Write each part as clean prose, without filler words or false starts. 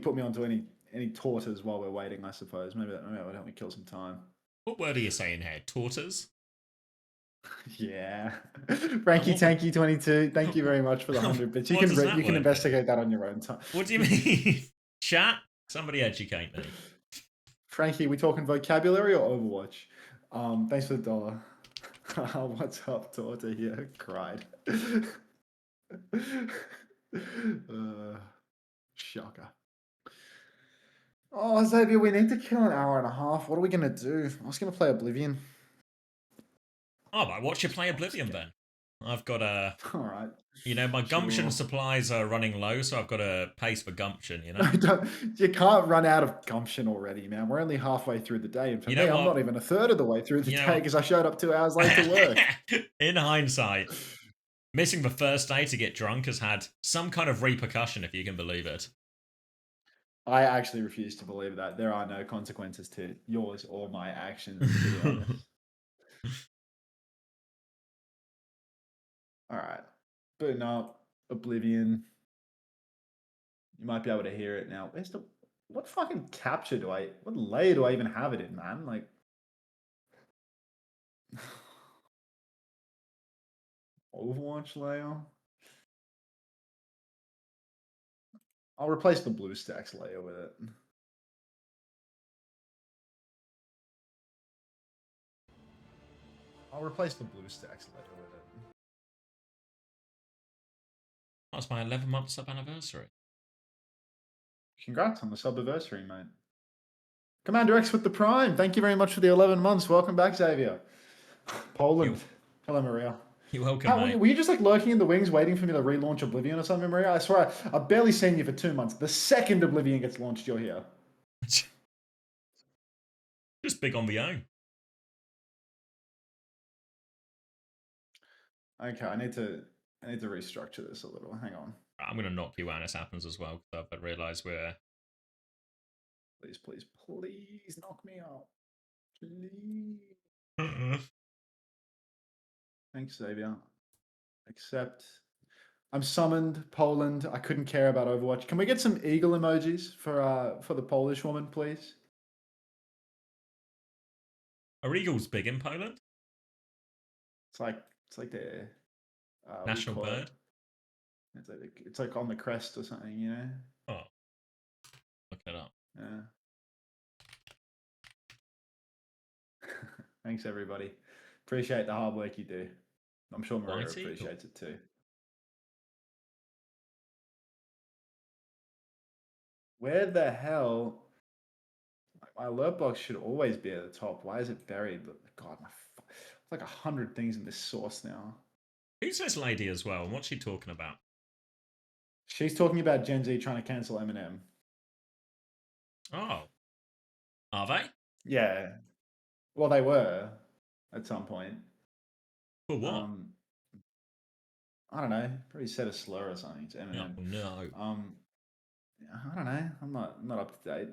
put me onto any tortas while we're waiting, I suppose. Maybe that would help me kill some time. What word are you saying here? Tortas? Yeah. Frankie Tanky 22, thank you very much for the 100 bits. You What can does that word investigate that on your own time. What do you mean? Chat? Somebody educate me. Frankie, we talking vocabulary or Overwatch? Thanks for the $1. What's up, Torta here? Cried. Shocker. Oh, Xavier, we need to kill an hour and a half. What are we going to do? I was going to play Oblivion. Oh, but watch you play Oblivion then. I've got a... All right. You know, my gumption Sure. supplies are running low, so I've got a pace for gumption, you know? You can't run out of gumption already, man. We're only halfway through the day. And for You me, know I'm what? not even a third of the way through the You know day what? because I showed up 2 hours late to work. In hindsight, missing the first day to get drunk has had some kind of repercussion, if you can believe it. I actually refuse to believe that. There are no consequences to yours or my actions, to be honest. All right. Booting up Oblivion. You might be able to hear it now. What fucking capture what layer do I even have it in, man? Like, Overwatch layer? I'll replace the BlueStacks layer with it. I'll replace the BlueStacks layer with it. That's my 11-month sub anniversary. Congrats on the sub-anniversary, mate. CommanderX with the Prime. Thank you very much for the 11 months. Welcome back, Xavier. Poland. Hello, Maria. You're welcome, mate. Were you just like lurking in the wings waiting for me to relaunch Oblivion or something, Maria? I swear, I've barely seen you for 2 months. The second Oblivion gets launched, you're here. Just big on the own. Okay, I need to restructure this a little. Hang on. I'm going to knock you out as happens as well, because I've realised we're... Please, please, please knock me out. Please. Thanks, Xavier. Accept. I'm summoned, Poland. I couldn't care about Overwatch. Can we get some eagle emojis for the Polish woman, please? Are eagles big in Poland? It's like their National bird? It's like on the crest or something, you know? Oh. Look it up. Yeah. Thanks, everybody. Appreciate the hard work you do. I'm sure Maria appreciates it too. Where the hell? My alert box should always be at the top. Why is it buried? God, it's like 100 things in this source now. Who's this lady as well? And what's she talking about? She's talking about Gen Z trying to cancel Eminem. Oh. Are they? Yeah. Well, they were at some point. For what? I don't know. Probably said a slur or something to Eminem. Oh, no. I don't know. I'm not up to date.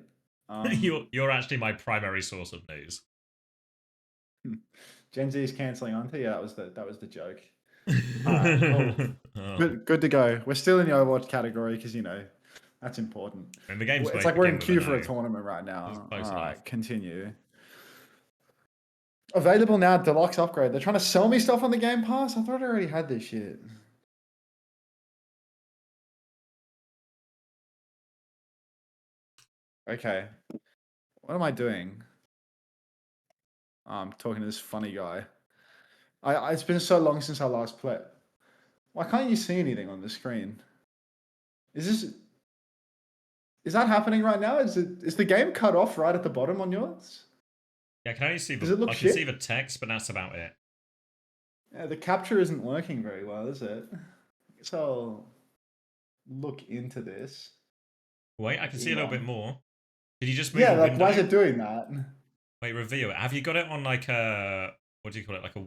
You're actually my primary source of news. Gen Z is cancelling onto. Yeah, that was the joke. All right, cool. Oh. Good to go. We're still in the Overwatch category because that's important. And the game's it's like we're in queue for a tournament right now. All right, continue. Available now, deluxe upgrade. They're trying to sell me stuff on the Game Pass. I thought I already had this shit. Okay, what am I doing? I'm talking to this funny guy. It's been so long since I last played. Why can't you see anything on the screen? Is that happening right now? Is the game cut off right at the bottom on yours? Yeah, I can only see I can see the text, but that's about it. Yeah, the capture isn't working very well, is it? I guess I'll look into this. Wait, I can see a little bit more. Did you just move? Yeah, like why is it doing that? Wait, reveal it. Have you got it on like a what do you call it? Like a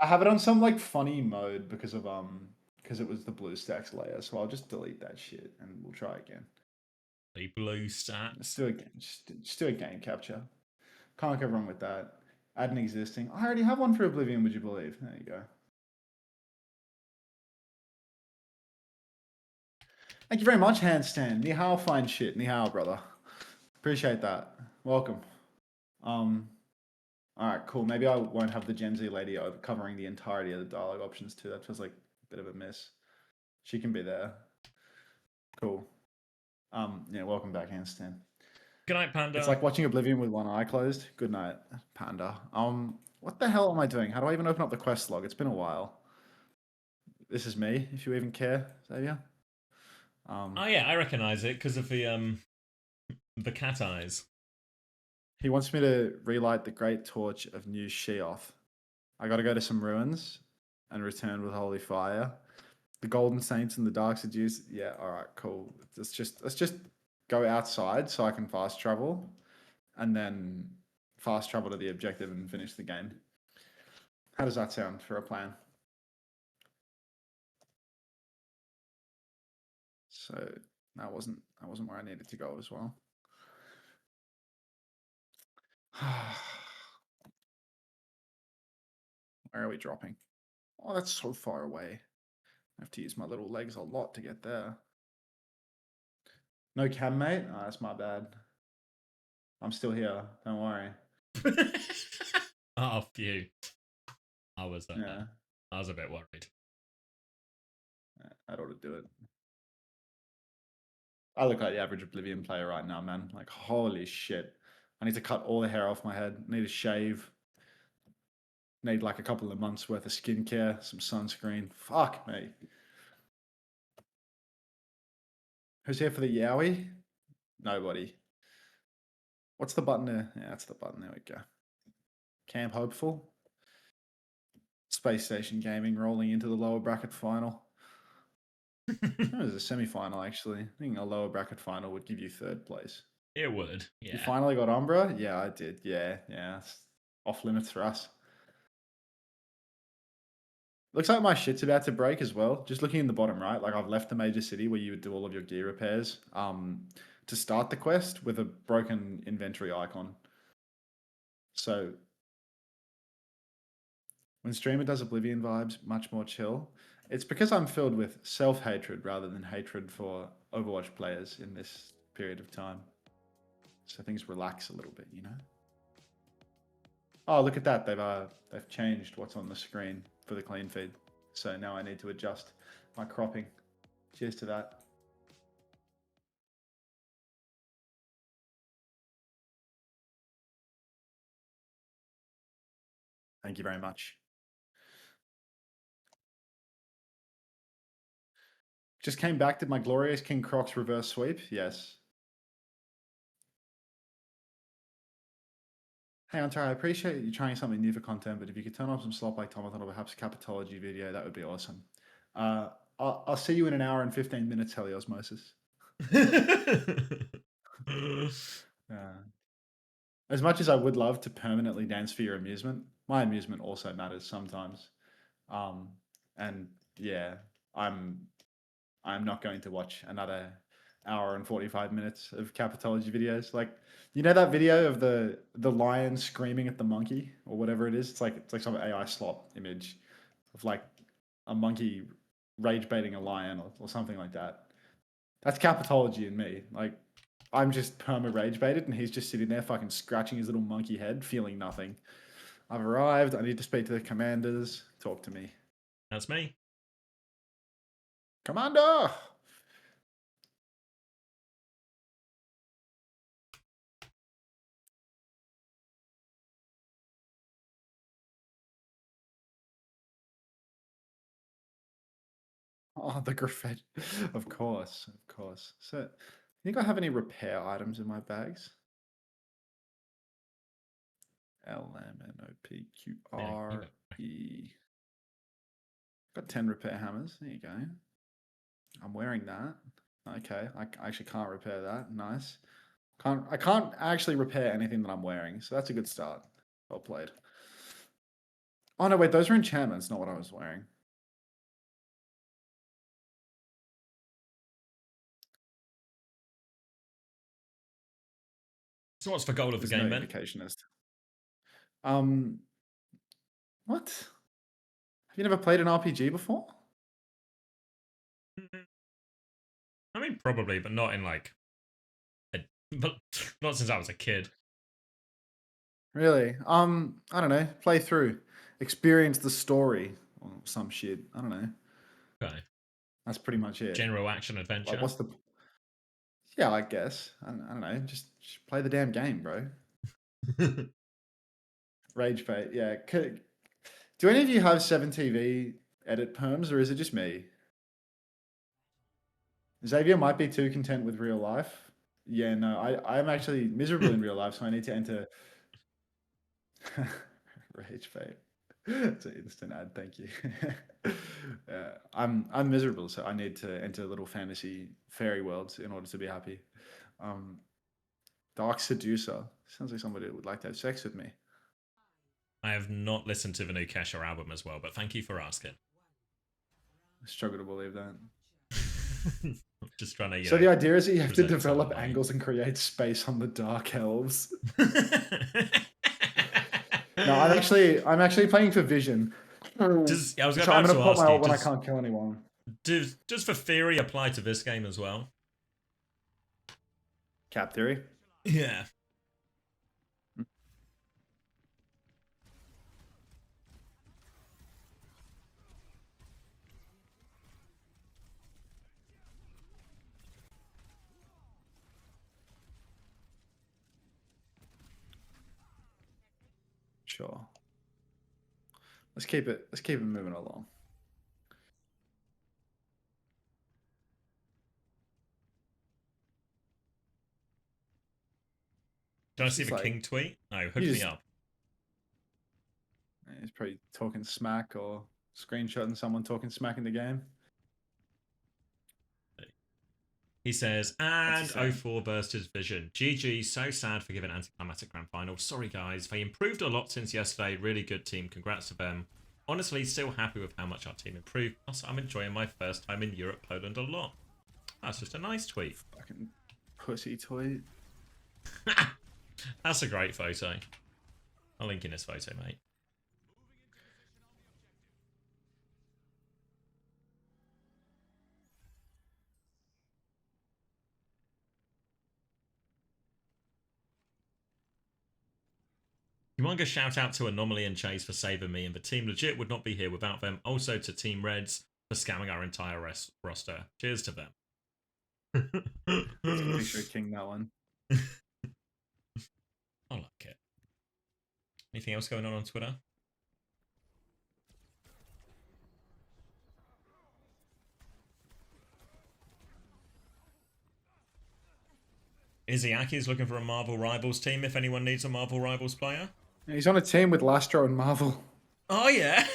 I have it on some like funny mode because it was the BlueStacks layer. So I'll just delete that shit and we'll try again. The BlueStacks. Let's do it. Just do a game capture. Can't go wrong with that. Add an existing. I already have one for Oblivion. Would you believe? There you go. Thank you very much, Handstand. Ni hao, fine shit. Ni hao, brother. Appreciate that. Welcome. All right, cool. Maybe I won't have the Gen Z lady over covering the entirety of the dialogue options too. That feels like a bit of a miss. She can be there. Cool. Yeah, welcome back, Handstand. Good night, Panda. It's like watching Oblivion with one eye closed. Good night, Panda. What the hell am I doing? How do I even open up the quest log? It's been a while. This is me, if you even care, Xavier. Oh yeah, I recognize it because of the cat eyes. He wants me to relight the great torch of New Sheoth. I got to go to some ruins and return with holy fire. The golden saints and the dark seduce. Yeah, all right, cool. Let's just go outside so I can fast travel, and then fast travel to the objective and finish the game. How does that sound for a plan? So that wasn't where I needed to go as well. Where are we dropping? Oh, that's so far away. I have to use my little legs a lot to get there. No cam, mate? Oh, that's my bad. I'm still here. Don't worry. Oh, phew. I was Yeah, a bit worried. I ought to do it. I look like the average Oblivion player right now, man. Like, holy shit. I need to cut all the hair off my head. Need to shave. Need like a couple of months worth of skincare, some sunscreen. Fuck me. Who's here for the Yowie? Nobody. What's the button there? Yeah, that's the button. There we go. Camp Hopeful. Space Station Gaming rolling into the lower bracket final. It was a semi-final, actually. I think a lower bracket final would give you third place. It would, You yeah. finally got Umbra? Yeah, I did. Yeah. It's off limits for us. Looks like my shit's about to break as well. Just looking in the bottom right, like I've left the major city where you would do all of your gear repairs to start the quest with a broken inventory icon. So when streamer does Oblivion vibes, much more chill. It's because I'm filled with self-hatred rather than hatred for Overwatch players in this period of time. So things relax a little bit, you know? Oh, look at that. They've changed what's on the screen for the clean feed. So now I need to adjust my cropping. Cheers to that. Thank you very much. Just came back. Did my glorious King Crocs reverse sweep? Yes. Hey, Hunter, I appreciate you trying something new for content, but if you could turn off some slop like Tomaton or perhaps a capitology video, that would be awesome. I'll see you in an hour and 15 minutes, Heliosmosis. As much as I would love to permanently dance for your amusement, my amusement also matters sometimes. Um, and yeah, I'm I'm not going to watch another hour and 45 minutes of capitology videos. Like, you know that video of the lion screaming at the monkey or whatever it is? It's like some AI slop image of like a monkey rage baiting a lion or something like that. That's capitology in me. Like, I'm just perma rage baited and he's just sitting there fucking scratching his little monkey head, feeling nothing. I've arrived. I need to speak to the commanders. Talk to me. That's me. Commander! Oh, the graffiti. Of course, of course. So, think I have any repair items in my bags? LMNOPQRE. Got 10 repair hammers. There you go. I'm wearing that. Okay, I actually can't repair that. Nice. I can't actually repair anything that I'm wearing, so that's a good start. Well played. Oh no, wait, those are enchantments, not what I was wearing. So what's the goal of the There's game no then? indication as to. What? Have you never played an RPG before? I mean, probably, but not in like, but not since I was a kid. Really? I don't know. Play through, experience the story or some shit. I don't know. Okay. That's pretty much it. General action Like, adventure. what's the? Yeah, I guess. I don't know. Just play the damn game, bro. Rage bait. Yeah. Do any of you have 7TV edit perms, or is it just me? Xavier might be too content with real life. Yeah, no, I'm actually miserable in real life, so I need to enter rage bait. It's an instant ad, thank you. I'm miserable, so I need to enter little fantasy fairy worlds in order to be happy. Um, Dark seducer sounds like somebody who would like to have sex with me. I have not listened to the new Kesha album as well, but thank you for asking. I struggle to believe that. Just trying to, So the idea is that you have to present some develop light. angles and create space on the dark elves. No, I'm actually playing for vision. I was So I'm about gonna to pop my ask you, ult when I can't kill anyone. does the theory apply to this game as well? Cap theory. Yeah. Sure. Let's keep it moving along. Did I It's see just the like King tweet? No, you hook me just up. he's probably talking smack or screenshotting someone talking smack in the game. He says, What's he and saying? 04 burst his vision. GG, so sad for giving anticlimactic grand final. Sorry guys, they improved a lot since yesterday. Really good team. Congrats to them. Honestly, still happy with how much our team improved. Plus, I'm enjoying my first time in Europe, Poland a lot. That's just a nice tweet. Fucking pussy tweet. That's a great photo. I'll link in this photo, mate. Humongous shout out to Anomaly and Chase for saving me, and the team legit would not be here without them. Also to Team Reds for scamming our entire roster. Cheers to them. It's a picture of King, that one. I like it. Anything else going on Twitter? Izzyaki looking for a Marvel Rivals team if anyone needs a Marvel Rivals player. Yeah, he's on a team with Lastro and Marvel. Oh, yeah.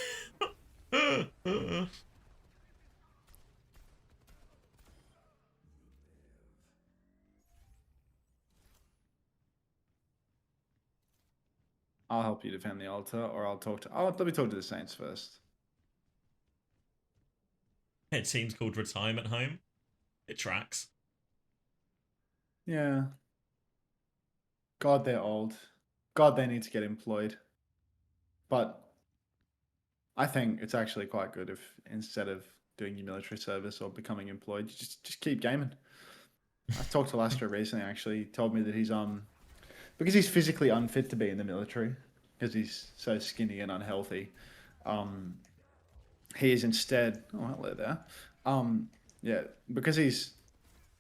I'll help you defend the altar, or let me talk to the Saints first. It seems called Retirement Home. It tracks. Yeah. God, they're old. God, they need to get employed. But I think it's actually quite good if instead of doing your military service or becoming employed, you just keep gaming. I talked to Lastro recently. Actually, he told me that he's because he's physically unfit to be in the military because he's so skinny and unhealthy. Um, he is instead. Oh, hello there. Yeah,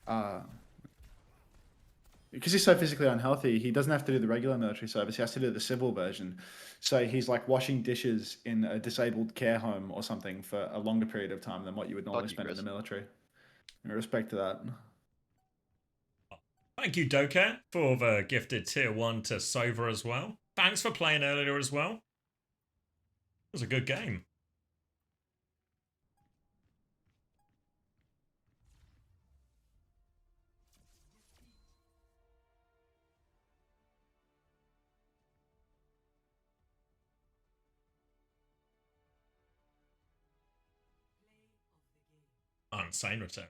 uh, because he's so physically unhealthy, he doesn't have to do the regular military service. He has to do the civil version. So he's like washing dishes in a disabled care home or something for a longer period of time than what you would normally spend in the military. In respect to that. Thank you, Doka, for the gifted tier 1 to Sova as well. Thanks for playing earlier as well. It was a good game. Insane return.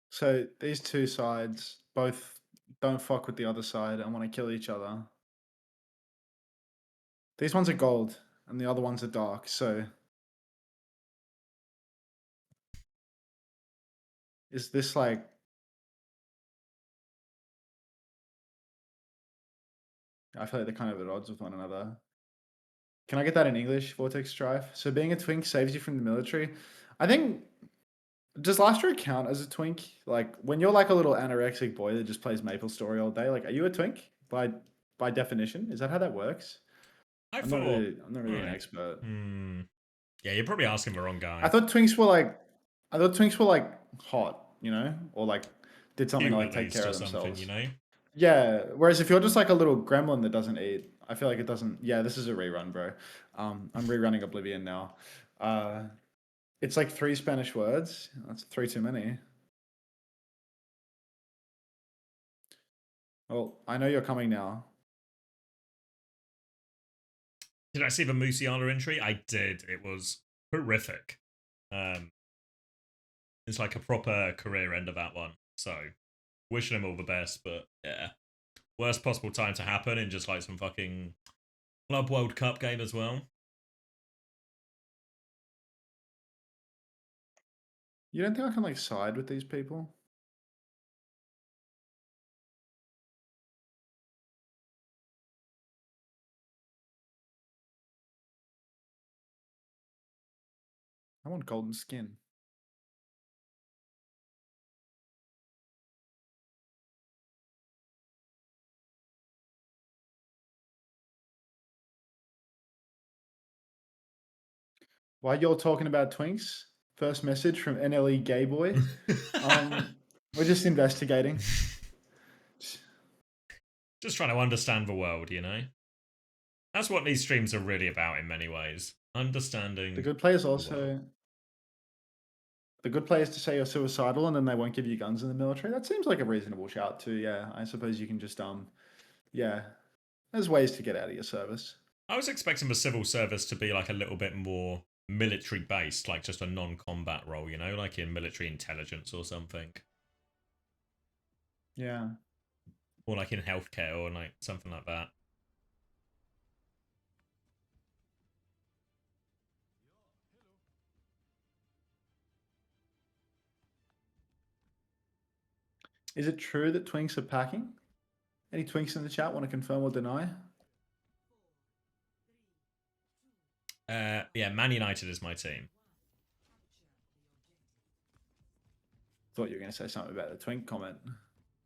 So these two sides both don't fuck with the other side and want to kill each other. These ones are gold, and the other ones are dark. So, is this like? I feel like they're kind of at odds with one another. Can I get that in English? Vortex Strife. So being a twink saves you from the military. I think. Does last year count as a twink? Like when you're like a little anorexic boy that just plays Maple Story all day, like are you a twink by definition? Is that how that works? I I'm not thought, really I'm not really an right. expert. Yeah, you're probably asking the wrong I guy. thought twinks were like I thought twinks were like hot, you know, or like did something to Cute like at take least care or of something, you themselves. know? Yeah. Whereas if you're just like a little gremlin that doesn't eat, I feel like it doesn't. Yeah, this is a rerun, bro. I'm rerunning Oblivion now. Uh, it's like 3 Spanish words. That's 3 too many. Well, I know you're coming now. Did I see the Musiala entry? I did. It was horrific. Um, it's like a proper career end of that one. So, wishing him all the best, but yeah. Worst possible time to happen in just like some fucking Club World Cup game as well. You don't think I can like side with these people? I want golden skin. While you're talking about twinks, first message from NLE Gay Boy. We're just investigating. Just trying to understand the world, you know? That's what these streams are really about in many ways. The Understanding good players the world. also. The good players to say you're suicidal and then they won't give you guns in the military. That seems like a reasonable shout too. Yeah, I suppose you can just yeah. There's ways to get out of your service. I was expecting the civil service to be like a little bit more military based, like just a non combat role, you know, like in military intelligence or something. Yeah. Or like in healthcare or like something like that. Is it true that twinks are packing? Any twinks in the chat want to confirm or deny? Yeah, Man United is my team. Thought you were going to say something about the twink comment.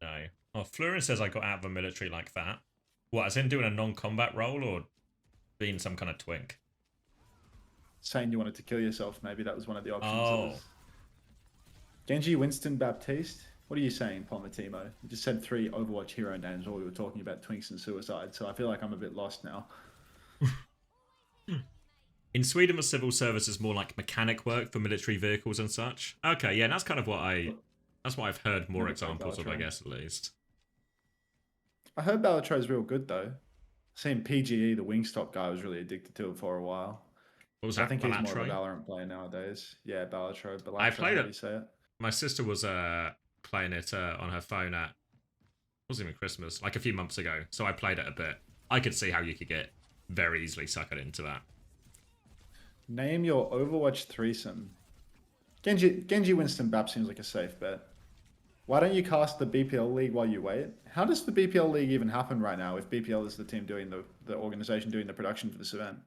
No. Oh, Flurin says I got out of the military like that. What, as in doing a non combat role or being some kind of twink? Saying you wanted to kill yourself, maybe that was one of the options. Oh. Genji Winston Baptiste. What are you saying, Pomatimo? You just said 3 Overwatch hero names while we were talking about twinks and suicide, so I feel like I'm a bit lost now. In Sweden, the civil service is more like mechanic work for military vehicles and such. Okay, yeah, that's kind of what that's what I've heard more Never played examples of, I Balatro. guess, at least. I heard Balatro's real good though. Seen PGE, the Wingstop guy, was really addicted to it for a while. What was But I that, think he's more of a Balatro? Valorant player nowadays. Yeah, Balatro, I Balatro, played however it. you say it. My sister was playing it on her phone at, it wasn't even Christmas, like a few months ago. So I played it a bit. I could see how you could get very easily suckered into that. Name your Overwatch threesome. Genji Winston Bap seems like a safe bet. Why don't you cast the BPL League while you wait? How does the BPL League even happen right now if BPL is the team doing the organization doing the production for this event?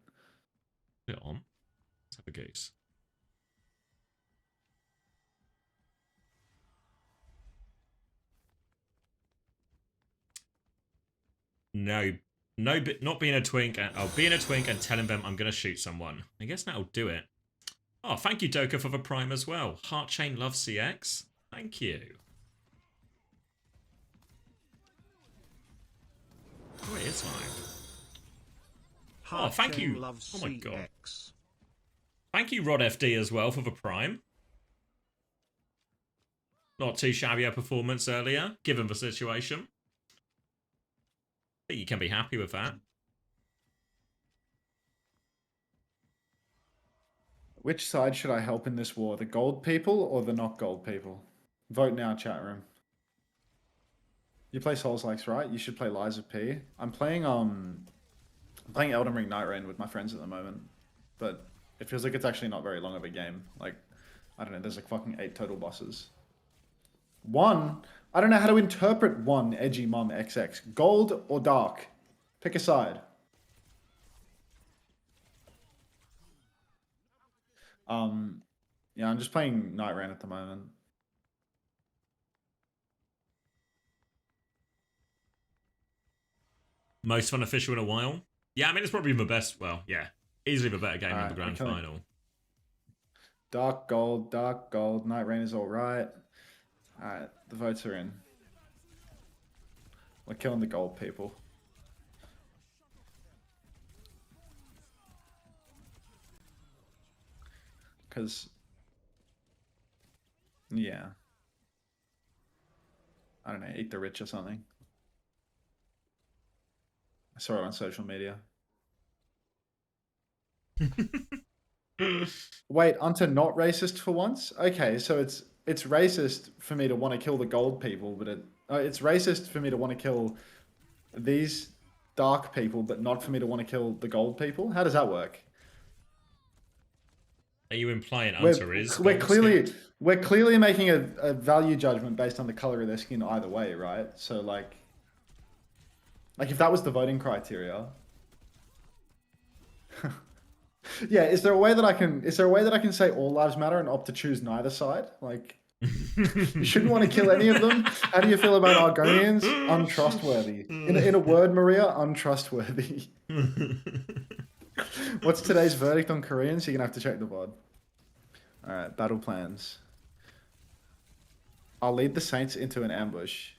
Put it on. Let's have a goose. No, no, not being a twink. Oh, being a twink and telling them I'm gonna shoot someone. I guess that'll do it. Oh, thank you, Doka, for the prime as well. Heartchain loves CX. Thank you. Oh, it is live. Oh, thank you. Oh my god. Thank you, Rod FD, as well, for the prime. Not too shabby a performance earlier, given the situation. But you can be happy with that. Which side should I help in this war? The gold people or the not gold people? Vote now, chat room. You play Souls Likes, right? You should play Lies of P. I'm playing I'm playing Elden Ring Night Rain with my friends at the moment, but it feels like it's actually not very long of a game. Like, I don't know, there's like fucking 8 total bosses. One, I don't know how to interpret one edgy mom XX. Gold or dark? Pick a side. Yeah, I'm just playing Night Rain at the moment. Most fun official in a while. Yeah, I mean, it's probably my best. Well, yeah, easily the better game than the Alright, we're grand killing final. dark gold, dark gold. Night Rain is alright. Alright, the votes are in. We're killing the gold people. Because, yeah. I don't know, eat the rich or something. I saw it on social media. Wait, onto not racist for once? Okay, so it's racist for me to want to kill the gold people, but it's racist for me to want to kill these dark people, but not for me to want to kill the gold people. How does that work? Are you implying We're Hunter is we're gold skinned? clearly making a value judgment based on the color of their skin either way, right? So like if that was the voting criteria. Yeah, is there a way that I can say all lives matter and opt to choose neither side? Like you shouldn't want to kill any of them. How do you feel about Argonians? Untrustworthy. In a word, Maria, untrustworthy. What's today's verdict on Koreans? You're gonna have to check the VOD. Alright, battle plans. I'll lead the Saints into an ambush.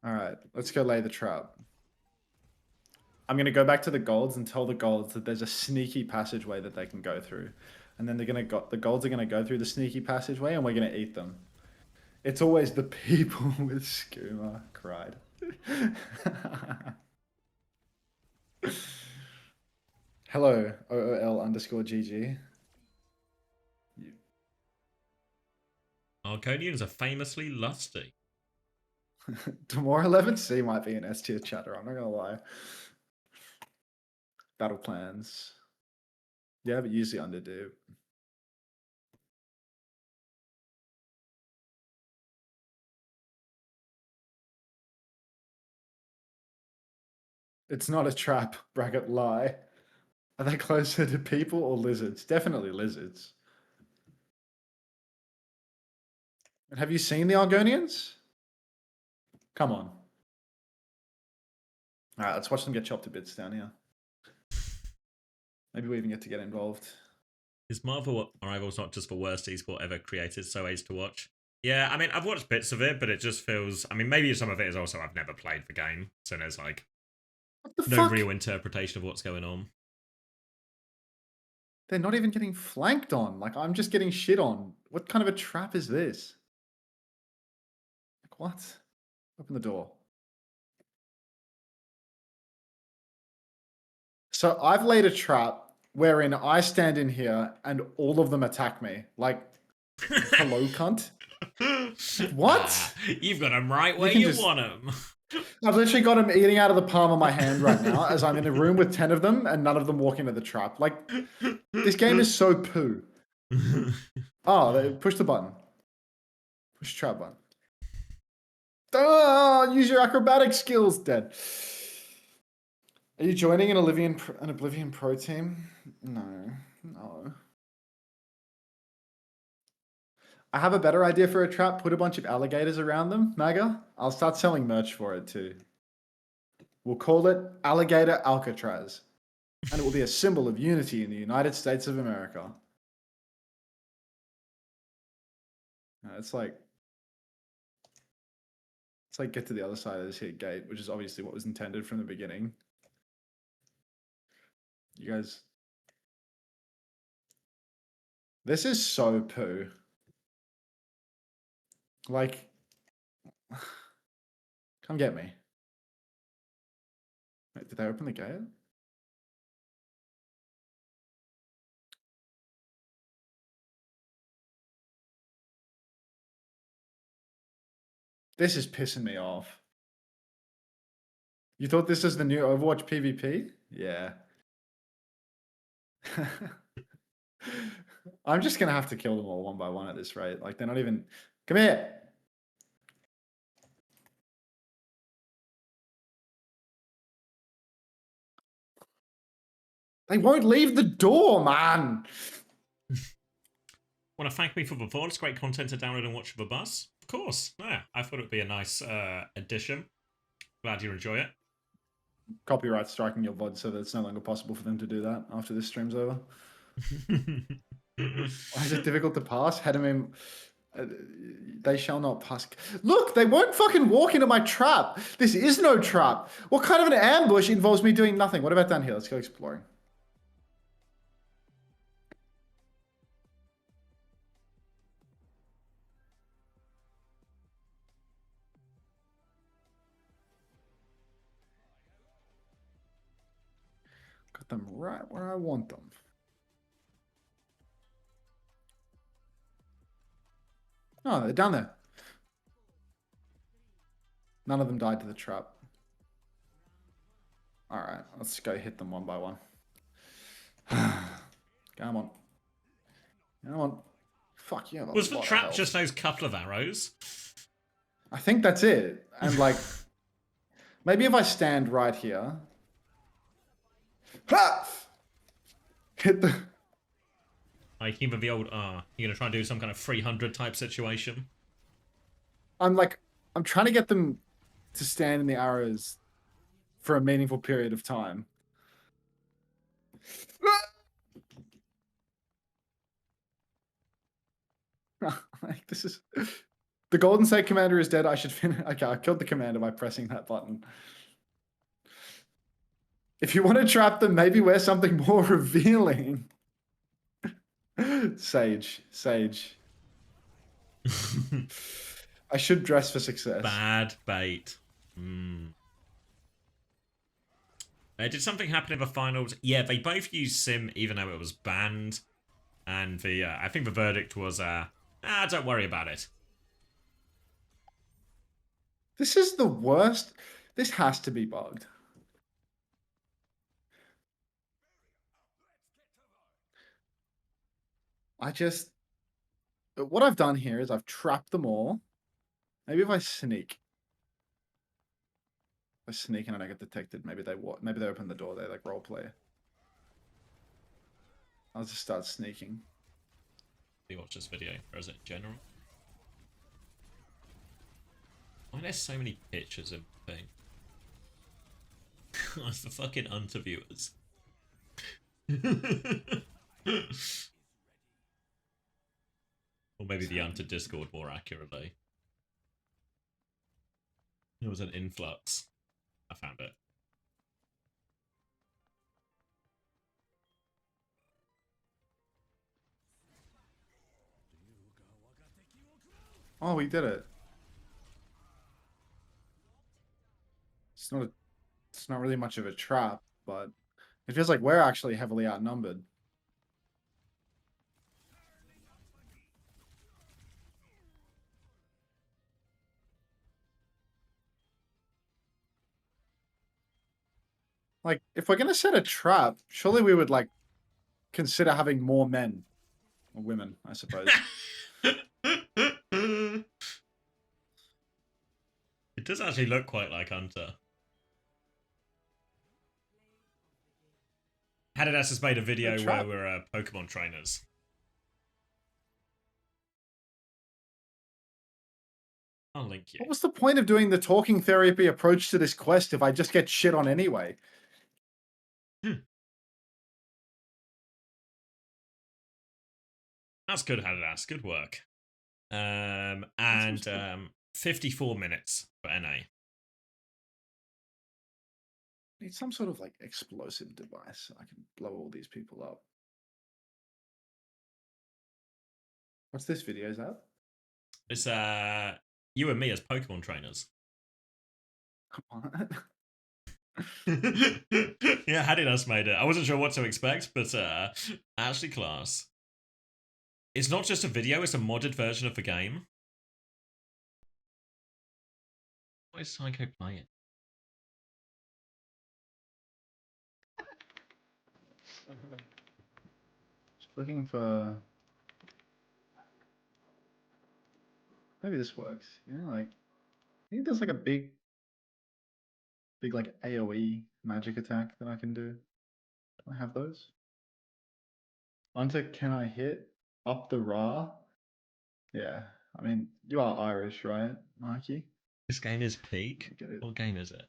Alright, let's go lay the trap. I'm gonna go back to the golds and tell the golds that there's a sneaky passageway that they can go through. And then the golds are gonna go through the sneaky passageway and we're gonna eat them. It's always the people with skooma, cried. Hello, OOL_GG. Arconians are famously lusty. Tomorrow 11C might be an S tier chatter, I'm not gonna lie. Battle plans. Yeah, but usually underdo. It's not a trap, bracket lie. Are they closer to people or lizards? Definitely lizards. And have you seen the Argonians? Come on. Alright, let's watch them get chopped to bits down here. Maybe we even get to get involved. Is Marvel Rivals not just the worst esport ever created, so ace to watch? Yeah, I mean, I've watched bits of it, but it just feels... I mean, maybe some of it is also I've never played the game, so there's, like, What the no fuck? real interpretation of what's going on. They're not even getting flanked on. Like, I'm just getting shit on. What kind of a trap is this? Like, what? Open the door. So I've laid a trap wherein I stand in here and all of them attack me. Like, hello, cunt? What? You've got them right You where can you just... want them. I've literally got them eating out of the palm of my hand right now as I'm in a room with 10 of them and none of them walk into the trap. Like, this game is so poo. Oh, they push the button. Push trap button. Use your acrobatic skills, dead. Are you joining an Oblivion Pro team? No. I have a better idea for a trap. Put a bunch of alligators around them, MAGA. I'll start selling merch for it too. We'll call it Alligator Alcatraz. And it will be a symbol of unity in the United States of America. It's like get to the other side of this here gate, which is obviously what was intended from the beginning. You guys... This is so poo. Like... Come get me. Wait, did they open the gate? This is pissing me off. You thought this is the new Overwatch PvP? Yeah. I'm just gonna have to kill them all one by one at this rate. Like, they're not even... Come here! They won't leave the door, man! Want to thank me for the VODs? Great content to download and watch with a bus? Of course. Yeah, I thought it'd be a nice addition. Glad you enjoy it. Copyright striking your VOD so that it's no longer possible for them to do that after this stream's over. Why is it difficult to pass? They shall not pass. Look, they won't fucking walk into my trap. This is no trap. What kind of an ambush involves me doing nothing? What about down here? Let's go exploring. Got them right where I want them. Oh, they're down there. None of them died to the trap. Alright, let's go hit them one by one. Come on. Come on. Fuck yeah. Was the trap just those couple of arrows? I think that's it. And like, maybe if I stand right here. Ha! Hit the... Like even the old, you're gonna try and do some kind of 300 type situation? I'm trying to get them to stand in the arrows for a meaningful period of time. Like, this is... The Golden State Commander is dead. I should finish... Okay, I killed the commander by pressing that button. If you want to trap them, maybe wear something more revealing. Sage. I should dress for success. Bad bait. Did something happen in the finals? Yeah, they both used Sim even though it was banned. And the I think the verdict was, don't worry about it. This is the worst. This has to be bugged. What I've done here is I've trapped them all. Maybe if I sneak. If I sneak and I don't get detected, maybe they open the door, they like role play. I'll just start sneaking. Do you watch this video, or is it general? Why are there so many pictures of the thing? It's the fucking interviewers. Or maybe the Unto Discord more accurately. It was an influx. I found it. Oh, we did it. It's not really much of a trap, but it feels like we're actually heavily outnumbered. Like, if we're gonna set a trap, surely we would like consider having more men or women, I suppose. It does actually look quite like Hunter. Hadadas has made a video where we're Pokemon trainers. I'll link you. What was the point of doing the talking therapy approach to this quest if I just get shit on anyway? That's good, Hadadas. Good work. 54 minutes for NA. Need some sort of like explosive device so I can blow all these people up. What's this video? Is that? It's you and me as Pokemon trainers. Come on. Yeah, Hadidas made it. I wasn't sure what to expect, but actually class. It's not just a video, it's a modded version of the game. What is Psycho playing? Just looking for. Maybe this works. You know, like I think there's like a big like AoE magic attack that I can do. Do I have those? Hunter, can I hit up the Ra? Yeah. I mean, you are Irish, right, Mikey? This game is peak. I get it. What game is it?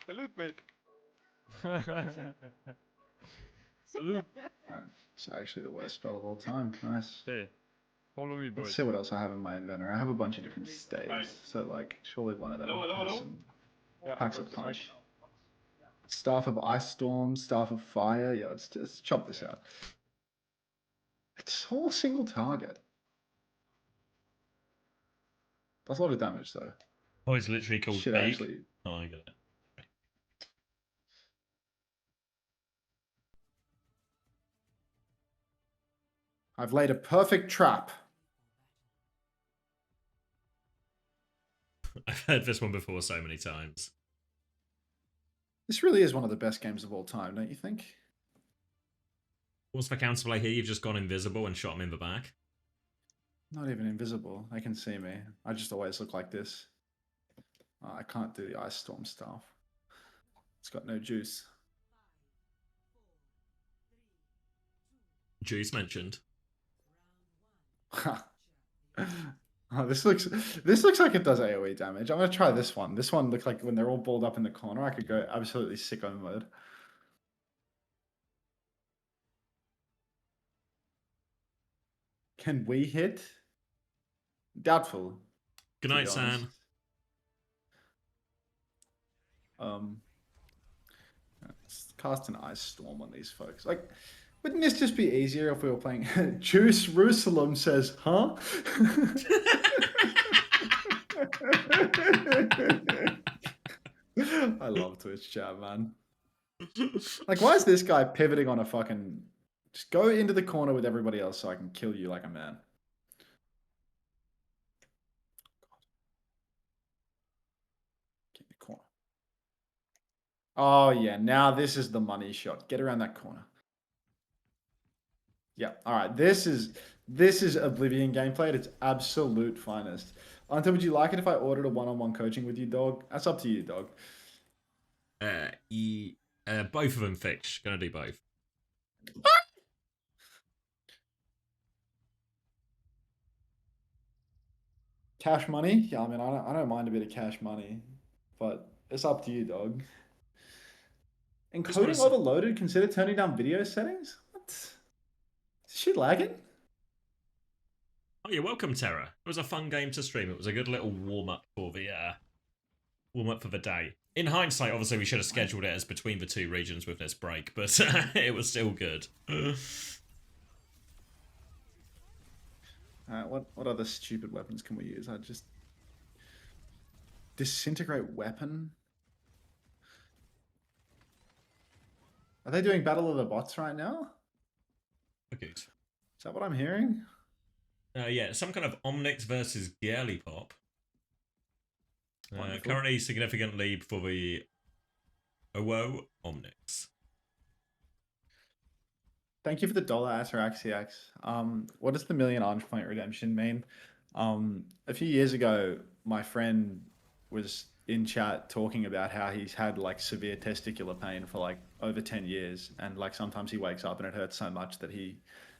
Salute, mate. Salute. It's actually the worst spell of all time. Nice. Hey, follow me, Let's boys. see what else I have in my inventory. I have a bunch of different staves, so like surely one of them has some packs of punch. Staff of Ice Storm, Staff of Fire. Yeah, let's just chop this out. It's all single target. That's a lot of damage though. Oh, it's literally called Shit, peak. actually. Oh, I get it. I've laid a perfect trap. I've heard this one before so many times. This really is one of the best games of all time, don't you think? What's the counterplay here? You've just gone invisible and shot him in the back. Not even invisible. They can see me. I just always look like this. I can't do the Ice Storm stuff. It's got no juice. Juice mentioned. Oh, this looks like it does AoE damage. I'm gonna try this one. This one looks like when they're all balled up in the corner, I could go absolutely sicko mode. Can we hit? Doubtful. Good to be night, San. honest. Let's cast an Ice Storm on these folks. Like, wouldn't this just be easier if we were playing? Juice Jerusalem says, huh? I love Twitch chat, man. Like, why is this guy pivoting on a fucking... Just go into the corner with everybody else so I can kill you like a man. Get in the corner. Oh, yeah. Now this is the money shot. Get around that corner. Yeah. All right. This is Oblivion gameplay at its absolute finest. Anta, would you like it if I ordered a one-on-one coaching with you, dog? That's up to you, dog. Both of them fixed. Gonna do both. Cash money? Yeah, I mean, I don't mind a bit of cash money, but it's up to you, dog. Encoding overloaded? Consider turning down video settings? What? Is shit lagging? Oh, you're welcome, Terra. It was a fun game to stream. It was a good little warm-up for the day. In hindsight, obviously, we should have scheduled it as between the two regions with this break, but it was still good. What other stupid weapons can we use? I just... Disintegrate weapon? Are they doing Battle of the Bots right now? Okay. Is that what I'm hearing? Yeah, some kind of Omnix versus Gearlypop. Wonderful. Currently significant lead for the OWO Omnix. Thank you for the dollar, Ataraxiax. What does the million orange point redemption mean? A few years ago, my friend was in chat talking about how he's had like severe testicular pain for like over 10 years. And like sometimes he wakes up and it hurts so much that he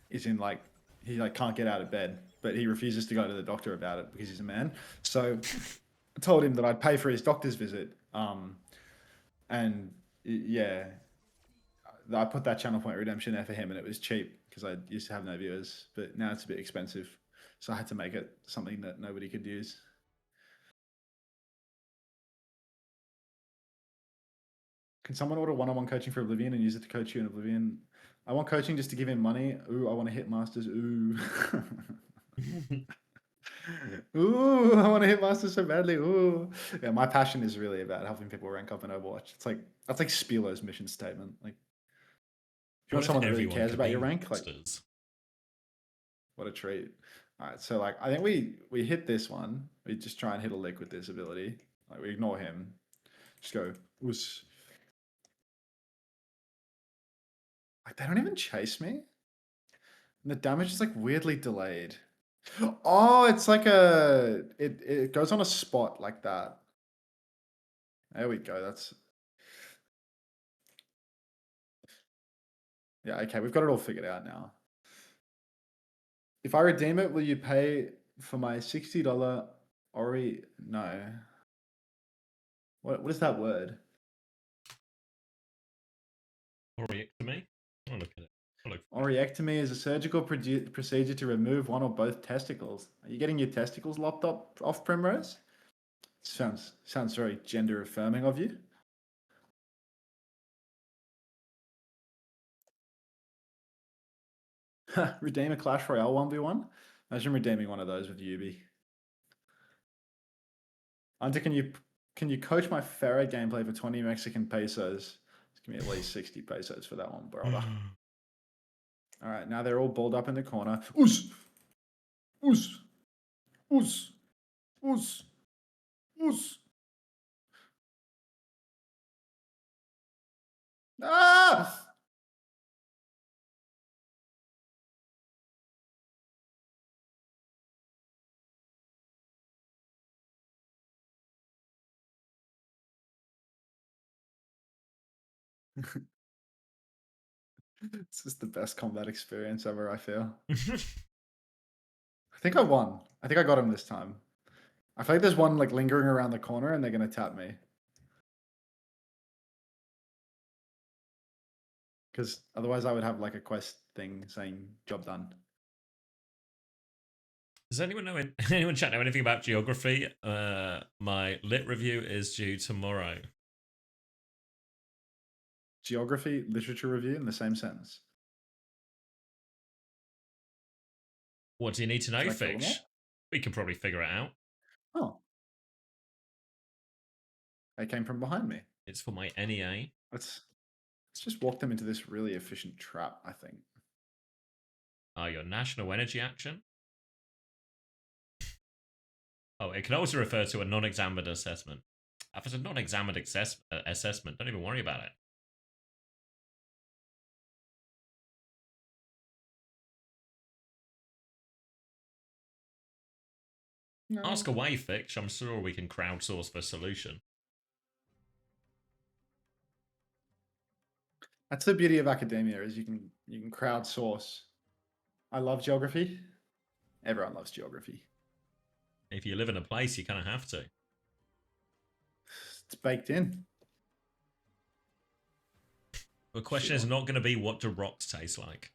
is in like, he like can't get out of bed, but he refuses to go to the doctor about it because he's a man. So I told him that I'd pay for his doctor's visit. And yeah, I put that channel point redemption there for him and it was cheap because I used to have no viewers, but now it's a bit expensive. So I had to make it something that nobody could use. Can someone order one-on-one coaching for Oblivion and use it to coach you in Oblivion? I want coaching just to give him money. Ooh, I want to hit masters. Ooh. Ooh, I want to hit masters so badly. Ooh. Yeah, my passion is really about helping people rank up in Overwatch. It's like, that's like Spilo's mission statement. Like, if you want someone that really cares about your rank, like, what a treat. All right, so like I think we hit this one. We just try and hit a lick with this ability. Like we ignore him. Just go. Oos. Like they don't even chase me. And the damage is like weirdly delayed. Oh, it's like it goes on a spot like that. There we go. That's yeah, okay, we've got it all figured out now. If I redeem it, will you pay for my $60 Ori? No. What is that word? Oriectomy? I'll look at it. I'll look for it. Oriectomy is a surgical procedure to remove one or both testicles. Are you getting your testicles lopped up off, Primrose? Sounds very gender affirming of you. Redeem a Clash Royale 1v1? Imagine redeeming one of those with Yubi. Hunter, can you coach my Pharaoh gameplay for 20 Mexican pesos? Just give me at least 60 pesos for that one, brother. All right, now they're all balled up in the corner. Oos! Oos! Oos! Oos! Oos! Ah! This is the best combat experience ever, I feel. I think I won. I think I got him this time. I feel like there's one like lingering around the corner and they're going to tap me. Because otherwise I would have like a quest thing saying job done. Does anyone know anyone chat know anything about geography? My lit review is due tomorrow. Geography, literature review in the same sentence. What do you need to know, Should I kill them Fix? all? We can probably figure it out. Oh. They came from behind me. It's for my NEA. Let's just walk them into this really efficient trap, I think. Your national energy action. Oh, it can also refer to a non-examined assessment. If it's a non-examined assessment, don't even worry about it. No. Ask away, Fix. I'm sure we can crowdsource the solution. That's the beauty of academia is you can crowdsource. I love geography. Everyone loves geography. If you live in a place, you kind of have to. It's baked in. The question is not going to be what do rocks taste like.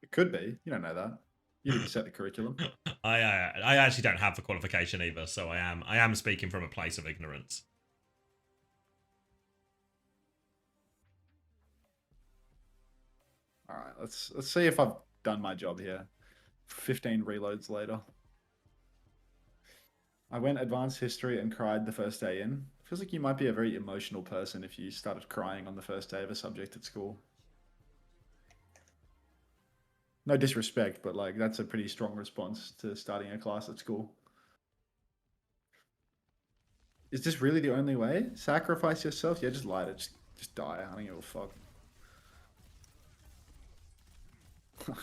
It could be. You don't know that. You didn't set the curriculum. I actually don't have the qualification either, so I am speaking from a place of ignorance. All right, let's see if I've done my job here. 15 reloads later. I went advanced history and cried the first day in. Feels like you might be a very emotional person if you started crying on the first day of a subject at school. No disrespect, but like that's a pretty strong response to starting a class at school. Is this really the only way? Sacrifice yourself? Yeah, just light it. Just die. I don't give a fuck.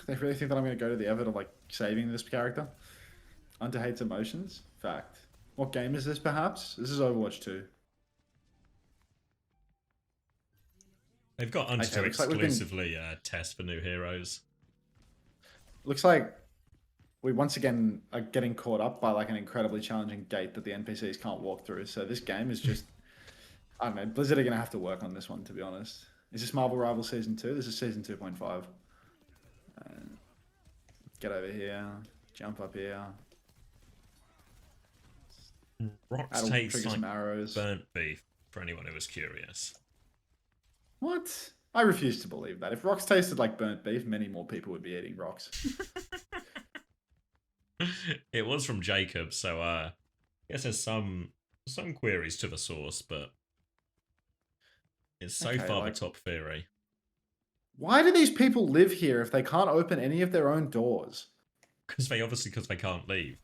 They really think that I'm going to go to the effort of like saving this character? Hunter hates emotions? Fact. What game is this perhaps? This is Overwatch 2. They've got Under Okay, to looks like we've been- exclusively test for new heroes. Looks like we once again are getting caught up by like an incredibly challenging gate that the NPCs can't walk through. So this game is just, I don't know, Blizzard are going to have to work on this one, to be honest. Is this Marvel Rivals Season 2? This is Season 2.5. Get over here. Jump up here. Rocks That'll taste trigger like some arrows. burnt beef, for anyone who was curious. What? I refuse to believe that. If rocks tasted like burnt beef, many more people would be eating rocks. It was from Jacob, so I guess there's some queries to the source, but it's so Okay, far like- the top theory. Why do these people live here if they can't open any of their own doors? Because they can't leave.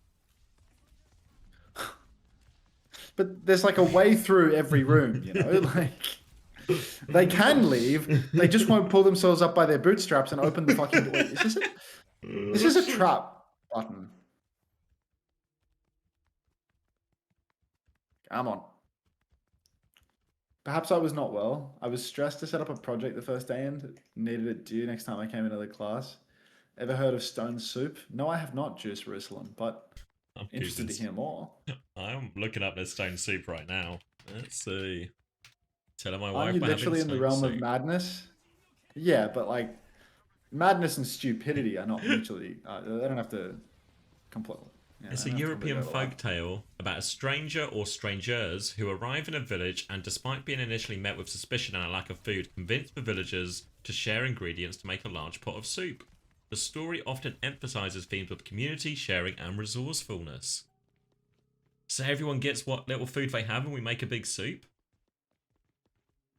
But there's like a way through every room, you know? Like, they can leave. They just won't pull themselves up by their bootstraps and open the fucking door. This is a trap button. Come on. Perhaps I was not well. I was stressed to set up a project the first day and needed it due next time I came into the class. Ever heard of stone soup? No, I have not, Juice Jerusalem, but I'm interested to Googling- hear more. I'm looking up this stone soup right now. Let's see. Telling my Aren't wife you we're having literally in the stone realm soup. of madness? Yeah, but like madness and stupidity are not mutually. They don't have to completely. Yeah, It's they a don't have to completely European overlap. folktale about a stranger or strangers who arrive in a village and, despite being initially met with suspicion and a lack of food, convince the villagers to share ingredients to make a large pot of soup. The story often emphasizes themes of community, sharing, and resourcefulness. So everyone gets what little food they have and we make a big soup?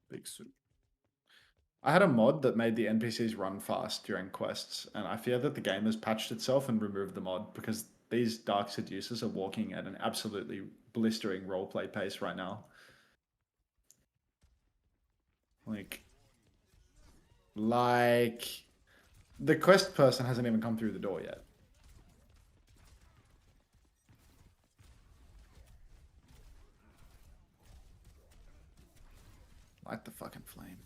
Big soup. I had a mod that made the NPCs run fast during quests, and I fear that the game has patched itself and removed the mod because these dark seducers are walking at an absolutely blistering roleplay pace right now. Like the quest person hasn't even come through the door yet. Light the fucking flame.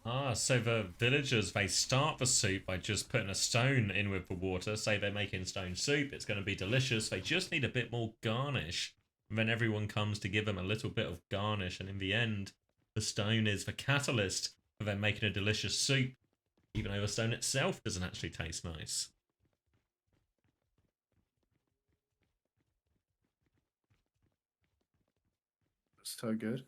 Ah, so the villagers, they start the soup by just putting a stone in with the water. Say they're making stone soup, it's going to be delicious. They just need a bit more garnish. And then everyone comes to give them a little bit of garnish. And in the end, the stone is the catalyst for them making a delicious soup. Even though the stone itself doesn't actually taste nice. So good.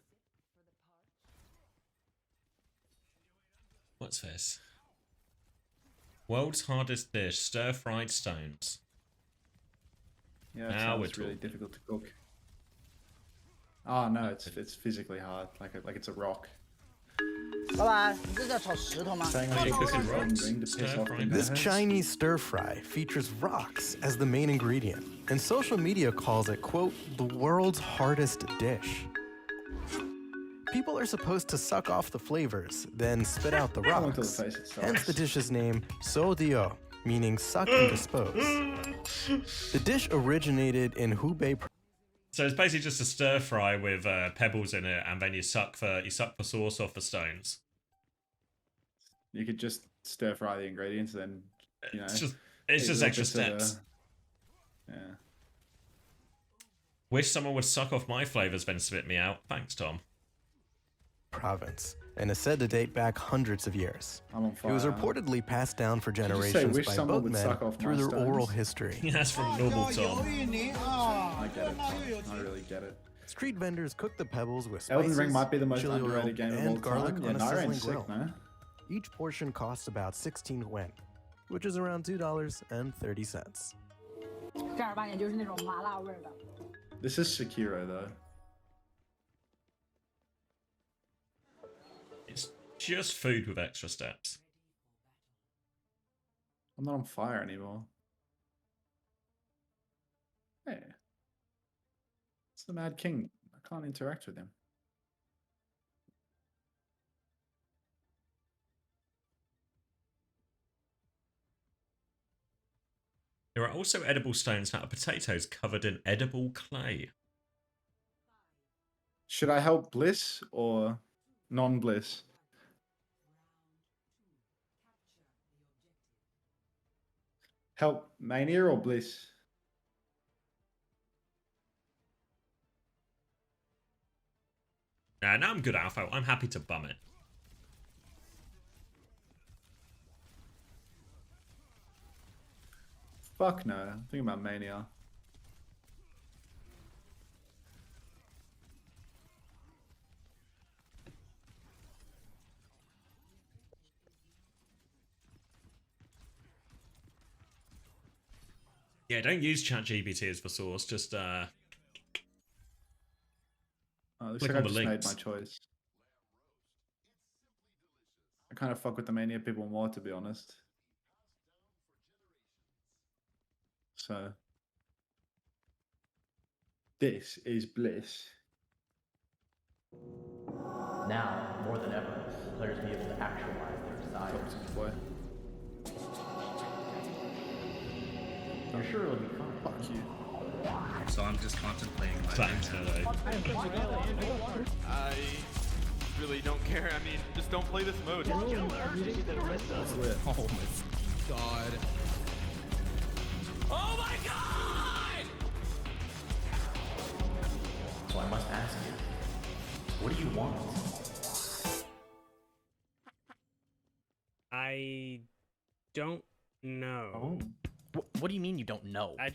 What's this? World's hardest dish, stir-fried stones. Yeah, it Now we're sounds really talking. difficult to cook. Oh no, it's physically hard. Like it's a rock. 老板，你这叫炒石头吗？ Saying Are like you a cooking different rocks? ring to piss off the Stir-fried? This nerds. Chinese stir fry features rocks as the main ingredient, and social media calls it, quote, the world's hardest dish. People are supposed to suck off the flavors, then spit out the I went to the rocks. face itself. Hence the dish's name, so dio, meaning suck and dispose. The dish originated in Hubei. So it's basically just a stir fry with pebbles in it, and then you suck the sauce off the stones. You could just stir fry the ingredients, then you know. It's just eat extra little bits of steps. Yeah. Wish someone would suck off my flavors, then spit me out. Thanks, Tom. Province and is said to date back hundreds of years. I'm on It fire. was reportedly passed down for you just say, generations "Wish by someone both would men suck off through my their oral stones"? history. That's from normal Tom. I get it. Tom. I really get it. Street vendors cook the pebbles with Elden spices, Ring might be the most chili oil, underrated game of all and garlic time. on Yeah, a Narain's sizzling sick, grill. man. Each portion costs about 16 yuan, which is around $2.30. 正儿八经就是那种麻辣味儿的。 This is Sekiro though. It's just food with extra steps. I'm not on fire anymore. Hey. It's the Mad King. I can't interact with him. There are also edible stones out of potatoes covered in edible clay. Should I help Bliss or non-Bliss? Help Mania or Bliss? Nah, now I'm good, Alpha. I'm happy to bum it. Fuck no. I'm thinking about Mania. Yeah, don't use ChatGPT as the source. Just Oh, looks Click like I on the just made links. my choice. I kind of fuck with the Mania people more, to be honest. So this is bliss. Now, more than ever, will players be able to actualize their desires. Boy. You're sure it'll be fun. Fuck you. So I'm just contemplating my Thanks, hello. I really don't care. I mean, just don't play this mode. That's lit. Oh my god. Oh my god! So I must ask you, what do you want? I don't know. What do you mean you don't know? I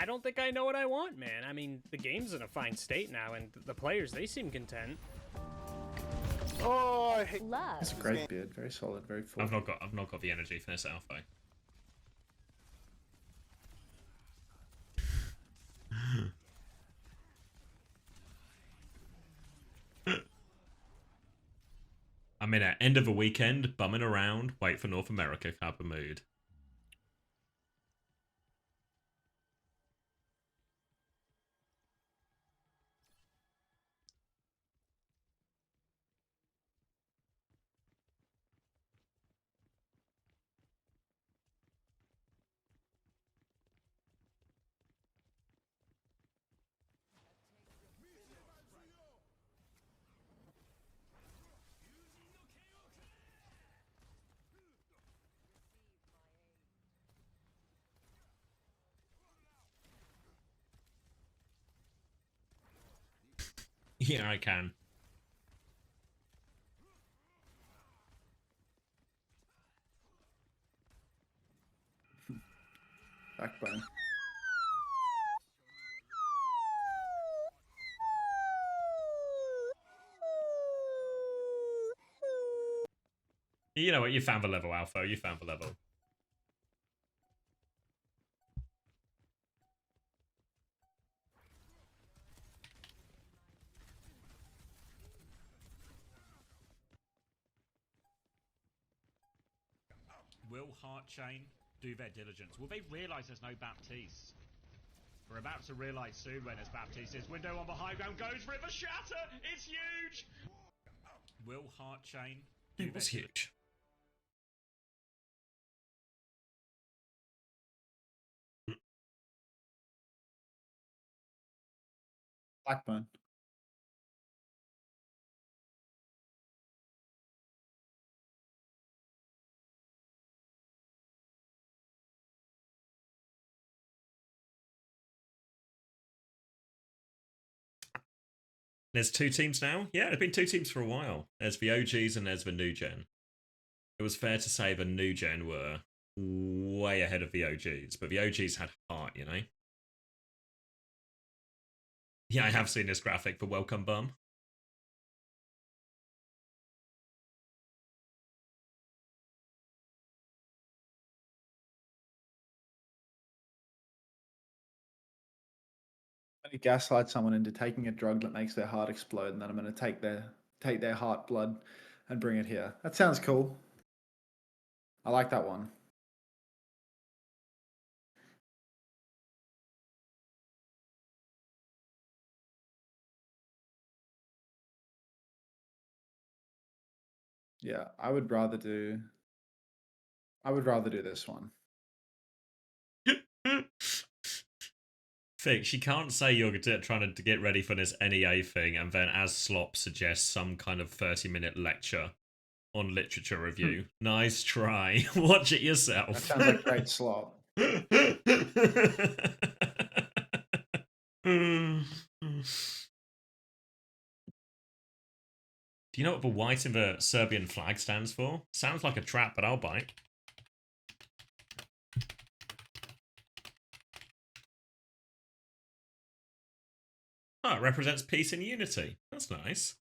don't think I know what I want, man. I mean, the game's in a fine state now, and the players, they seem content. Oh, I hate Love. It's a great beard. Very solid. Very full. I've not got the energy for this alpha. I'm in an end of a weekend, bumming around, wait for North America type of mood. Yeah, I can. Backbone. You know what? You found the level, Alpha. You found the level. Will Heartchain do their diligence? Will they realise there's no Baptiste? We're about to realise soon when there's Baptiste. Window on the high ground goes for it. The shatter! It's huge! Will Heartchain do It was their huge. Blackburn. There's two teams now? Yeah, there's been two teams for a while. There's the OGs and there's the new gen. It was fair to say the new gen were way ahead of the OGs, but the OGs had heart, you know? Yeah, I have seen this graphic for Welcome Bum. I'm going to gaslight someone into taking a drug that makes their heart explode, and then I'm going to take their heart blood and bring it here. That sounds cool. I like that one. Yeah, I would rather do this one. Fix, you can't say you're trying to get ready for this NEA thing and then as Slop suggests some kind of 30-minute lecture on literature review. Nice try. Watch it yourself. That sounds like great slop. Do you know what the white in the Serbian flag stands for? Sounds like a trap, but I'll bite. Oh, it represents peace and unity. That's nice.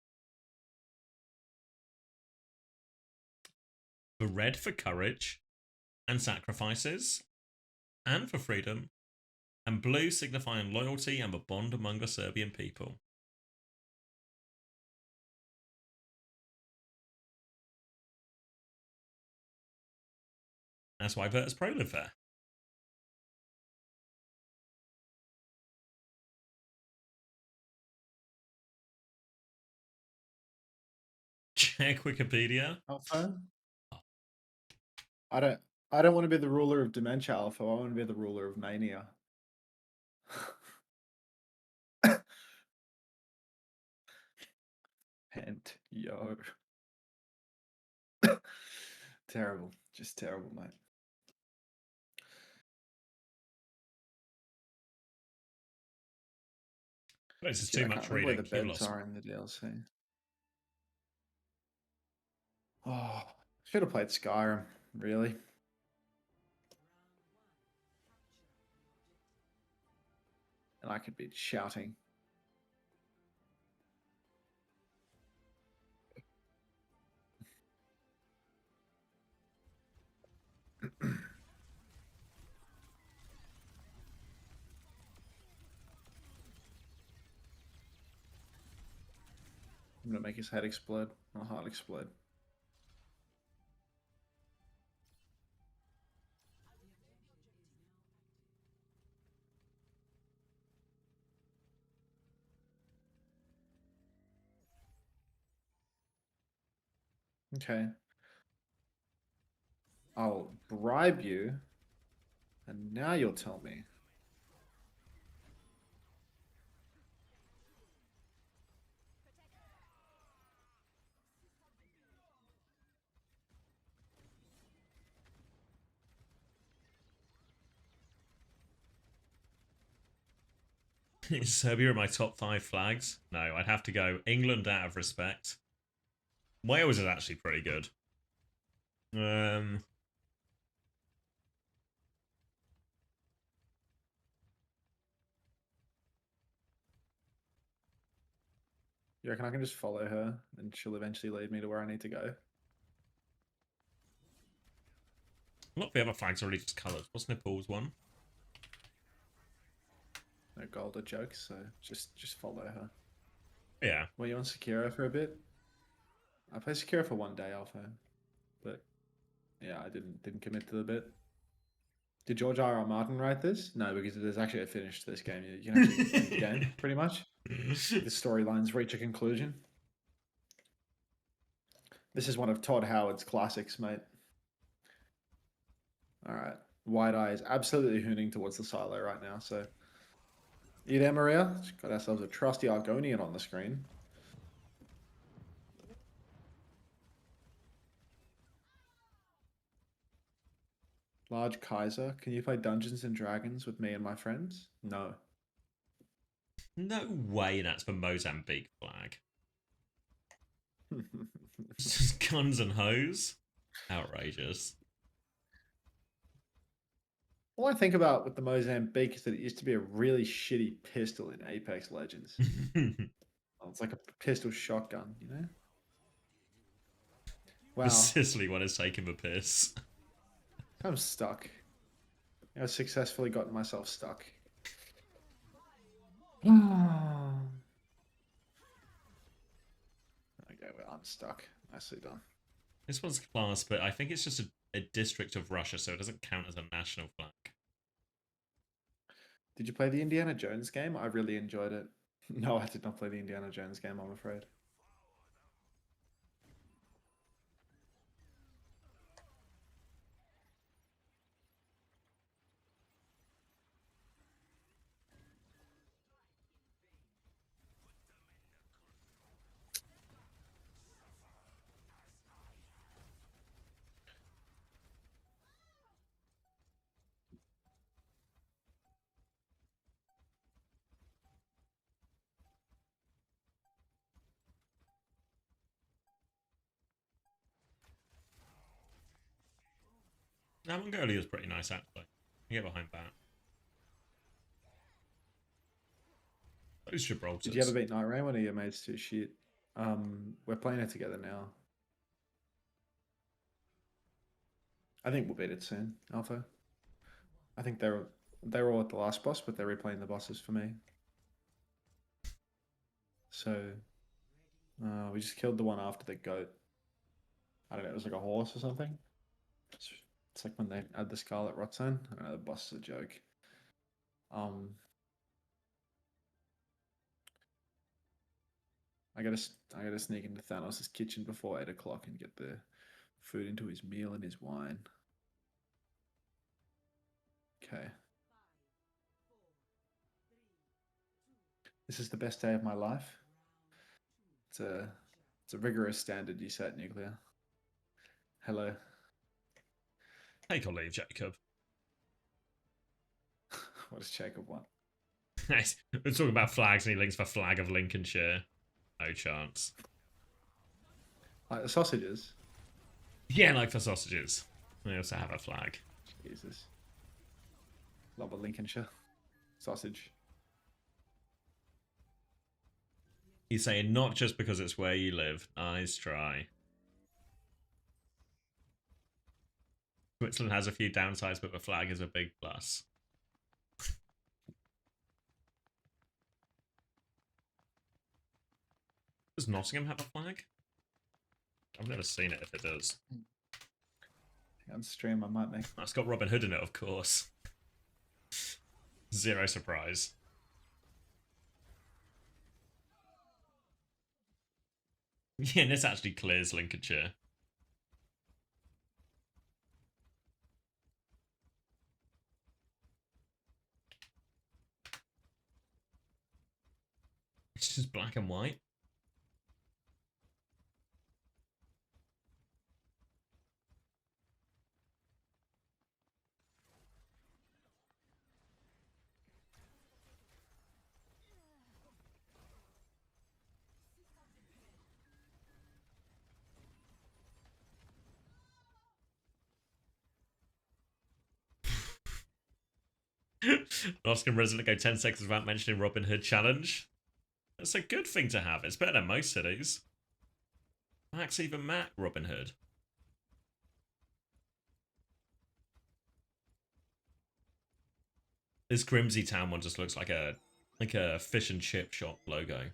The red for courage and sacrifices, and for freedom, and blue signifying loyalty and the bond among the Serbian people. That's why Virtus Pro live there. Check Wikipedia. Alpha. I don't want to be the ruler of dementia, Alpha. I want to be the ruler of mania. And yo. Terrible. Just terrible, mate. This is Shit, too I much can't remember where reading. the You beds lost. are in the DLC. Oh, should have played Skyrim, really. And I could be shouting. I'm gonna make his head explode, or heart explode. Okay. I'll bribe you, and now you'll tell me. Is Serbia in my top 5 flags? No, I'd have to go England out of respect. Wales is actually pretty good. You reckon I can just follow her, and she'll eventually lead me to where I need to go? A lot of the other flags are already just colours. What's Nepal's one? No gold or jokes, so just follow her. Yeah. Were you on Sekiro for a bit? I played Sekiro for one day, Alpha, but yeah, I didn't commit to the bit. Did George R.R. Martin write this? No, because there's actually a finish to this game. You can actually end the game, pretty much. The storylines reach a conclusion. This is one of Todd Howard's classics, mate. All right. Wide Eye is absolutely hooning towards the silo right now, so... You there, Maria? Just got ourselves a trusty Argonian on the screen. Large Kaiser, can you play Dungeons and Dragons with me and my friends? No. No way that's the Mozambique flag. It's just guns and hose. Outrageous. All I think about with the Mozambique is that it used to be a really shitty pistol in Apex Legends. It's like a pistol shotgun, you know? Wow. The Sicily one is taking the piss. I'm stuck. I've successfully gotten myself stuck. Okay, well, I'm stuck. Nicely done. This one's class, but I think it's just a district of Russia, so it doesn't count as a national flag. Did you play the Indiana Jones game? I really enjoyed it. No, I did not play the Indiana Jones game, I'm afraid. Now, Mongolia is pretty nice, actually. You get behind that. Those Gibraltars. Did you ever beat Night Rain? One of your mates too shit. We're playing it together now. I think we'll beat it soon, Alpha. I think they're all at the last boss, but they're replaying the bosses for me. So we just killed the one after the goat. I don't know, it was like a horse or something. It's like when they add the Scarlet Roxanne. I don't know, the boss is a joke. I gotta sneak into Thanos' kitchen before 8 o'clock and get the food into his meal and his wine. Okay. This is the best day of my life. It's a rigorous standard you set, Nuclear. Hello. Take or leave, Jacob. What does Jacob want? We're talking about flags and he links for flag of Lincolnshire. No chance. Like the sausages? Yeah, like for sausages. We also have a flag. Jesus. Love a Lincolnshire. Sausage. He's saying not just because it's where you live. Nice try. Switzerland has a few downsides, but the flag is a big plus. Does Nottingham have a flag? I've never seen it if it does. On stream, I might make. It's got Robin Hood in it, of course. Zero surprise. Yeah, and this actually clears Lincolnshire. It's just black and white. Nottingham resident go 10 seconds without mentioning Robin Hood challenge. That's a good thing to have. It's better than most cities. Max even Mac Robin Hood. This Grimsby Town one just looks like a fish and chip shop logo.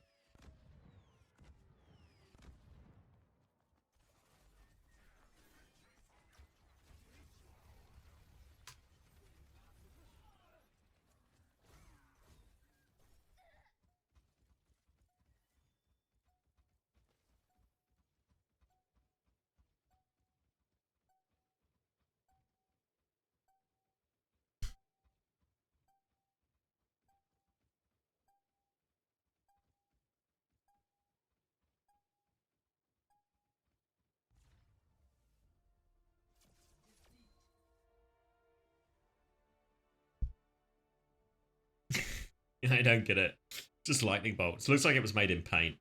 I don't get it. Just lightning bolts. Looks like it was made in paint.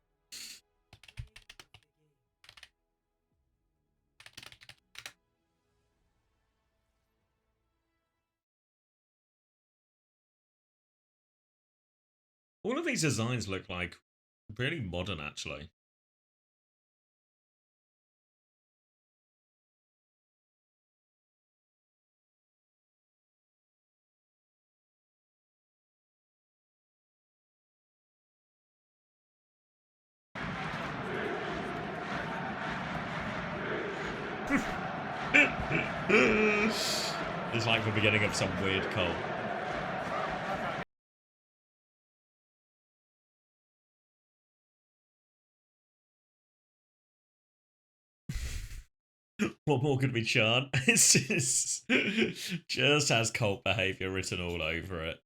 All of these designs look like really modern, actually. It's like the beginning of some weird cult. What more could we chant? It's just has cult behavior written all over it.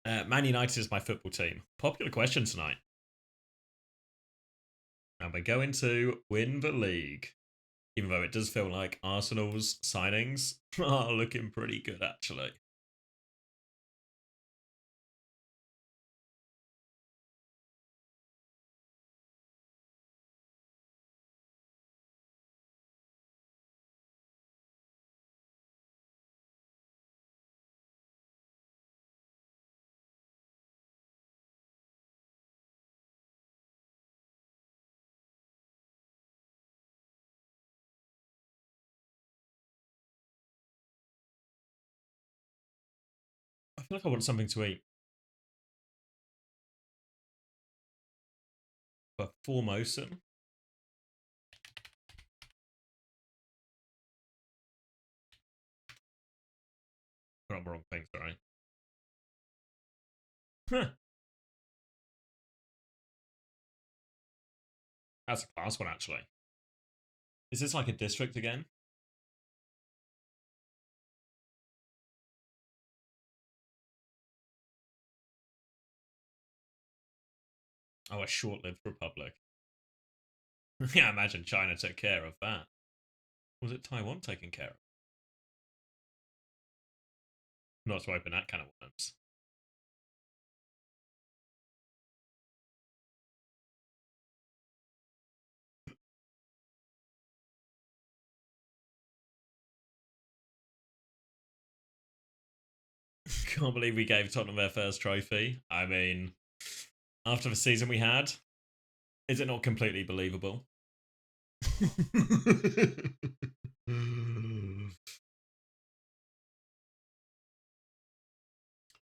Man United is my football team. Popular question tonight. And we're going to win the league. Even though it does feel like Arsenal's signings are looking pretty good, actually. I feel like I want something to eat. But Formosan. Not the wrong thing, sorry. Huh. That's a class one, actually. Is this like a district again? Oh, a short-lived republic. Yeah, imagine China took care of that. Was it Taiwan taking care of? Not to open that kind of worms. Can't believe we gave Tottenham their first trophy. I mean, after the season we had, is it not completely believable?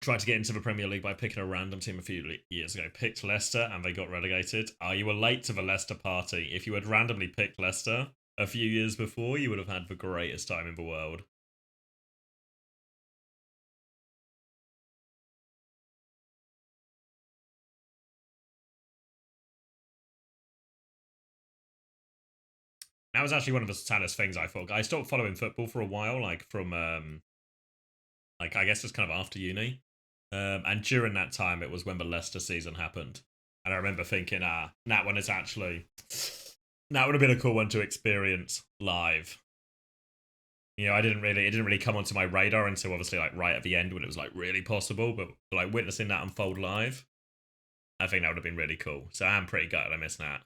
Tried to get into the Premier League by picking a random team a few years ago. Picked Leicester and they got relegated. You were late to the Leicester party. If you had randomly picked Leicester a few years before, you would have had the greatest time in the world. That was actually one of the saddest things I thought. I stopped following football for a while, like from like I guess just kind of after uni. And during that time, it was when the Leicester season happened. And I remember thinking, that one is actually... That would have been a cool one to experience live. You know, it didn't really come onto my radar until obviously like right at the end when it was like really possible. But like witnessing that unfold live, I think that would have been really cool. So I'm pretty gutted I missed that.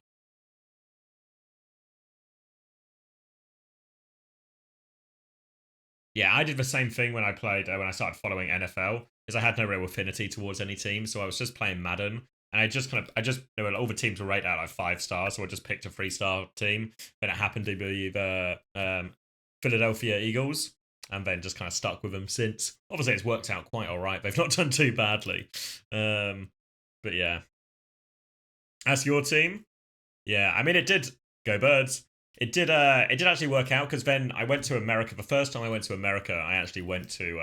Yeah, I did the same thing when I played, when I started following NFL, because I had no real affinity towards any team, so I was just playing Madden, and there were all the teams were rated out like 5 stars, so I just picked a 3-star team, then it happened to be the Philadelphia Eagles, and then just kind of stuck with them since. Obviously, it's worked out quite alright, they've not done too badly. But yeah. That's your team? Yeah, I mean, it did, go Birds. It did actually work out because then I went to America. The first time I went to America, I actually went to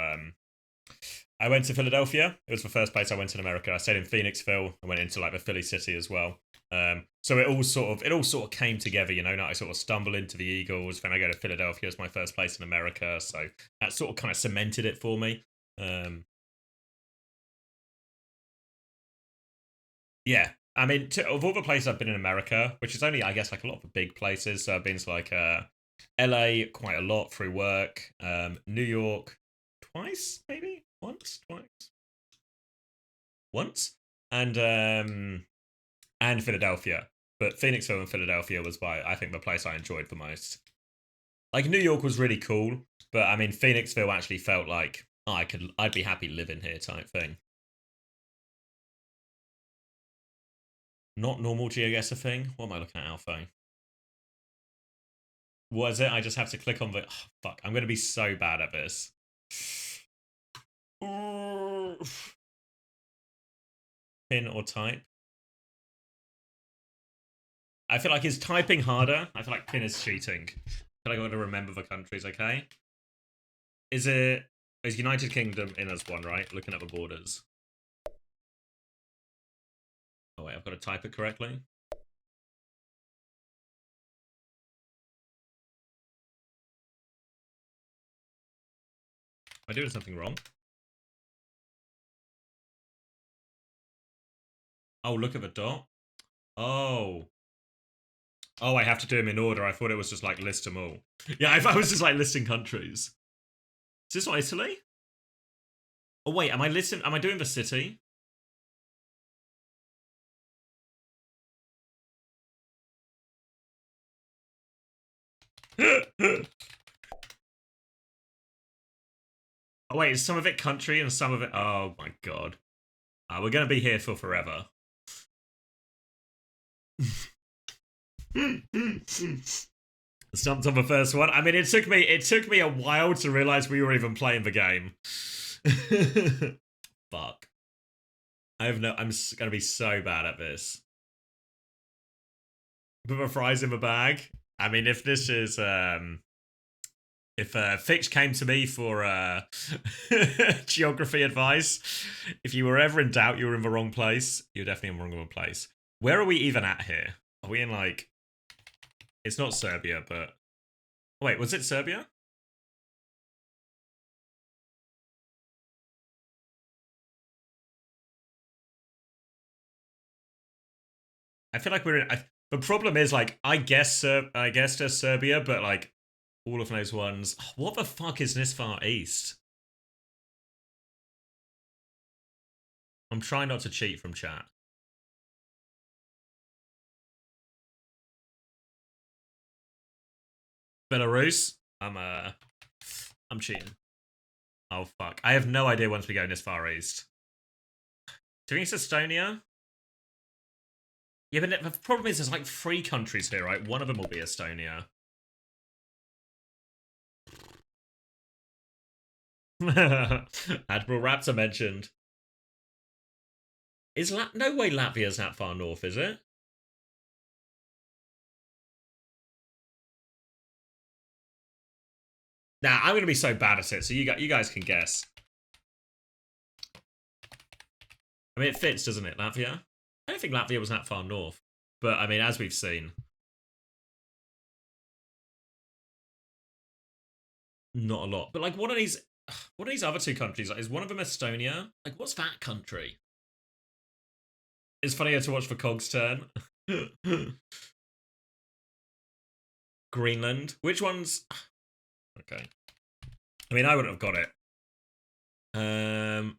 Philadelphia. It was the first place I went in America. I stayed in Phoenixville. I went into like the Philly city as well. So it all sort of came together, you know. Now I sort of stumble into the Eagles. Then I go to Philadelphia as my first place in America. So that sort of kind of cemented it for me. Yeah, I mean, of all the places I've been in America, which is only, I guess, like a lot of the big places. So I've been to like LA quite a lot through work. New York twice, maybe once, and Philadelphia. But Phoenixville and Philadelphia was I think the place I enjoyed the most. Like New York was really cool, but I mean Phoenixville actually felt like I'd be happy living here type thing. Not normal GeoGuessr thing. What am I looking at, Alpha? What is it? I just have to click on the... Oh, fuck, I'm going to be so bad at this. Pin or type? I feel like it's typing harder. I feel like pin is cheating. I feel like I've got to remember the countries, okay? Is United Kingdom in as one, right? Looking at the borders. Oh wait, I've got to type it correctly. Am I doing something wrong? Oh, look at the dot. Oh. Oh, I have to do them in order. I thought it was just like list them all. Yeah, I was just like listing countries. Is this not Italy? Oh wait, am I doing the city? Oh wait, is some of it country and some of it... Oh my god. We're going to be here for forever. Stumped on the first one. I mean, it took me a while to realize we were even playing the game. Fuck. I'm going to be so bad at this. Put the fries in the bag. I mean, if this is If Fitch came to me for geography advice, if you were ever in doubt you were in the wrong place, you're definitely in the wrong place. Where are we even at here? Are we in like... It's not Serbia, but... Wait, was it Serbia? I feel like we're in... the problem is, like, I guess there's Serbia, but, like, all of those ones... What the fuck is this far east? I'm trying not to cheat from chat. Belarus? I'm cheating. Oh, fuck. I have no idea once we go this far east. Do you think it's Estonia? Yeah, but the problem is there's like 3 countries here, right? One of them will be Estonia. Admiral Raptor mentioned. Is no way Latvia's that far north, is it? Nah, I'm gonna be so bad at it, so you guys can guess. I mean, it fits, doesn't it, Latvia? I don't think Latvia was that far north. But, I mean, as we've seen. Not a lot. But, like, what are these other 2 countries? Like, is one of them Estonia? Like, what's that country? It's funnier to watch for Cog's turn. Greenland. Which one's... Okay. I mean, I wouldn't have got it.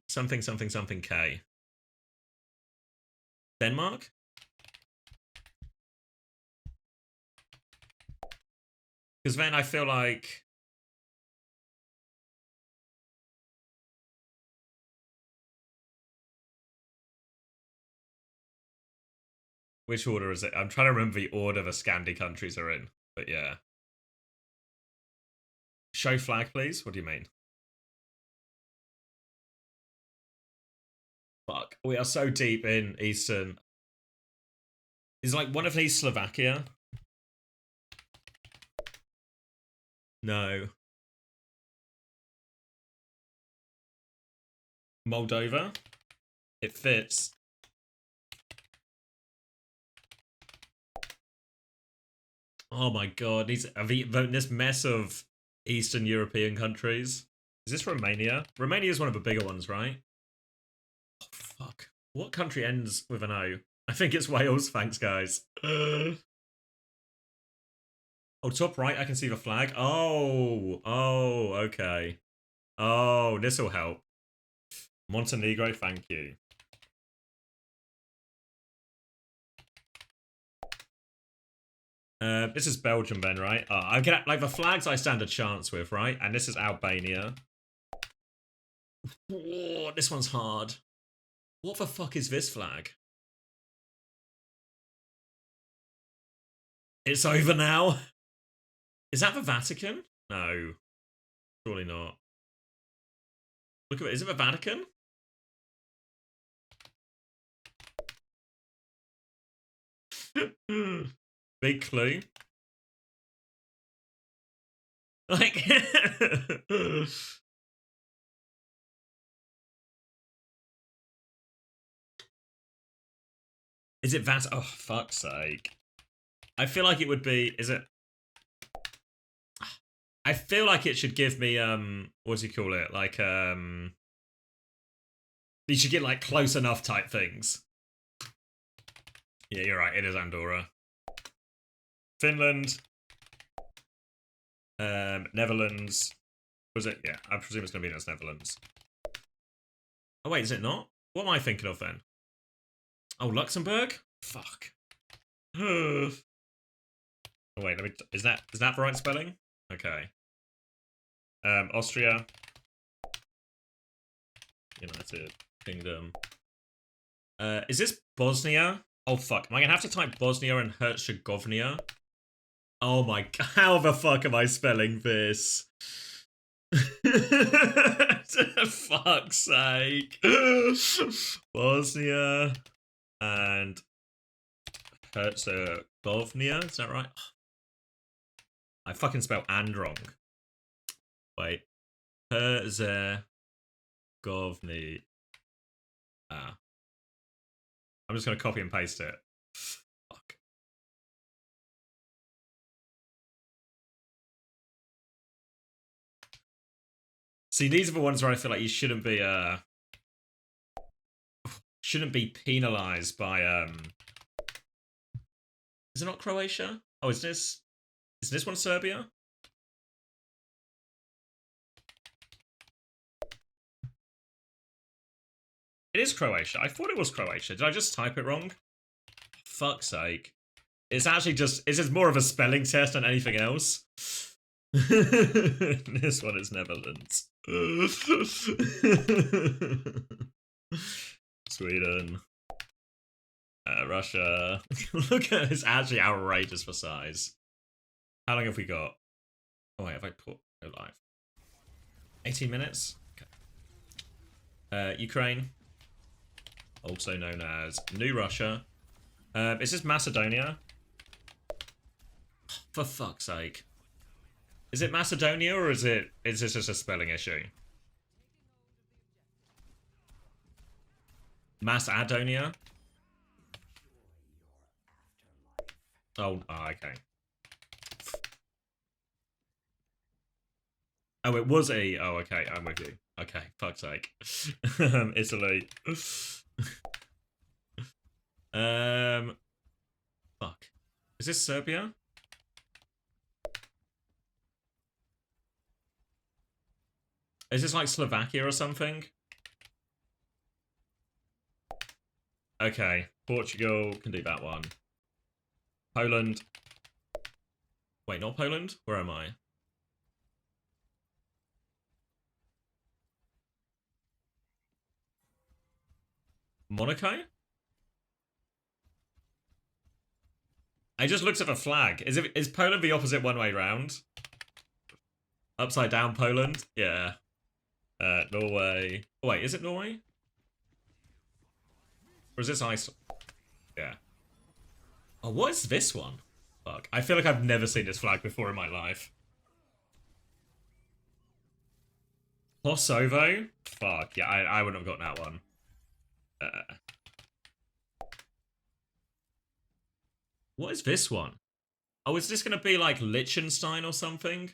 Something K. Denmark? Because then I feel like... Which order is it? I'm trying to remember the order the Scandi countries are in. But yeah. Show flag, please? What do you mean? Fuck. We are so deep in Eastern. Is like one of these Slovakia? No. Moldova? It fits. Oh my god, this mess of Eastern European countries. Is this Romania? Romania is one of the bigger ones, right? Oh, fuck. What country ends with an O? I think it's Wales, thanks guys. Oh, top right, I can see the flag. Oh, okay. Oh, this'll help. Montenegro, thank you. This is Belgium then, right? I get like the flags I stand a chance with, right? And this is Albania. Whoa, this one's hard. What the fuck is this flag? It's over now. Is that the Vatican? No, surely not. Look at it. Is it the Vatican? Big clue. Like, is it Vatican? Oh, fuck's sake. I feel like it would be, is it? I feel like it should give me, what do you call it? Like, you should get like close enough type things. Yeah, you're right. It is Andorra. Finland. Netherlands. Was it? Yeah, I presume it's going to be in Netherlands. Oh, wait, is it not? What am I thinking of then? Oh, Luxembourg? Fuck. Oh, wait, let me... Is that the right spelling? Okay. Austria. United Kingdom. Is this Bosnia? Oh, fuck. Am I going to have to type Bosnia and Herzegovina? Oh my god, how the fuck am I spelling this? Fuck's sake. Bosnia and Herzegovina, is that right? I fucking spelled and wrong. Wait. Herzegovny. Ah. I'm just going to copy and paste it. Fuck. See, these are the ones where I feel like you shouldn't be penalized by is it not Croatia? Oh, is this one Serbia? It is Croatia. I thought it was Croatia. Did I just type it wrong? Fuck's sake. It's actually just, it's just more of a spelling test than anything else. This one is Netherlands. Sweden. Russia. Look at this, actually outrageous for size. How long have we got? Oh wait, have I put no live? 18 minutes? Okay. Ukraine. Also known as New Russia. Is this Macedonia? For fuck's sake. Is it Macedonia or is this just a spelling issue? Macedonia? Oh, okay. Oh, it was a... Oh, okay, I'm with you. Okay, fuck's sake. Italy. Fuck. Is this Serbia? Is this like Slovakia or something? Okay, Portugal can do that one. Poland. Wait, not Poland? Where am I? Monaco? I just looked at the flag. Is Poland the opposite one way round? Upside down Poland? Yeah. Norway. Oh, wait, is it Norway? Or is this Iceland? Yeah. Oh, what is this one? Fuck. I feel like I've never seen this flag before in my life. Kosovo? Fuck, yeah, I wouldn't have gotten that one. What is this one? Oh, is this going to be like Liechtenstein or something?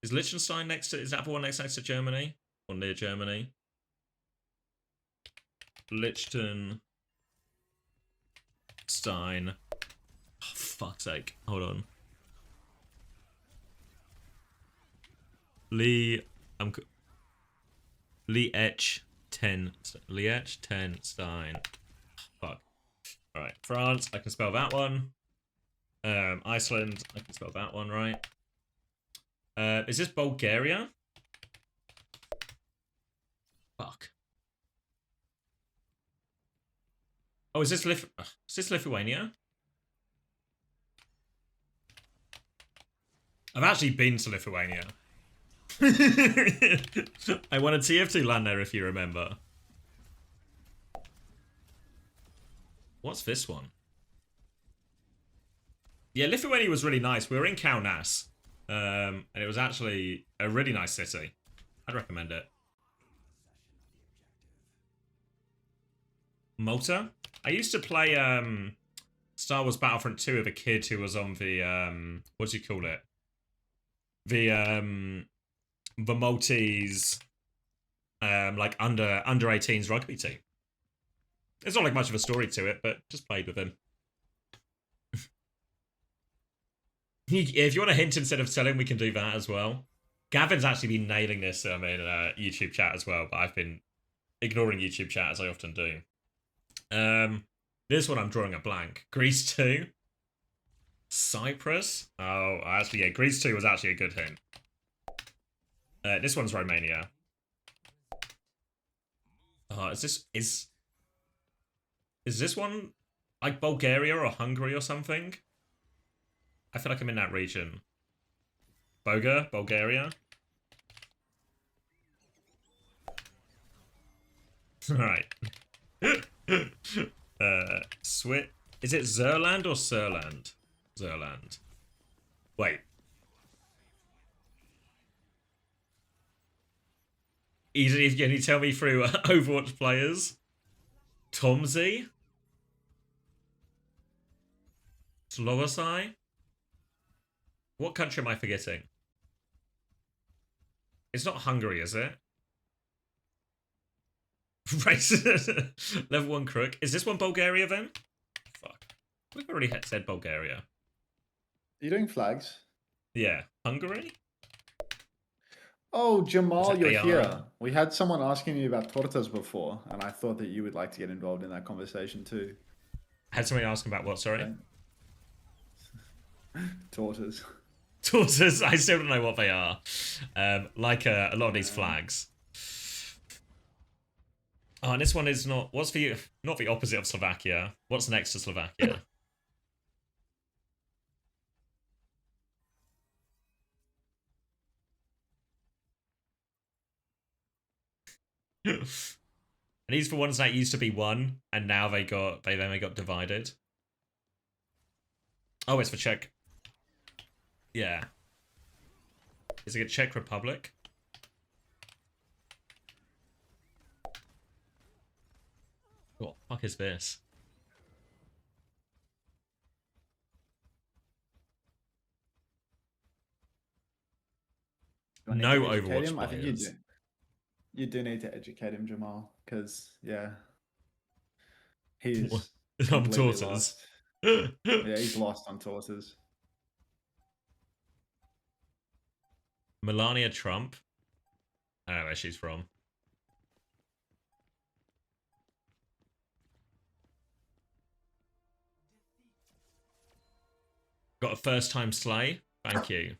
Is Liechtenstein next to... Is that the one next to Germany? Or near Germany? Liechtenstein. Oh, fuck's sake. Hold on. Liechtenstein. Fuck. Alright, France, I can spell that one. Iceland, I can spell that one right. Is this Bulgaria? Fuck. Oh, is this Lithuania? I've actually been to Lithuania. I won a TF2 LAN there, if you remember. What's this one? Yeah, Lithuania was really nice. We were in Kaunas. And it was actually a really nice city. I'd recommend it. Malta? I used to play Star Wars Battlefront 2 with a kid who was on the what do you call it? The Maltese like under 18s rugby team. It's not like much of a story to it, but just played with him. If you want a hint instead of telling, we can do that as well. Gavin's actually been nailing this in YouTube chat as well, but I've been ignoring YouTube chat as I often do. This one I'm drawing a blank. Greece 2. Cyprus? Oh, actually, yeah, Greece 2 was actually a good hint. This one's Romania. Oh, is this one like Bulgaria or Hungary or something? I feel like I'm in that region. Bulgaria. Alright. Swit. Is it Zerland or Surland? Zerland. Wait. Can you tell me through Overwatch players? Tomzy? Slovosai? What country am I forgetting? It's not Hungary, is it? Racist. Level 1 crook. Is this one Bulgaria then? Fuck. We've already said Bulgaria. Are you doing flags? Yeah. Hungary? Oh, Jamal, you're AR? here. We had someone asking me about tortas before, and I thought that you would like to get involved in that conversation too. Had somebody asking about what, sorry? Okay. Tortas. Tortoise, I still don't know what they are. Like a lot of these flags. Oh, and this one is not... What's the... Not the opposite of Slovakia. What's next to Slovakia? And these are the ones that used to be one, and now they then they got divided. Oh, it's for Czech. Yeah. Is it a Czech Republic? What the fuck is this? Do I need No to educate Overwatch him? I think you do. players. You do need to educate him, Jamal, because yeah, he's I'm completely tortoise. lost. Yeah, he's lost on tortas. Melania Trump. I don't know where she's from. Got a first time slay. Thank you.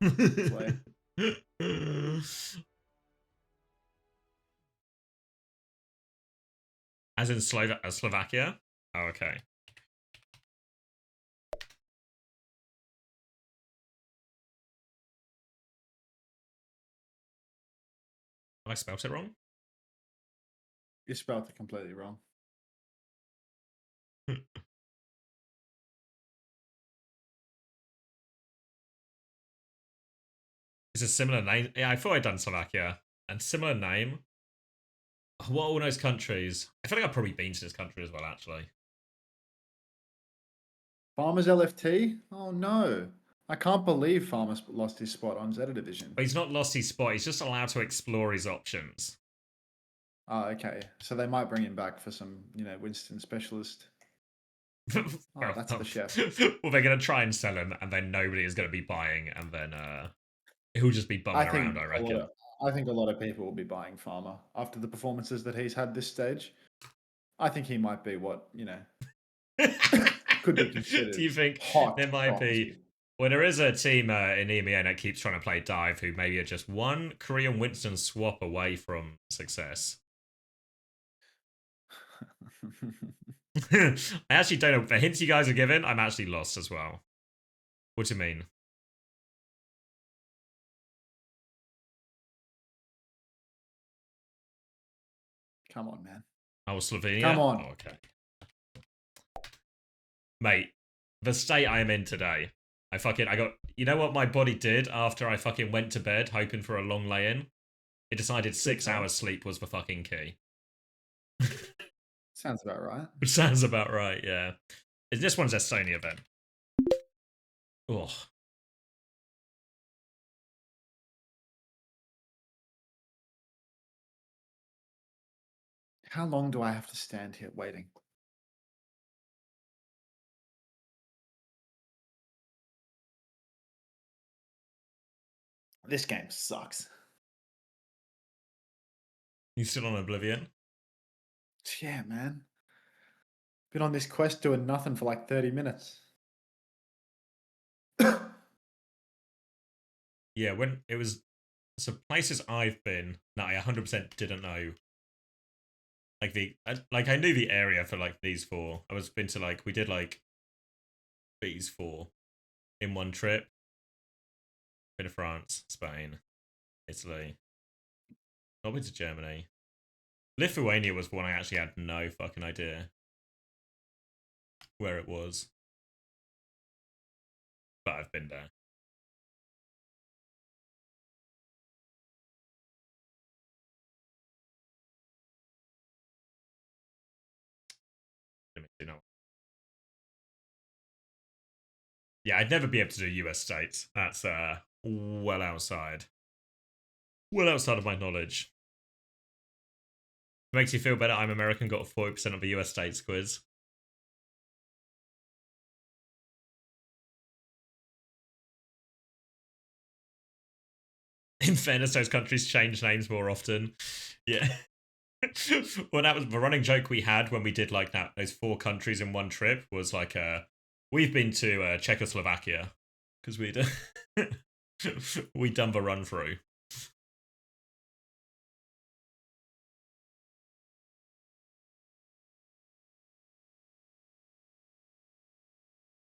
Slay. As in Slovakia? Oh, okay. Have I spelt it wrong? You spelled it completely wrong. It's a similar name. Yeah, I thought I'd done Slovakia. And similar name. What are all those countries? I feel like I've probably been to this country as well, actually. Farmers LFT? Oh no. I can't believe Farmers lost his spot on Zeta Division. But he's not lost his spot. He's just allowed to explore his options. Oh, okay. So they might bring him back for some, Winston specialist. Oh, that's the chef. Well, they're going to try and sell him, and then nobody is going to be buying, and then he'll just be bumming around, I reckon. I think a lot of people will be buying Farmer after the performances that he's had this stage. I think he might be what, could be considered. Do you think hot there might be... property. Well, there is a team in EMEA that keeps trying to play dive who maybe are just one Korean Winston swap away from success. I actually don't know. The hints you guys are given, I'm actually lost as well. What do you mean? Come on, man. Oh, Slovenia? Come on. Oh, okay. Mate, the state I am in today. You know what my body did after I fucking went to bed hoping for a long lay-in? It decided 6 hours sleep was the fucking key. Sounds about right. Sounds about right, yeah. This one's Estonia then. Oh. How long do I have to stand here waiting? This game sucks. You still on Oblivion? Yeah, man. Been on this quest doing nothing for like 30 minutes. Yeah, when it was... So places I've been that I 100% didn't know. I knew the area for like these four. We did like these four in one trip. Been to France, Spain, Italy. Not been to Germany. Lithuania was one I actually had no fucking idea where it was. But I've been there. Yeah, I'd never be able to do US states. That's well outside. Well outside of my knowledge. Makes you feel better. I'm American, got a 40% of the US states quiz. In fairness, those countries change names more often. Yeah. Well, that was the running joke we had when we did like that. Those 4 countries in one trip was like, we've been to Czechoslovakia because we'd done the run through.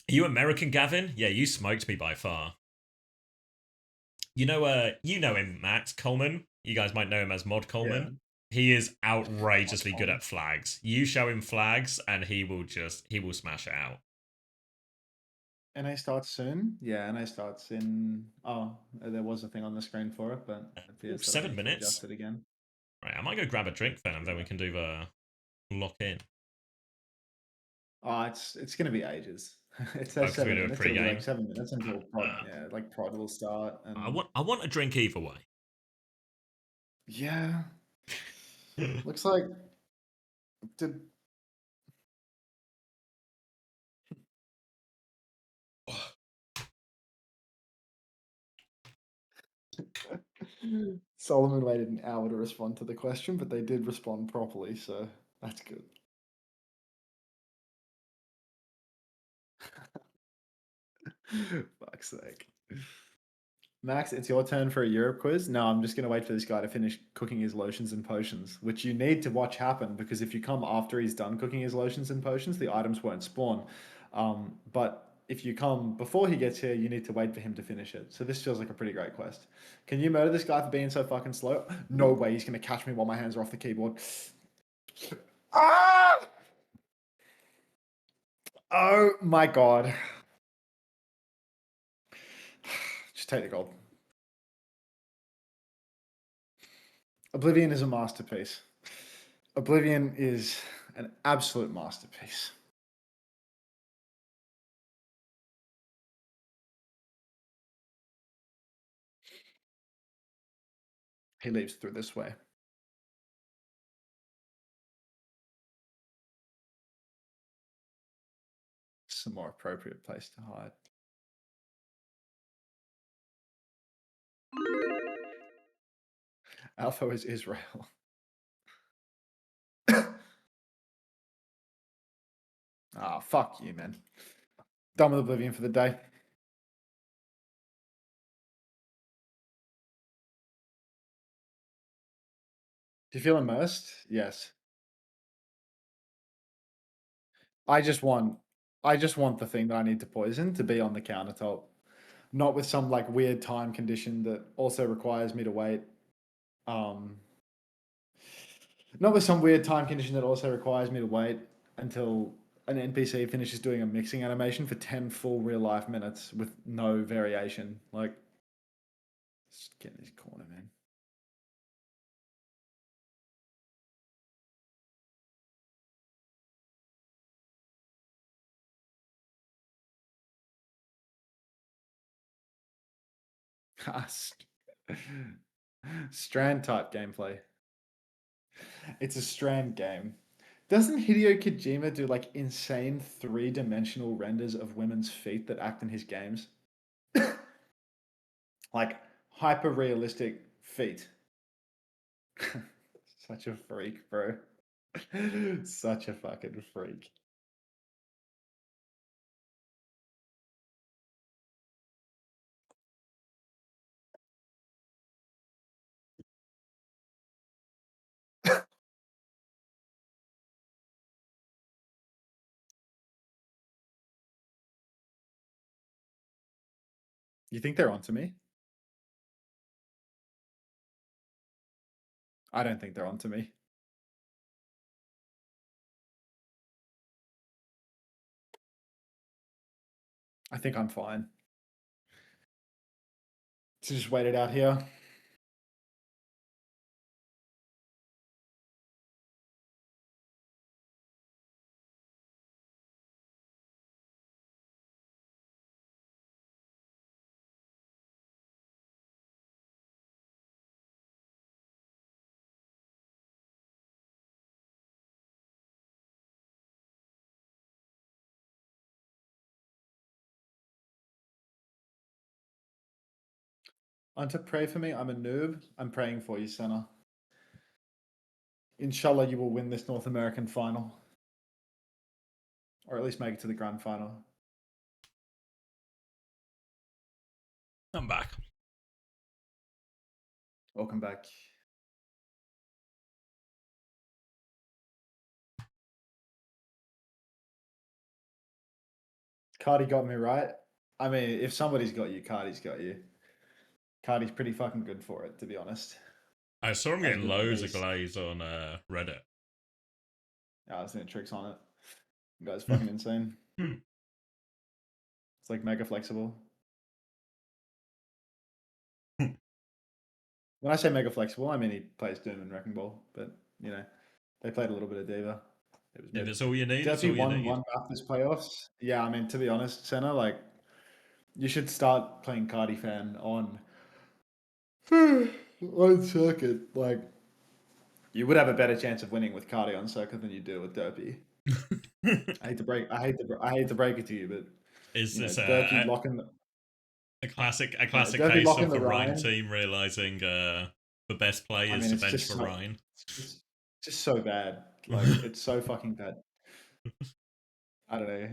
Are you American, Gavin? Yeah, you smoked me by far. You know him, Max Coleman. You guys might know him as Mod Coleman. Yeah. He is outrageously good at flags. You show him flags, and he will smash it out. NA starts soon. Yeah, NA starts in. Oh, there was a thing on the screen for it, but it appears that I 7 need to minutes. adjust it again. Right, I might go grab a drink then, and then we can do the lock in. Oh, it's gonna be ages. It Oh, says 'cause we 7 do a minutes. It'll be pre-game? like 7 minutes until prod. Yeah, like prod will start. And I want a drink either way. yeah, looks like did. Solomon waited an hour to respond to the question, but they did respond properly, so that's good. Fuck's sake. Max, it's your turn for a Europe quiz. No, I'm just going to wait for this guy to finish cooking his lotions and potions, which you need to watch happen because if you come after he's done cooking his lotions and potions, the items won't spawn. But if you come before he gets here, you need to wait for him to finish it. So this feels like a pretty great quest. Can you murder this guy for being so fucking slow? No way, he's going to catch me while my hands are off the keyboard. Ah! Oh my god. Just take the gold. Oblivion is a masterpiece. Oblivion is an absolute masterpiece. He leaves through this way. It's a more appropriate place to hide. Alpha is Israel. Ah, fuck you, man. Done with Oblivion for the day. Do you feel immersed? Yes. I just want the thing that I need to poison to be on the countertop. Not with some like weird time condition that also requires me to wait. Not with some weird time condition that also requires me to wait until an NPC finishes doing a mixing animation for 10 full real life minutes with no variation. Like, just get in this corner, man. Strand type gameplay. It's a Strand game. Doesn't Hideo Kojima do like insane 3-dimensional renders of women's feet that act in his games? Like hyper realistic feet. Such a freak, bro. Such a fucking freak. You think they're onto me? I don't think they're onto me. I think I'm fine. So just wait it out here. And to pray for me, I'm a noob. I'm praying for you, Senna. Inshallah, you will win this North American final. Or at least make it to the grand final. I'm back. Welcome back. Cardi got me right. I mean, if somebody's got you, Cardi's got you. Cardi's pretty fucking good for it, to be honest. I saw him As getting the loads of beast. glaze on Reddit. Yeah, I was doing tricks on it. The guy's fucking insane. It's like mega flexible. When I say mega flexible, I mean he plays Doom and Wrecking Ball, but you know, they played a little bit of Diva. It was If mid. it's all you need, it's Derpy all you won need. one map this playoffs. Yeah, I mean, to be honest, Senna, like, you should start playing Cardi Fan on on circuit. Like, you would have a better chance of winning with Cardi on circuit than you do with Derpy. I hate to break it to you, but Is you know, this Derpy locking a classic Derpy case locking of the the Rhine Rhine. team realizing the best play I is mean, to it's bench just for so, Rhine? it's just so bad. Like, it's so fucking bad. I don't know.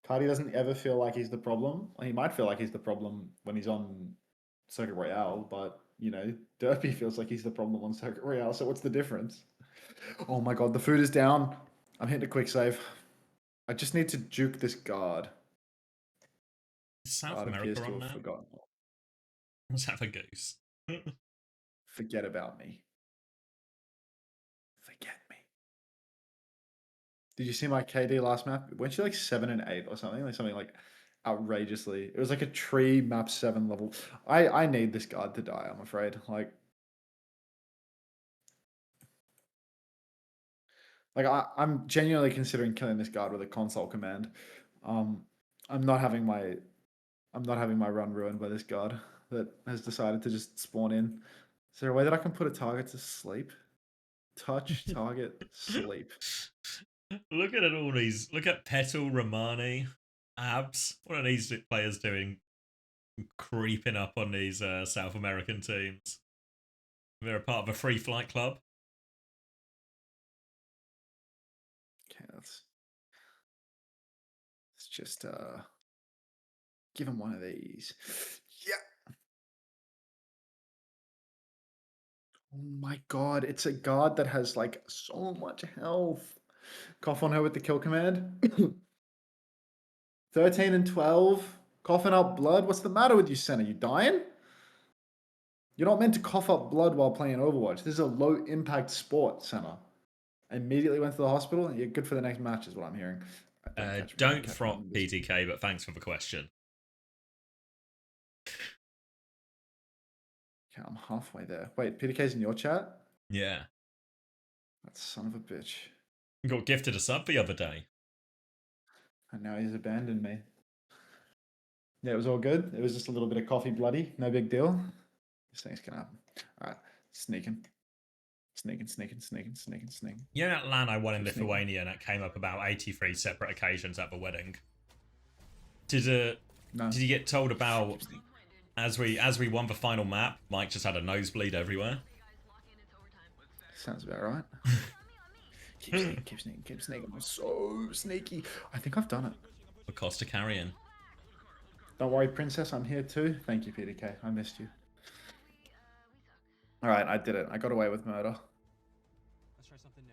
Cardi doesn't ever feel like he's the problem. He might feel like he's the problem when he's on Circuit Royale, but you know, Derpy feels like he's the problem on Circuit Royale. So what's the difference? Oh my god, the food is down. I'm hitting a quick save. I just need to juke this guard. Is South Guard appears America to on have now? forgotten. Let's have a goose. Forget about me. Forget me. Did you see my KD last map? Went she like 7 and 8 or something? Like something like outrageously. It was like a tree map 7 level. I need this guard to die, I'm afraid. I'm genuinely considering killing this guard with a console command. Um, I'm not having my run ruined by this guard that has decided to just spawn in. Is there a way that I can put a target to sleep? Touch, target, sleep. Look at all these. Look at Petal, Romani, Abs. What are these players doing? Creeping up on these South American teams. They're a part of a free flight club. Okay, let's just give him one of these. Yeah. Oh my god, it's a guard that has like so much health. Cough on her with the kill command. 13 and 12. Coughing up blood. What's the matter with you, Senna? You dying? You're not meant to cough up blood while playing Overwatch. This is a low impact sport, Senna. Immediately went to the hospital. You're good for the next match, is what I'm hearing. Don't front PTK, but thanks for the question. Okay, I'm halfway there. Wait, PTK's in your chat? Yeah. That son of a bitch. Got gifted a sub the other day. And now he's abandoned me. Yeah, it was all good. It was just a little bit of coffee bloody. No big deal. This thing's gonna happen. Alright, sneaking. Sneaking. You know that LAN I won in Lithuania and that came up about 83 separate occasions at the wedding? Did you get told about as we won the final map, Mike just had a nosebleed everywhere? Sounds about right. Keep sneaking. I'm so sneaky. I think I've done it. The cost of carrying. Don't worry, princess. I'm here too. Thank you, PDK. I missed you. All right, I did it. I got away with murder. Let's try something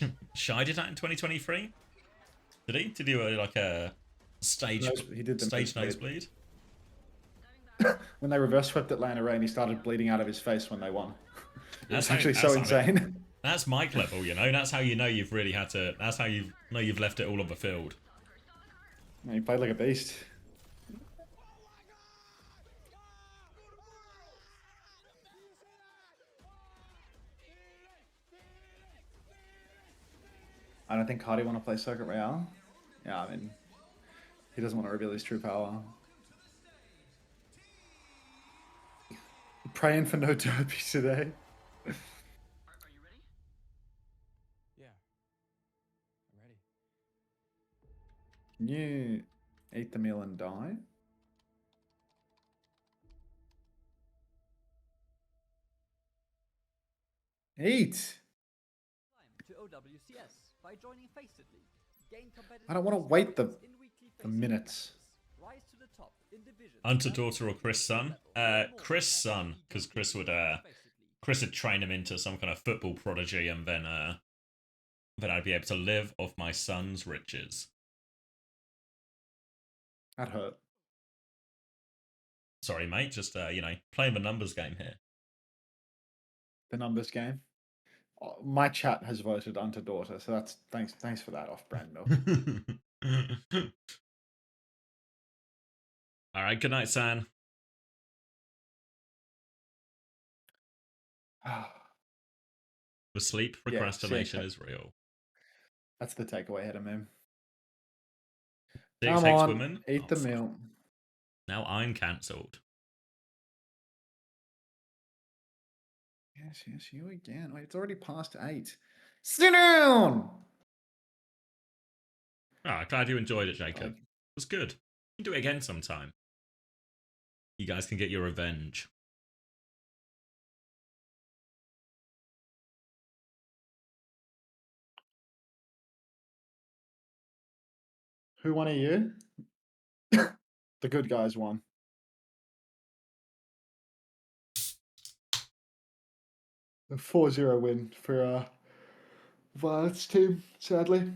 new. Shy did that in 2023? Did he? Did he do like a stage nosebleed? When they reverse swept Atlanta Rain, he started bleeding out of his face when they won. That's actually that's so insane. That's Mike level, you know. That's how you know you've really had to. That's how you know you've left it all on the field. Man, he played like a beast. I don't think Cardi want to play Circuit Royale. Yeah, I mean, he doesn't want to reveal his true power. Praying for no derbies today. Are you ready? Yeah. I'm ready. Can you Eat the meal and die. Eat. To OWCS by joining FACEIT League. Gain competitive I don't want to wait the in weekly minutes. Rise to the top in divisions. Hunter daughter or Chris son? Chris son, because Chris would train him into some kind of football prodigy, and then I'd be able to live off my son's riches. That hurt. Sorry, mate. Just playing the numbers game here. The numbers game. My chat has voted Hunter daughter, so that's thanks for that off-brand milk. All right. Good night, San. The sleep procrastination is real. That's the takeaway header, man. Six Come Hex on, women. eat the meal. Now I'm cancelled. Yes, you again. Wait, it's already past 8. Sit down! Glad you enjoyed it, Jacob. It was good. You can do it again sometime. You guys can get your revenge. Who won a you? The good guys won. A 4-0 win for Violet's team, sadly.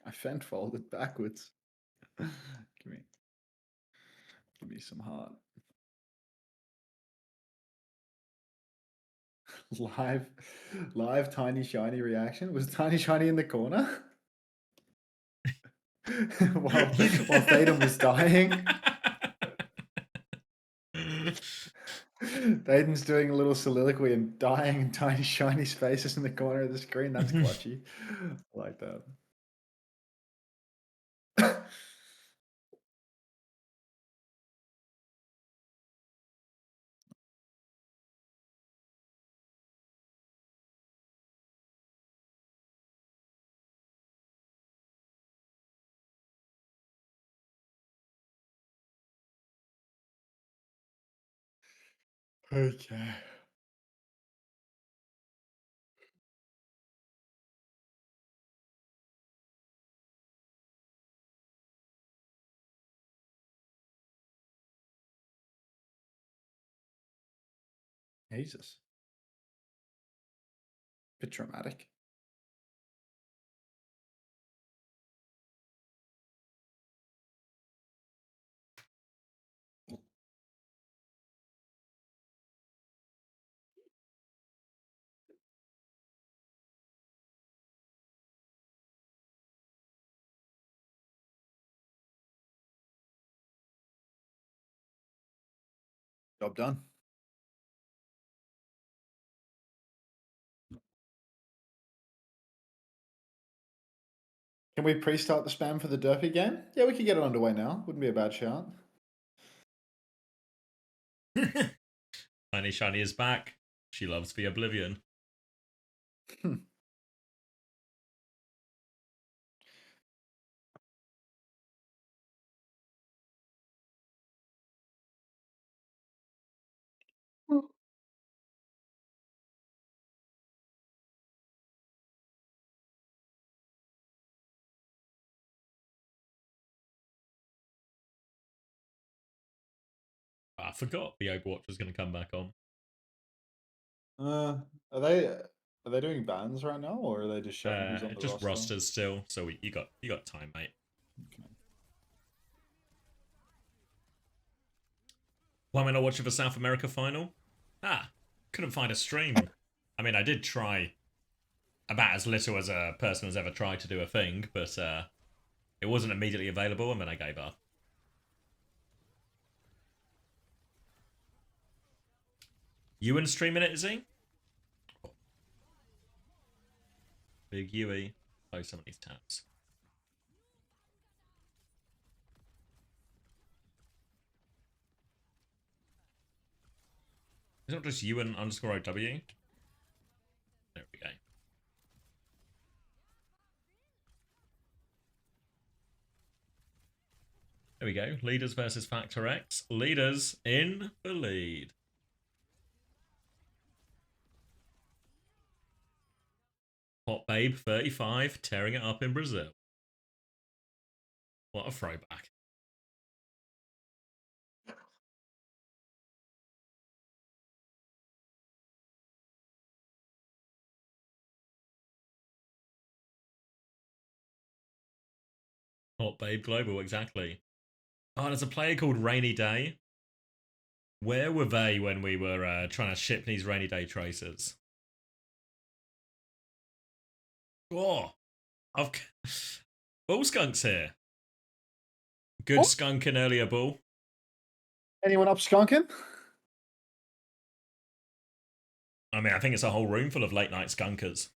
I fend folded backwards. Give me some heart. Live tiny shiny reaction. Was tiny shiny in the corner? while Thaden was dying. Thaden's doing a little soliloquy and dying in tiny shiny spaces in the corner of the screen. That's clutchy. I like that. Okay. Jesus. Bit dramatic. Job done. Can we pre-start the spam for the Derpy game? Yeah, we could get it underway now. Wouldn't be a bad shout. Tiny Shiny is back. She loves the Oblivion. I forgot the Overwatch was going to come back on. Are they doing bans right now, or are they just showing who's on the just roster? rosters still, so you got time, mate. Okay. Why am I not watching the South America final? Couldn't find a stream. I mean, I did try about as little as a person has ever tried to do a thing, but it wasn't immediately available, and then I gave up. Ewan streaming it, is he? Big UE. Close some of these tabs. It's not just Ewan underscore OW. There we go. There we go. Leaders versus FACEIT. Leaders in the lead. Hot Babe 35 tearing it up in Brazil. What a throwback. Hot Babe Global, exactly. Oh, there's a player called Rainy Day. Where were they when we were trying to ship these Rainy Day tracers? Oh, I've... Bull Skunk's here. Good Oh. skunking earlier, Bull. Anyone up skunking? I mean, I think it's a whole room full of late night skunkers.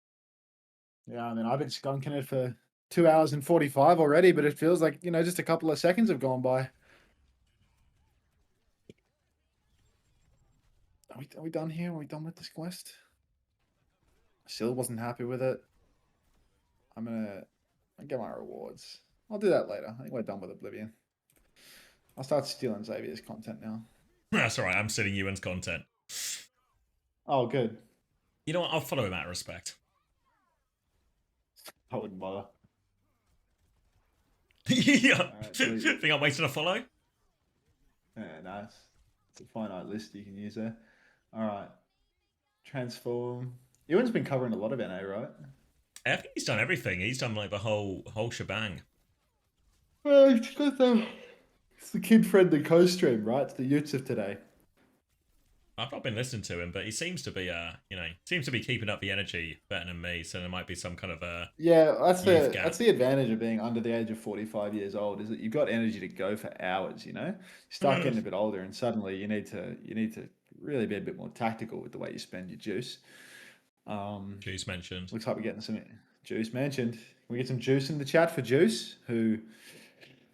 Yeah, I mean, I've been skunking it for 2 hours and 45 already, but it feels like, just a couple of seconds have gone by. Are we done here? Are we done with this quest? Still wasn't happy with it. I'm gonna get my rewards. I'll do that later. I think we're done with Oblivion. I'll start stealing Xavier's content now. That's alright, I'm stealing Ewan's content. Oh, good. You know what? I'll follow him out of respect. I wouldn't bother. Yeah. Right, Think I'm waiting to follow? Yeah, nice. It's a finite list you can use there. Alright. Transform. Ewan's been covering a lot of NA, right? I think he's done everything. He's done like the whole shebang. Well, it's the kid-friendly co-stream, right? It's the youths of today. I've not been listening to him, but he seems to be, seems to be keeping up the energy better than me. So there might be some kind of Yeah, that's gap. the advantage of being under the age of 45 years old, is that you've got energy to go for hours. You start getting a bit older, and suddenly you need to really be a bit more tactical with the way you spend your juice. Juice mentioned. Looks like we're getting some juice mentioned. Can we get some juice in the chat for Juice, who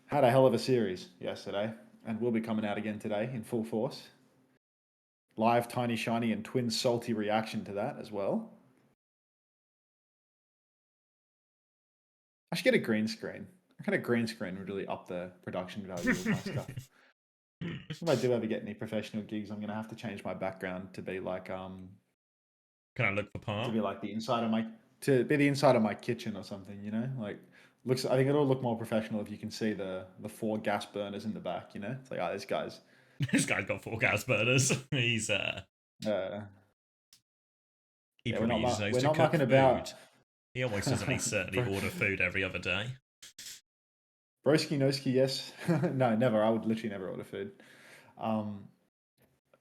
had a hell of a series yesterday and will be coming out again today in full force. Live Tiny Shiny and Twin Salty reaction to that as well. I should get a green screen. I kind of green screen would really up the production value of my stuff. If I do ever get any professional gigs, I'm gonna have to change my background to be like Can I look for palm? to be like the inside of my kitchen or something, like I think it'll look more professional if you can see the 4 gas burners in the back, It's like, this guy's This guy's got 4 gas burners. He's he yeah, probably uses those we're to not cook mucking food. about. He almost doesn't. He certainly order food every other day. Broski Noski, yes. No, never. I would literally never order food.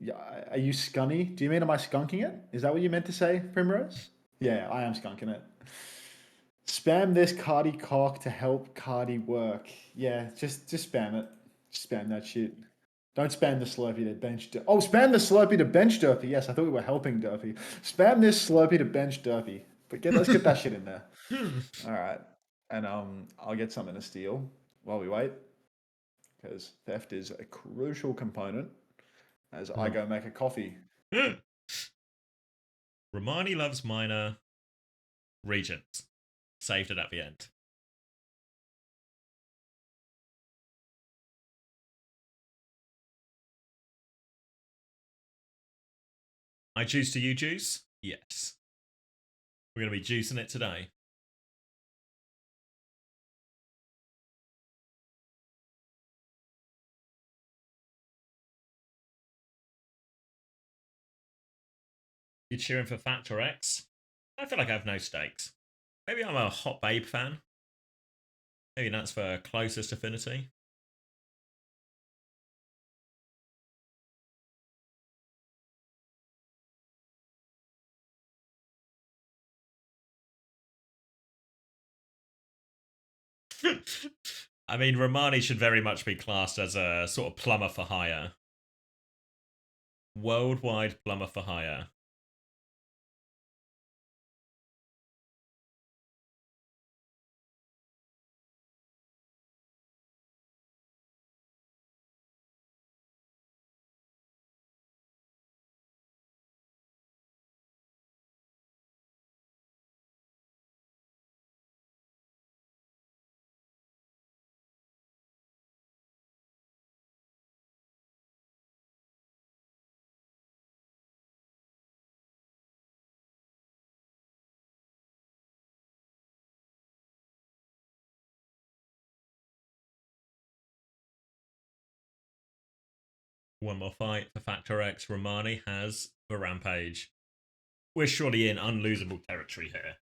Yeah, are you scunny? Do you mean am I skunking it? Is that what you meant to say, Primrose? Yeah, I am skunking it. Spam this Cardi cock to help Cardi work. Yeah, just spam it. Spam that shit. Don't spam the Slurpee to bench. Oh, spam the Slurpee to bench Derpy. Yes, I thought we were helping Derpy. Spam this Slurpee to bench Derpy. But let's get that shit in there. All right, and I'll get something to steal while we wait, because theft is a crucial component as I go make a coffee. Romani loves minor Regent. Saved it at the end. I choose to you juice? Yes. We're going to be juicing it today. You cheering for FACEIT? I feel like I have no stakes. Maybe I'm a Hot Babe fan. Maybe that's for closest affinity. I mean, Romani should very much be classed as a sort of plumber for hire. Worldwide plumber for hire. One more fight for FACEIT. Romani has the Rampage. We're surely in unlosable territory here.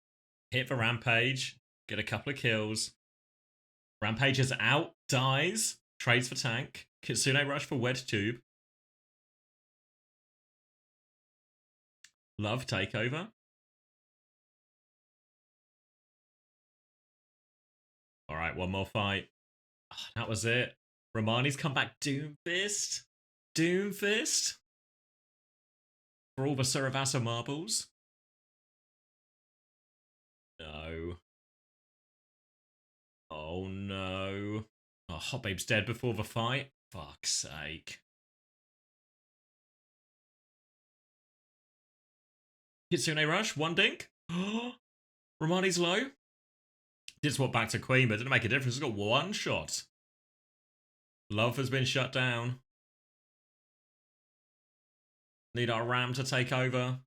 Hit the Rampage, get a couple of kills. Rampage is out, dies, trades for tank. Kitsune rush for Wedge Tube. Love takeover. Alright, one more fight. Oh, that was it. Romani's come back. Doomfist. Doomfist. For all the Suravasa marbles. No. Oh no. Oh, Hot Babe's dead before the fight. Fuck's sake. Kitsune rush, one dink. Romani's low. Did swap back to Queen, but didn't make a difference. He's got one shot. Love has been shut down. Need our Ram to take over.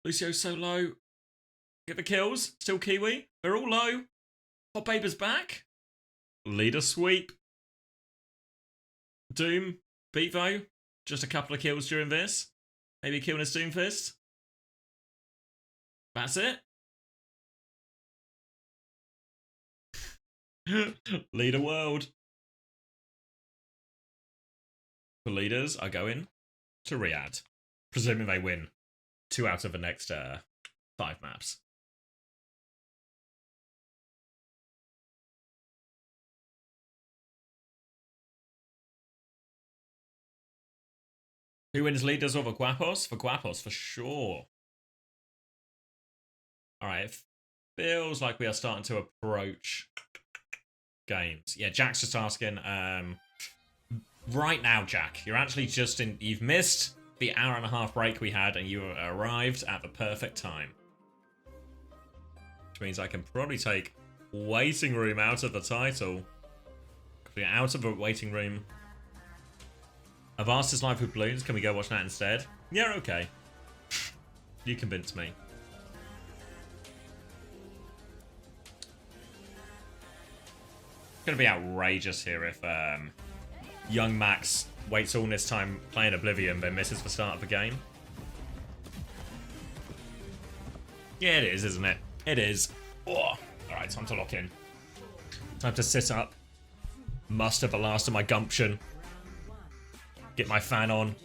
Lucio's so low. Get the kills. Still Kiwi. They're all low. Hot Baber's back. Leader sweep. Doom. Beat though. Just a couple of kills during this. Maybe killing his Doomfist. That's it. Leader world. The leaders are going to Riyadh. Presuming they win 2 out of the next 5 maps. Who wins leaders over Guapos? For Guapos, for sure. Alright, it feels like we are starting to approach games. Yeah, Jack's just asking, right now, Jack, you're actually just in, you've missed the hour-and-a-half break we had, and you arrived at the perfect time. Which means I can probably take waiting room out of the title. We're out of the waiting room. I've asked us live with balloons, can we go watch that instead? Yeah, okay. You convinced me. It's gonna be outrageous here if young Max waits all this time playing Oblivion but misses the start of the game. Yeah, it is, isn't it? It is. Oh. Alright, time to lock in. Time to sit up. Muster the last of my gumption. Get my fan on.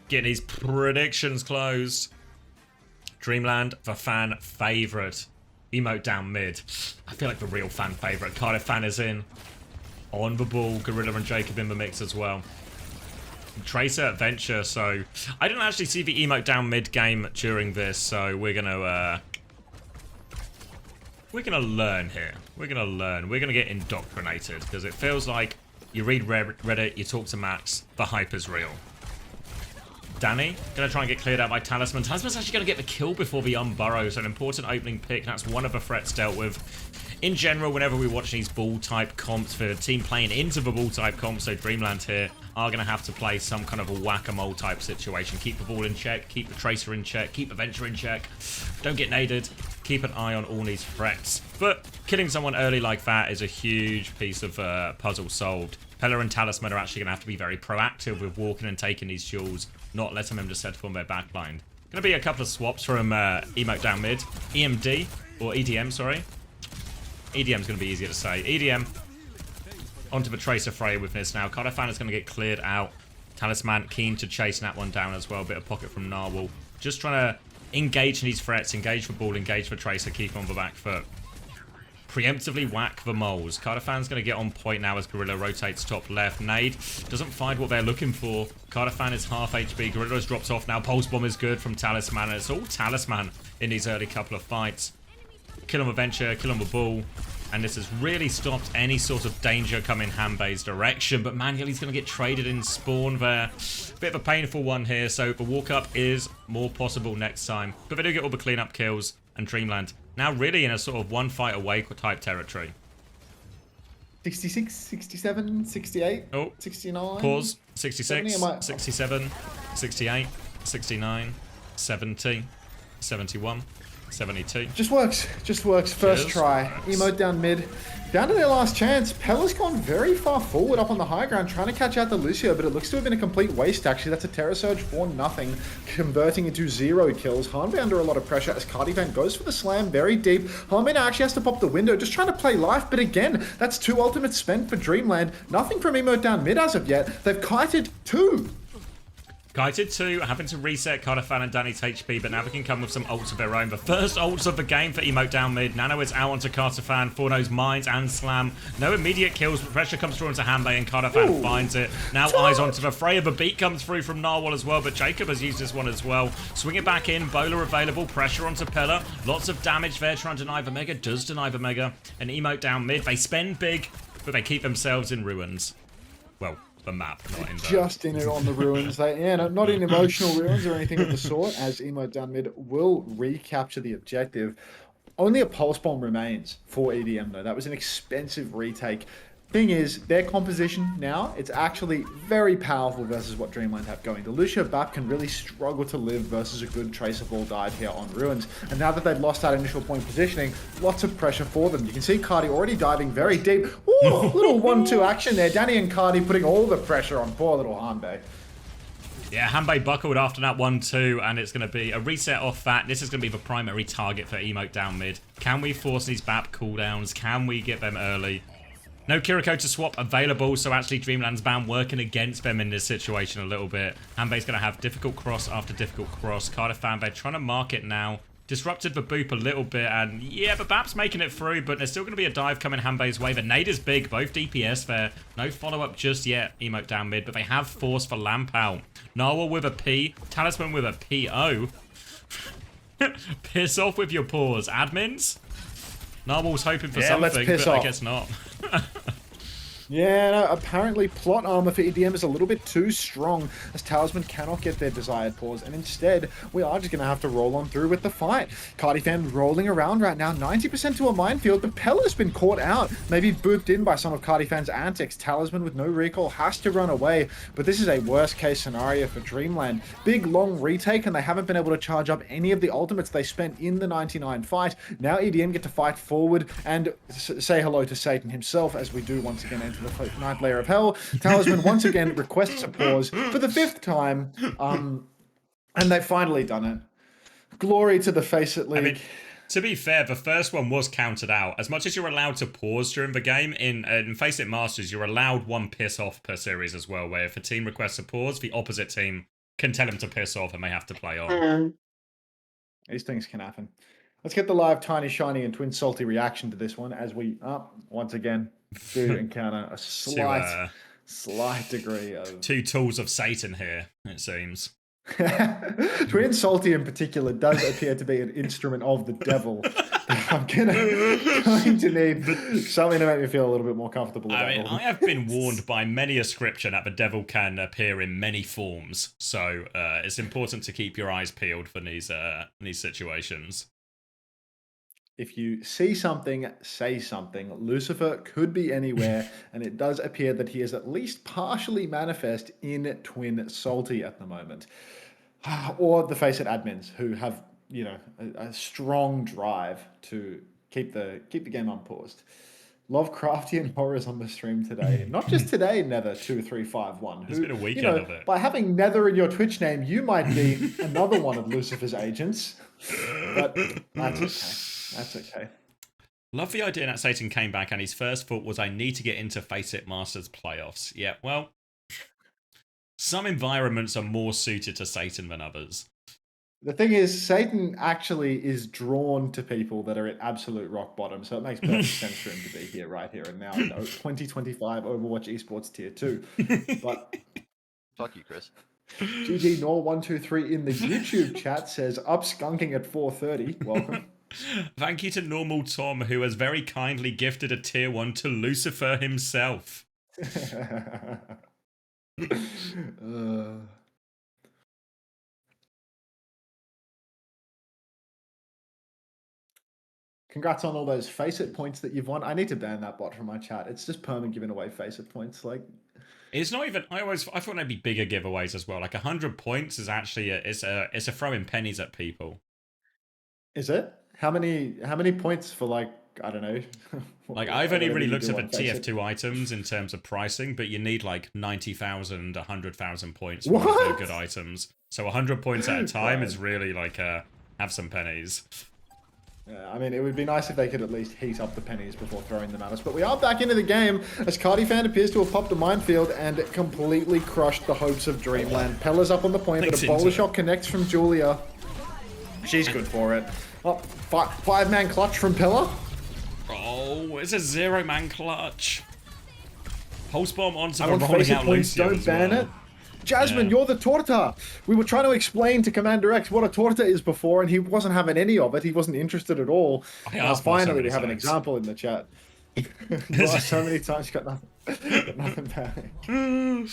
Get these predictions closed. Dreamland, the fan favourite. Emote down mid. I feel like the real fan favourite. Cardiff fan is in. On the ball. Gorilla and Jacob in the mix as well. Tracer Adventure, so I didn't actually see the emote down mid game during this, so we're gonna learn here. We're gonna learn. We're gonna get indoctrinated because it feels like you read Reddit, you talk to Max, the hype is real. Danny, gonna try and get cleared out by Talisman. Talisman's actually gonna get the kill before the Unburrow, so an important opening pick. That's one of the threats dealt with. In general, whenever we watch these ball-type comps for a team playing into the ball-type comps, so Dreamland here are going to have to play some kind of a whack-a-mole type situation. Keep the ball in check, keep the Tracer in check, keep the Venture in check. Don't get naded. Keep an eye on all these threats. But killing someone early like that is a huge piece of puzzle solved. Pella and Talisman are actually going to have to be very proactive with walking and taking these jewels, not letting them just settle on their backline. Going to be a couple of swaps from Emote down mid. EMD, or EDM, sorry. EDM's going to be easier to say. EDM onto the Tracer fray with this now. Cardifan is going to get cleared out. Talisman keen to chase that one down as well. Bit of pocket from Narwhal. Just trying to engage in these threats. Engage for ball, engage for Tracer. Keep on the back foot. Preemptively whack the moles. Cardifan's going to get on point now as Gorilla rotates top left. Nade doesn't find what they're looking for. Cardifan is half HP. Gorilla's dropped off now. Pulse Bomb is good from Talisman. And it's all Talisman in these early couple of fights. Kill him with Venture, kill him with Ball. And this has really stopped any sort of danger coming Hanbei's direction. But manually he's going to get traded in spawn there. Bit of a painful one here. So the walk-up is more possible next time. But they do get all the clean-up kills. And Dreamland now really in a sort of one fight away type territory. 66, 67, 68, oh, 69. Pause. 66, 67, 68, 69, 70, 71, 72. Just works. Just works. First Cheers. try. Emote down mid. Down to their last chance. Pella's gone very far forward up on the high ground, trying to catch out the Lucio, but it looks to have been a complete waste, actually. That's a Terror Surge for nothing, converting into 0 kills. Hanbei under a lot of pressure as Cardivan goes for the slam very deep. Hanbei now actually has to pop the window, just trying to play life, but again, that's 2 ultimates spent for Dreamland. Nothing from Emote down mid as of yet. They've kited 2. Kited 2, having to reset Cardivan and Danny's HP, but now they can come with some ults of their own. The first ults of the game for Emote down mid. Nano is out onto Cardivan, Forno's mines and slam. No immediate kills, but pressure comes through onto Hanbei and Cardivan finds it. Now eyes onto the Freya. The beat comes through from Narwhal as well, but Jacob has used this one as well. Swing it back in, Bowler available, pressure onto Pella. Lots of damage there, trying to deny the Mega, does deny the Mega. And Emote down mid, they spend big, but they keep themselves in ruins. Well, the map, not in the... Just in it on the ruins. Not in emotional ruins or anything of the sort, as Emote down mid will recapture the objective. Only a pulse bomb remains for EDM, though. That was an expensive retake. Thing is, their composition now, it's actually very powerful versus what Dreamland have going. The Lucio Bap can really struggle to live versus a good Tracer Ball dive here on Ruins. And now that they've lost that initial point positioning, lots of pressure for them. You can see Cardi already diving very deep. Ooh, little 1-2 action there. Danny and Cardi putting all the pressure on poor little Hanbei. Yeah, Hanbei buckled after that 1-2, and it's going to be a reset off that. This is going to be the primary target for Emote down mid. Can we force these BAP cooldowns? Can we get them early? No Kiriko to swap available, so actually Dreamland's ban working against them in this situation a little bit. Hanbei's going to have difficult cross after difficult cross. Cardiff Hanbei trying to mark it now. Disrupted the boop a little bit, and yeah, the BAP's making it through, but there's still going to be a dive coming Hanbei's way. The nade is big, both DPS there. No follow-up just yet, Emote down mid, but they have force for Lamp out. Narwhal with a P, Talisman with a PO. Piss off with your paws, admins. Narwhal's hoping for something, but I guess not. Yeah, no, apparently plot armor for EDM is a little bit too strong as Talisman cannot get their desired pause, and instead we are just going to have to roll on through with the fight. Cardivan rolling around right now, 90% to a minefield, but Pella's been caught out, maybe booped in by some of Cardivan's antics. Talisman with no recall has to run away, but this is a worst case scenario for Dreamland. Big long retake, and they haven't been able to charge up any of the ultimates they spent in the 99 fight. Now EDM get to fight forward and say hello to Satan himself, as we do once again enter the ninth layer of hell. Talisman once again requests a pause for the 5th time, and they've finally done it. Glory to the FACEIT League. I mean, to be fair, the first one was counted out. As much as you're allowed to pause during the game, in FACEIT Masters, you're allowed 1 piss off per series as well, where if a team requests a pause, the opposite team can tell them to piss off and they have to play on. These things can happen. Let's get the live Tiny Shiny and Twin Salty reaction to this one as we, once again, do encounter a slight degree of... 2 tools of Satan here, it seems. Twin Salty in particular does appear to be an instrument of the devil. I'm going to need something to make me feel a little bit more comfortable about it. I have been warned by many a scripture that the devil can appear in many forms, so it's important to keep your eyes peeled for these situations. If you see something, say something. Lucifer could be anywhere, and it does appear that he is at least partially manifest in Twin Salty at the moment. Or the FACEIT admins, who have, you know, a strong drive to keep the game unpaused. Lovecraftian horrors on the stream today. Not just today, Nether2351. There's been a weekend of it. By having Nether in your Twitch name, you might be another one of Lucifer's agents. But that's okay. That's okay. Love the idea that Satan came back and his first thought was, I need to get into FACEIT Masters playoffs. Yeah, well, some environments are more suited to Satan than others. The thing is, Satan actually is drawn to people that are at absolute rock bottom, so it makes perfect sense for him to be here, right here and now. 2025 Overwatch Esports Tier 2. But fuck you, Chris. GG Nor123 in the YouTube chat says, up skunking at 4:30. Welcome. Thank you to Normal Tom, who has very kindly gifted a tier 1 to Lucifer himself. Congrats on all those FACEIT points that you've won. I need to ban that bot from my chat. It's just permanent giving away FACEIT points. Like, it's not even. I thought there'd be bigger giveaways as well. Like 100 points is actually it's a throwing pennies at people. Is it? How many points for like, I don't know. Like, I've only whatever really you looked do at on the FACEIT. TF2 items in terms of pricing, but you need like 90,000, 100,000 points for all of their good items. So 100 points at a time is really like have some pennies. Yeah, I mean, it would be nice if they could at least heat up the pennies before throwing them at us. But we are back into the game as Cardi-Fan appears to have popped a minefield and completely crushed the hopes of Dreamland. Pella's up on the point, but a bowler shot connects from Julia. She's good for it. Oh, five-man clutch from Pella. Oh, it's a 0-man clutch. Pulse bomb onto I the want rolling FACEIT out points, Lucio don't as ban well. it. Jasmine, Yeah. you're the torta. We were trying to explain to CommanderX what a torta is before, and he wasn't having any of it. He wasn't interested at all. I asked for so Finally, many we have an times. example in the chat. So many times, got nothing, got nothing back.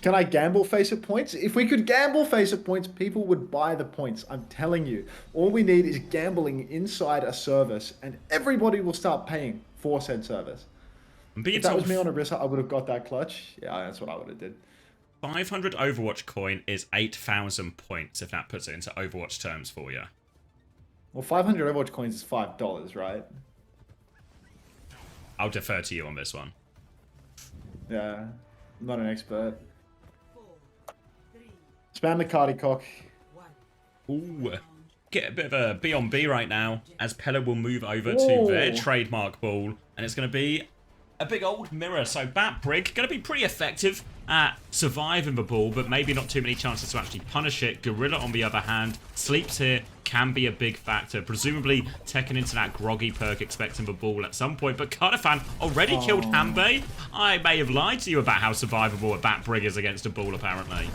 Can I gamble FACEIT points? If we could gamble FACEIT points, people would buy the points. I'm telling you. All we need is gambling inside a service, and everybody will start paying for said service. If that was me on Orisa, I would have got that clutch. Yeah, that's what I would have did. 500 Overwatch coin is 8,000 points, if that puts it into Overwatch terms for you. Well, 500 Overwatch coins is $5, right? I'll defer to you on this one. Yeah, I'm not an expert. Spam the Cardi cock. Ooh. Get a bit of a B on B right now, as Pella will move over to their trademark ball, and it's going to be a big old mirror. So Bat Brig going to be pretty effective at surviving the ball, but maybe not too many chances to actually punish it. Gorilla, on the other hand, sleeps here, can be a big factor. Presumably taking into that groggy perk, expecting the ball at some point. But Carter-Fan already killed Hanbei. I may have lied to you about how survivable a Bat Brig is against a ball, apparently.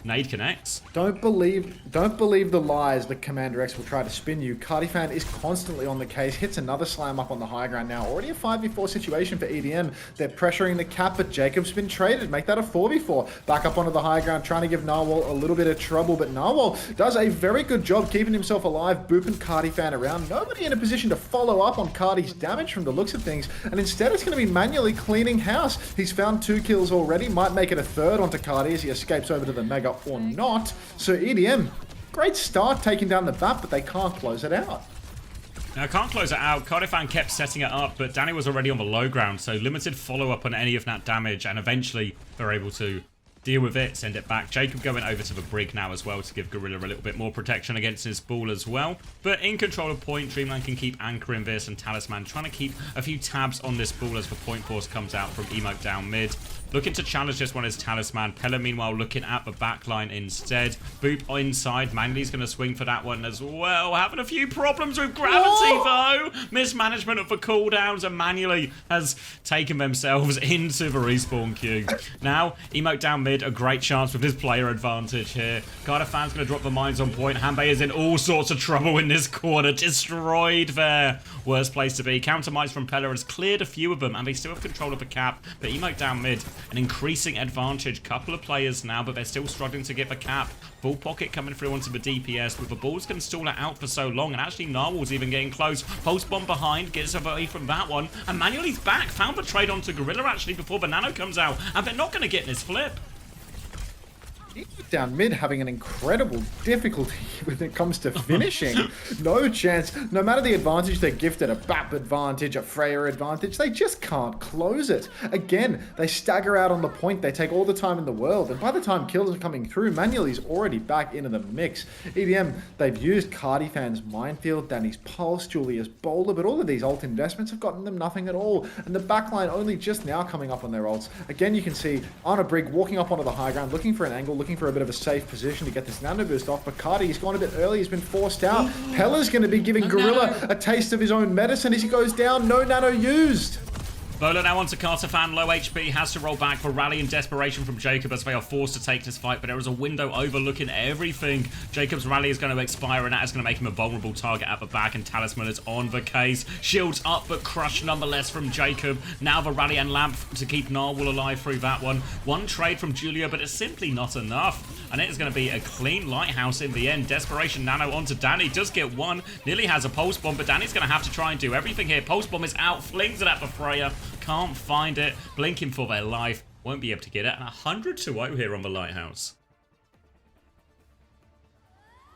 Nade connects. Don't believe the lies that CommanderX will try to spin you. Cardi-Fan is constantly on the case, hits another slam up on the high ground now. Already a 5v4 situation for EDM. They're pressuring the cap, but Jacob's been traded. Make that a 4v4. Back up onto the high ground, trying to give Narwhal a little bit of trouble, but Narwhal does a very good job keeping himself alive, booping Cardi-Fan around. Nobody in a position to follow up on Cardi's damage from the looks of things, and instead it's going to be manually cleaning house. He's found 2 kills already, might make it a 3rd onto Cardi as he escapes over to the Mega or not. So EDM, great start taking down the bat, but they can't close it out. Now, can't close it out. Cardi-Fan kept setting it up, but Danny was already on the low ground, so limited follow-up on any of that damage, and eventually they're able to deal with it, send it back. Jacob going over to the Brig now as well to give Gorilla a little bit more protection against his ball as well. But in control of point, Dreamland can keep anchoring this, and Talisman trying to keep a few tabs on this ball as the point force comes out from Emote down mid. Looking to challenge this one is Talisman. Pella, meanwhile, looking at the backline instead. Boop inside. Manly's going to swing for that one as well. Having a few problems with gravity, though. Mismanagement of the cooldowns, and manually has taken themselves into the respawn queue. Now, Emote down mid, a great chance with his player advantage here. Carter-Fan's going to drop the mines on point. Hanbei is in all sorts of trouble in this corner. Destroyed there. Worst place to be. Counter mines from Pella has cleared a few of them, and they still have control of the cap. But Emote down mid, an increasing advantage. Couple of players now, but they're still struggling to get the cap. Ball pocket coming through onto the DPS, but the balls can stall it out for so long, and actually Narwhal's even getting close. Pulse bomb behind, gets away from that one, and manually's back. Found the trade onto Gorilla actually before the nano comes out, and they're not going to get this flip. Down mid having an incredible difficulty when it comes to finishing. No chance. No matter the advantage they're gifted, a BAP advantage, a Freya advantage, they just can't close it. Again, they stagger out on the point. They take all the time in the world, and by the time kills are coming through, Manually's already back into the mix. EDM, they've used Cardi-Fan's minefield, Danny's pulse, Julia's bowler, but all of these ult investments have gotten them nothing at all, and the backline only just now coming up on their ults. Again, you can see Anna Brig walking up onto the high ground, looking for an angle, looking for a bit of a safe position to get this nano boost off, but Cardi's gone a bit early. He's been forced out. Pella's going to be giving Gorilla a taste of his own medicine as he goes down. No nano used. Bowler now onto Carter-Fan, low HP, has to roll back for rally and desperation from Jacob as they are forced to take this fight, but there is a window overlooking everything. Jacob's rally is going to expire, and that is going to make him a vulnerable target at the back, and Talisman is on the case. Shields up, but crushed nonetheless from Jacob. Now the rally and lamp to keep Narwhal alive through that one. One trade from Julia, but it's simply not enough, and it is going to be a clean lighthouse in the end. Desperation nano onto Danny, does get one, nearly has a pulse bomb, but Danny's going to have to try and do everything here. Pulse bomb is out, flings it at the Freya. Can't find it, blinking for their life, won't be able to get it, and 100-0 here on the lighthouse.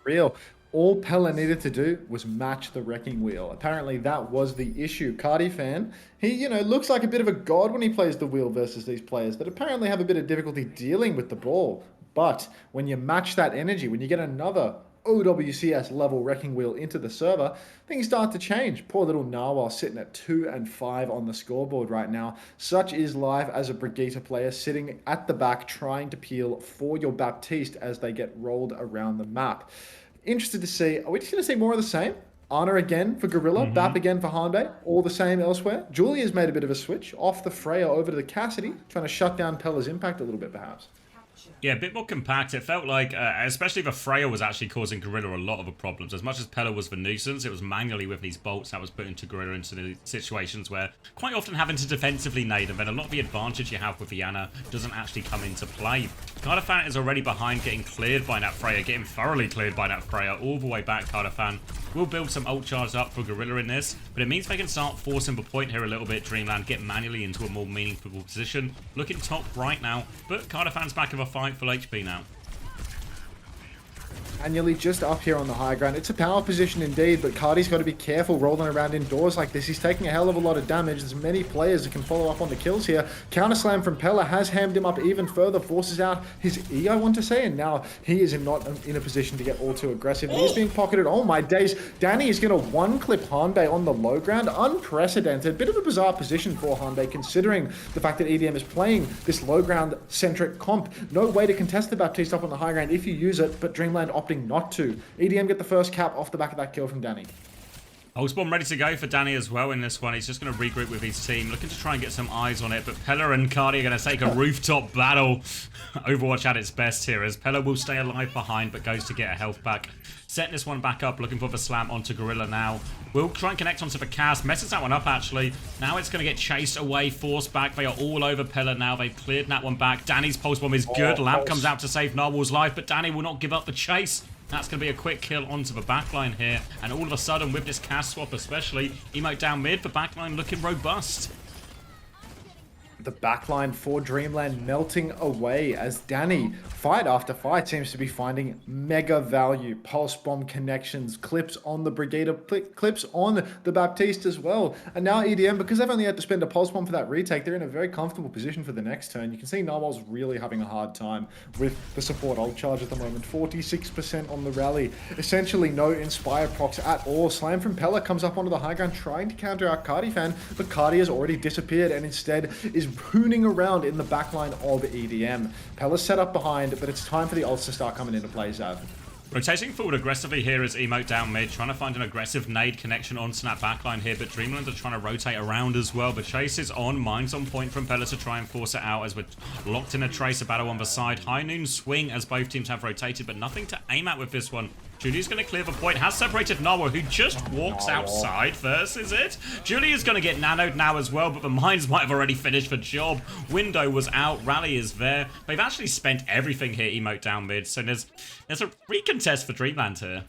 Real. All Pella needed to do was match the wrecking wheel. Apparently that was the issue. Cardi fan, he, looks like a bit of a god when he plays the wheel versus these players that apparently have a bit of difficulty dealing with the ball. But when you match that energy, when you get another OWCS level wrecking wheel into the server, things start to change. Poor little Narwhal sitting at 2 and 5 on the scoreboard right now. Such is life as a Brigitte player sitting at the back trying to peel for your Baptiste as they get rolled around the map. Interested to see, are we just going to see more of the same? Ana again for Gorilla, Bap again for Hanbei, all the same elsewhere. Julia's made a bit of a switch off the Freya over to the Cassidy, trying to shut down Pella's impact a little bit perhaps. Yeah, a bit more compact. It felt like, especially the Freya was actually causing Gorilla a lot of the problems. As much as Pella was the nuisance, it was manually with these bolts that was putting to Gorilla into the situations where quite often having to defensively nade, and then a lot of the advantage you have with the Ana doesn't actually come into play. Cardafan is already behind, getting cleared by that Freya, getting thoroughly cleared by that Freya, all the way back. Cardafan will build some ult charge up for Gorilla in this, but it means they can start forcing the point here a little bit. Dreamland get manually into a more meaningful position, looking top right now, but Cardafan's back in a fight for HP now. Annually just up here on the high ground. It's a power position indeed, but Cardi's got to be careful rolling around indoors like this. He's taking a hell of a lot of damage. There's many players that can follow up on the kills here. Counter slam from Pella has hammed him up even further, forces out his E, I want to say, and now he is not in a position to get all too aggressive. He's being pocketed. Oh my days. Danny is going to one-clip Hanbei on the low ground. Unprecedented. Bit of a bizarre position for Hanbei considering the fact that EDM is playing this low ground centric comp. No way to contest the Baptiste up on the high ground if you use it, but Dreamland opting not to. EDM get the first cap off the back of that kill from Danny. Pulse Bomb ready to go for Danny as well in this one. He's just going to regroup with his team, looking to try and get some eyes on it, but Pella and Cardi are going to take a rooftop battle. Overwatch at its best here as Pella will stay alive behind, but goes to get a health back. Setting this one back up, looking for the slam onto Gorilla now. Will try and connect onto the cast, messes that one up actually. Now it's going to get chased away, forced back. They are all over Pella now. They've cleared that one back. Danny's Pulse Bomb is good. Lamp comes out to save Narwhal's life, but Danny will not give up the chase. That's going to be a quick kill onto the backline here. And all of a sudden, with this cast swap especially, Emote down mid, the backline looking robust. The backline for Dreamland melting away as Danny, fight after fight, seems to be finding mega value. Pulse Bomb connections, clips on the Brigitte, clips on the Baptiste as well. And now EDM, because they've only had to spend a Pulse Bomb for that retake, they're in a very comfortable position for the next turn. You can see Narwhal's really having a hard time with the support ult charge at the moment. 46% on the rally. Essentially no Inspire procs at all. Slam from Pella comes up onto the high ground trying to counter out Cardi fan, but Cardi has already disappeared and instead is hooning around in the backline of EDM. Pella's set up behind, but it's time for the ults to start coming into play, Zav. Rotating forward aggressively here is Emote down mid, trying to find an aggressive nade connection on Snap backline here, but Dreamland are trying to rotate around as well. The chase is on, Mind's on point from Pella to try and force it out as we're locked in a Tracer battle on the side. High noon swing as both teams have rotated, but nothing to aim at with this one. Julia's going to clear the point, has separated Narwhal, who just walks outside first, is it? Julia's going to get nanoed now as well, but the mines might have already finished the job. Window was out, rally is there. They've actually spent everything here, Emote down mid, so there's a recontest for Dreamland here.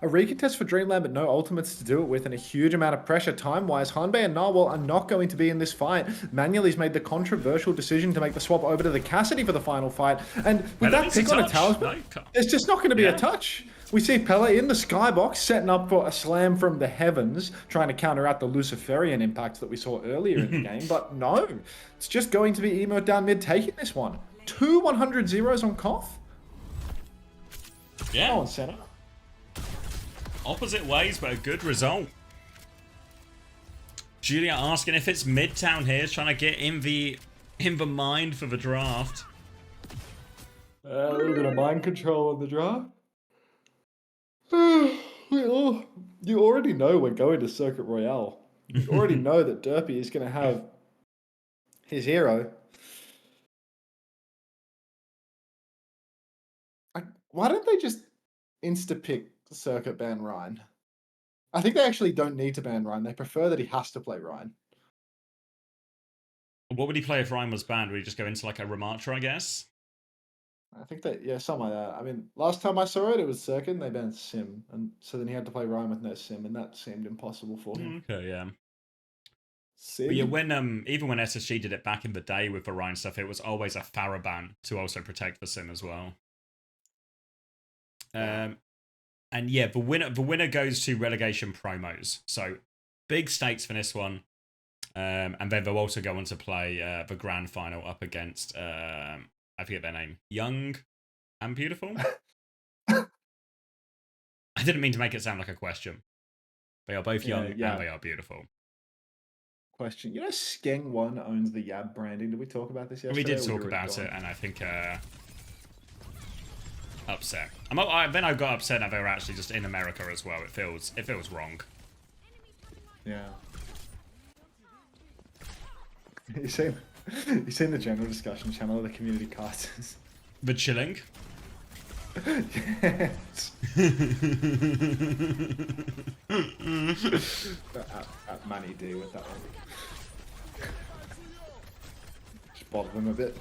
A recontest for Dreamland, but no ultimates to do it with, and a huge amount of pressure time-wise. Hanbei and Narwhal are not going to be in this fight. Manually's made the controversial decision to make the swap over to the Cassidy for the final fight, and with that pick on a talisman, it's just not going to be a touch. We see Pella in the skybox, setting up for a slam from the heavens, trying to counter out the Luciferian impact that we saw earlier in the game, but no. It's just going to be Emote down mid taking this one. 2 100 zeros on Koth. Yeah. Oh, on center. Opposite ways, but a good result. Julia asking if it's Midtown here, trying to get in the mind for the draft. A little bit of mind control on the draft. You already know we're going to Circuit Royale. You already know that Derpy is going to have his hero. Why don't they just insta-pick Circuit ban Ryan? I think they actually don't need to ban Ryan. They prefer that he has to play Ryan. What would he play if Ryan was banned? Would he just go into like a Ramatra, I guess? I think that, yeah, something like that. I mean, last time I saw it, it was Circuit and they banned Sim. And so then he had to play Ryan with no Sim, and that seemed impossible for him. Okay, yeah. Sim? But yeah, when even when SSG did it back in the day with the Ryan stuff, it was always a Farah ban to also protect the Sim as well. And yeah, the winner goes to relegation promos. So big stakes for this one. And then they'll also go on to play the grand final up against I forget their name. Young and Beautiful. I didn't mean to make it sound like a question. They are both young and they are beautiful. Question. You know Skeng One owns the Yab branding. Did we talk about this yesterday? We did talk about it, and I think upset. Then I got upset that they were actually just in America as well. It feels wrong. Yeah. You seen the general discussion channel of the community casters? The chilling. Yes. at Manny D with that one. Just bother them a bit.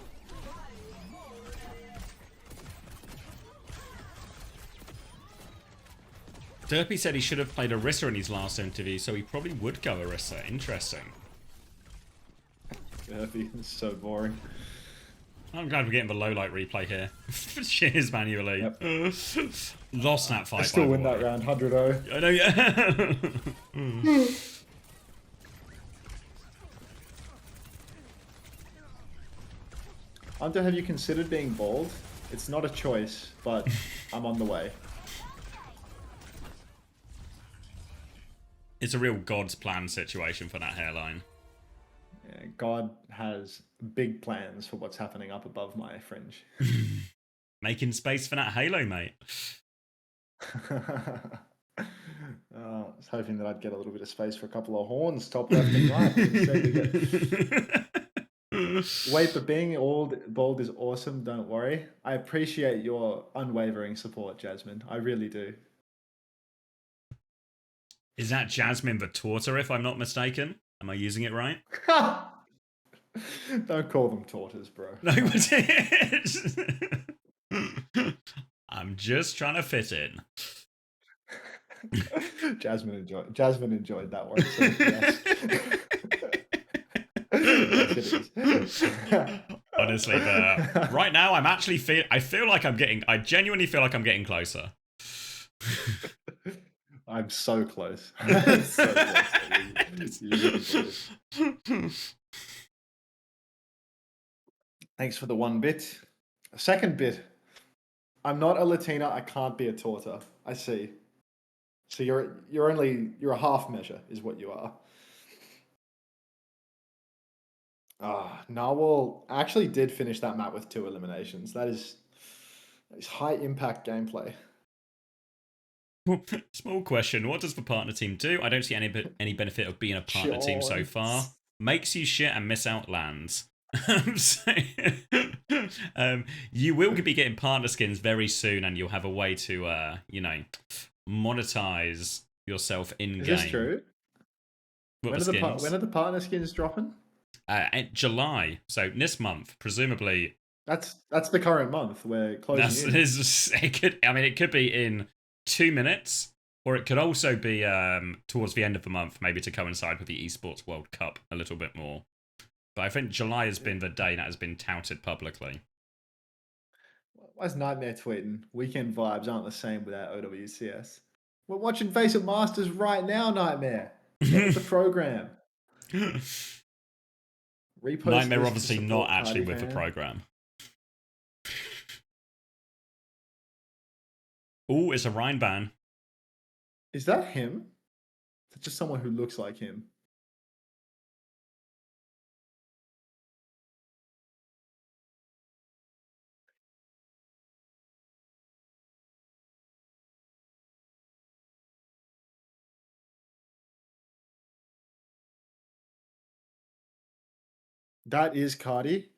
Derpy said he should have played Orisa in his last interview, so he probably would go Orisa. Interesting. Derpy is so boring. I'm glad we're getting the low light replay here. Cheers manually. Yep. Lost that fight. I still win that round 100-0. I know, yeah. Hunter, have you considered being bald? It's not a choice, but I'm on the way. It's a real God's plan situation for that hairline. Yeah, God has big plans for what's happening up above my fringe. Making space for that halo, mate. I was hoping that I'd get a little bit of space for a couple of horns, top left and right. Wait, but being bald is awesome, don't worry. I appreciate your unwavering support, Jasmine. I really do. Is that Jasmine the Torter, if I'm not mistaken? Am I using it right? Don't call them torters, bro. No, but it is. I'm just trying to fit in. Jasmine enjoyed that one. So yes. Yes, it is. Honestly, right now I'm actually I genuinely feel like I'm getting closer. I'm so close. I'm so close. You're really close. Thanks for the 1 bit. Second bit. I'm not a Latina. I can't be a torta. I see. So you're a half measure is what you are. Narwhal actually did finish that map with 2 eliminations. That is high impact gameplay. Small question. What does the partner team do? I don't see any benefit of being a partner team so far. Makes you shit and miss out lands. So, you will be getting partner skins very soon, and you'll have a way to, monetize yourself in game. Is this true? When are the partner skins dropping? July. So this month, presumably. That's the current month. We're closing in. It could be in 2 minutes, or it could also be towards the end of the month, maybe to coincide with the Esports World Cup a little bit more. But I think July has been the day that has been touted publicly. Why is Nightmare tweeting? Weekend vibes aren't the same without OWCS. We're watching FACEIT Masters right now, Nightmare. Get with the program. Repost Nightmare obviously not actually with the program. Oh, it's a Rhine ban. Is that him? It's just someone who looks like him. That is Cardi.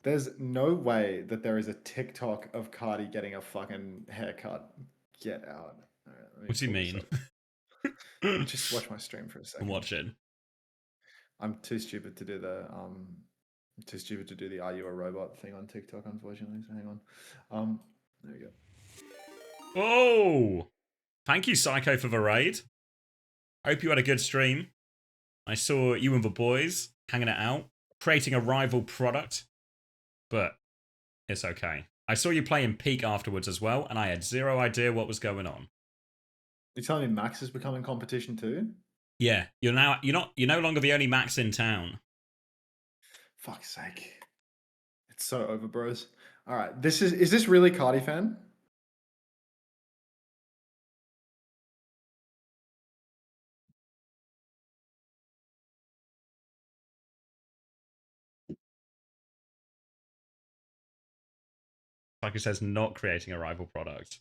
There's no way that there is a TikTok of Cardi getting a fucking haircut. Get out. All right, what do you mean? Just watch my stream for a second. Watch it. I'm too stupid to do the "Are you a robot" thing on TikTok, unfortunately. So hang on. There we go. Oh, thank you, Psycho, for the raid. Hope you had a good stream. I saw you and the boys hanging it out, creating a rival product, but it's okay. I saw you playing Peak afterwards as well, and I had zero idea what was going on. You're telling me Max is becoming competition too? Yeah, you're no longer the only Max in town. Fuck's sake. It's so over, bros. All right, is this really Cardi fan? Like it says, not creating a rival product.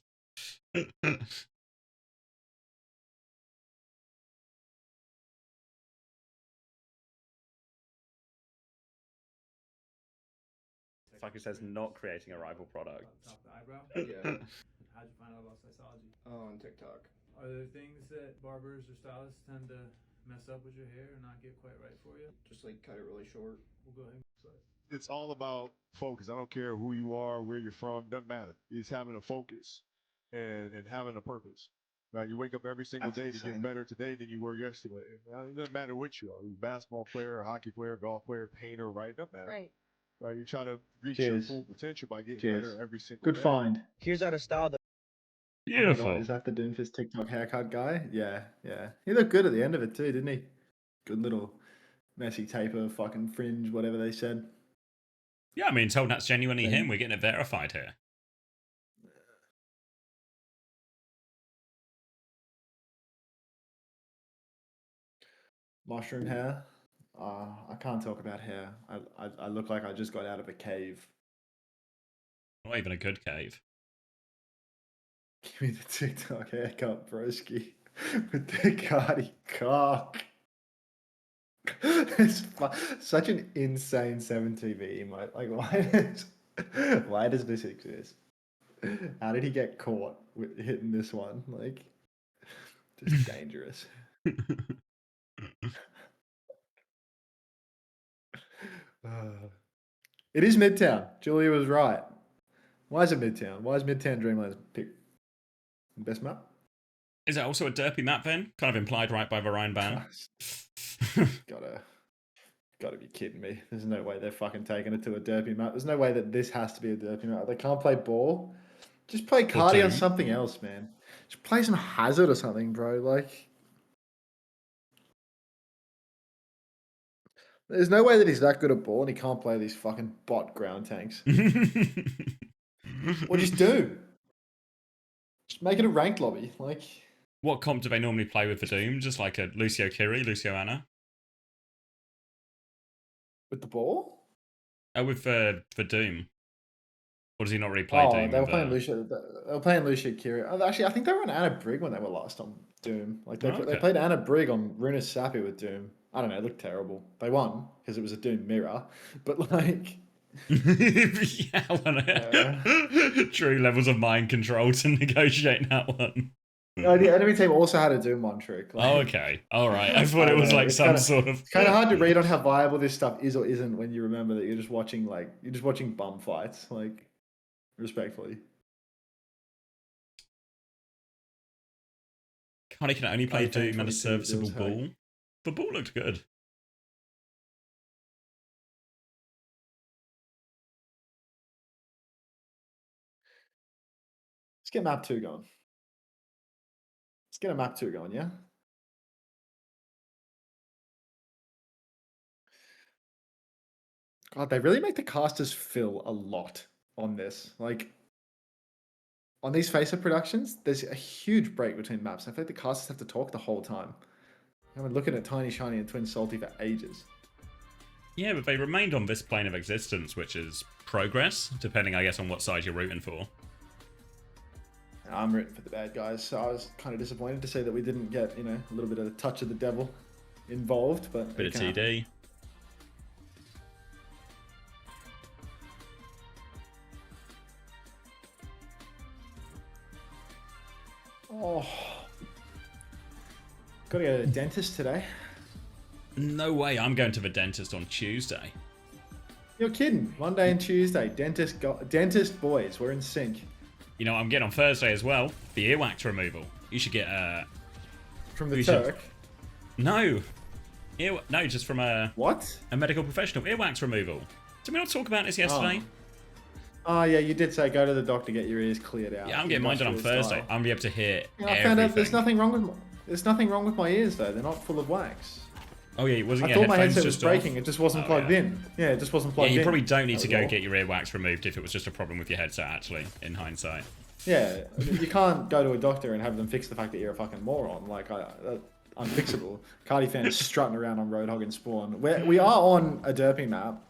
Like it says, not creating a rival product. Eyebrow? Yeah. How'd you find out about Sexology? Oh, on TikTok. Are there things that barbers or stylists tend to mess up with your hair and not get quite right for you? Just like cut it really short. We'll go ahead. It's all about focus. I don't care who you are, where you're from, doesn't matter. It's having a focus and having a purpose. Right? You wake up every single day to get better today than you were yesterday. It doesn't matter what you are. You're a basketball player, a hockey player, golf player, painter, right? It doesn't matter. Right? You try to reach your full potential by getting better every single Good day. find. Here's out of style. Beautiful. Oh, is that the Doomfist TikTok haircut guy? Yeah. He looked good at the end of it too, didn't he? Good little messy taper, fucking fringe, whatever they said. Yeah, I mean, told that's genuinely him. We're getting it verified here. Mushroom hair. I can't talk about hair. I look like I just got out of a cave. Not even a good cave. Give me the TikTok haircut, broski. With the Cardi cock. It's such an insane 7TV emote. Like, why does this exist? How did he get caught with hitting this one? Like, just dangerous. It is Midtown. Julia was right. Why is it Midtown? Why is Midtown Dreamland's picked best map? Is it also a derpy map then? Kind of implied right by the Ryan ban. Gotta be kidding me. There's no way they're fucking taking it to a derpy map. There's no way that this has to be a derpy map. They can't play ball. Just play Cardi on something else, man. Just play some Hazard or something, bro. Like, there's no way that he's that good at ball and he can't play these fucking bot ground tanks. Or just do. Just make it a ranked lobby. Like, what comp do they normally play with for Doom? Just like a Lucio Kiri, Lucio Anna? with the ball? Oh, with for Doom. Or does he not really play Doom? They were playing Lucia. They were playing Lucia Kiri. Actually, I think they were on Anna Brig when they were last on Doom. Like they played Anna Brig on Runa Sappy with Doom. I don't know. It looked terrible. They won because it was a Doom mirror. But like, true levels of mind control to negotiate that one. No, the enemy team also had a Doom one trick. Like, oh, okay. All right. I thought it was like some sort of. It's kind of hard to read on how viable this stuff is or isn't when you remember that you're just watching bum fights. Like, respectfully. Cardi can only play Doom and a serviceable ball. The ball looked good. Let's get map 2 going. Let's get a map 2 going, yeah? God, they really make the casters feel a lot on this. Like, on these FACEIT productions, there's a huge break between maps. I feel like the casters have to talk the whole time. I've been looking at Tiny Shiny and Twin Salty for ages. Yeah, but they remained on this plane of existence, which is progress, depending, I guess, on what side you're rooting for. I'm rooting for the bad guys, so I was kind of disappointed to see that we didn't get, a little bit of the touch of the devil involved. But bit of TD. Oh, gotta go to the dentist today. No way, I'm going to the dentist on Tuesday. You're kidding. Monday and Tuesday, dentist boys, we're in sync. You know, I'm getting on Thursday as well. The earwax removal. You should get from the Turk? No. No, just from a what? A medical professional. Earwax removal. Did we not talk about this yesterday? Oh yeah, you did say go to the doctor, get your ears cleared out. Yeah, I'm getting mine done on industrial Thursday. style. I'm gonna be able to hear Yeah, I everything. found out there's nothing wrong with my ears though. They're not full of wax. Oh yeah, wasn't I your thought my headphones headset was just off? breaking. It just wasn't plugged in. Yeah, it just wasn't Yeah, plugged in. you probably don't need to go well. get your earwax removed if it was just a problem with your headset, actually, in hindsight. Yeah, you can't go to a doctor and have them fix the fact that you're a fucking moron. Like, unfixable. Cardi fan is strutting around on Roadhog and Spawn. We are on a derpy map.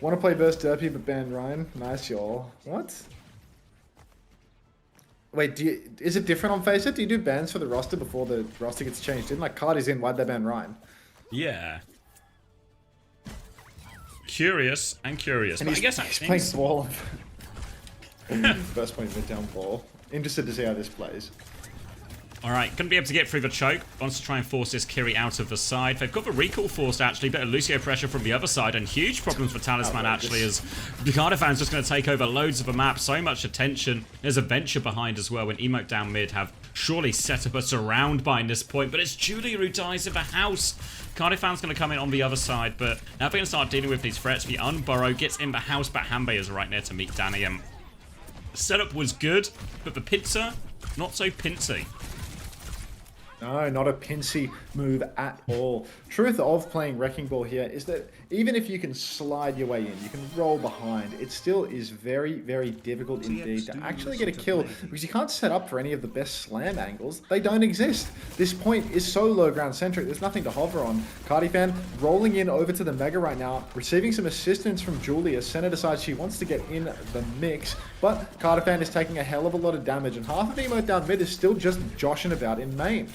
Want to play versus derpy but ban Ryan? Nice, y'all. What? Wait, is it different on FACEIT? Do you do bans for the roster before the roster gets changed in? Like, Cardi's in, why'd they ban Ryan? Yeah. Curious and curious. And But I guess that he's seems... playing ball. First point mid down ball. Interested to see how this plays. Alright, gonna be able to get through the choke. Wants to try and force this Kiri out of the side. They've got the recall forced, actually. Bit of Lucio pressure from the other side. And huge problems for Talisman, actually, as Cardifan's just gonna take over loads of the map. So much attention. There's a Venture behind as well, when Emote down mid have surely set up a surround by this point. But it's Julia who dies in the house. Cardifan's gonna come in on the other side, but now they're gonna start dealing with these threats. The Unburrow gets in the house, but Hanbei is right there to meet Danny. Setup was good, but the pincer, not so pincy. No, not a pincy move at all. Truth of playing Wrecking Ball here is that even if you can slide your way in, you can roll behind, it still is very, very difficult indeed to actually get a kill because you can't set up for any of the best slam angles. They don't exist. This point is so low ground centric, there's nothing to hover on. Cardifan rolling in over to the Mega right now, receiving some assistance from Julia. Senna decides she wants to get in the mix, but Cardifan is taking a hell of a lot of damage and half of Emote down mid is still just joshing about in main.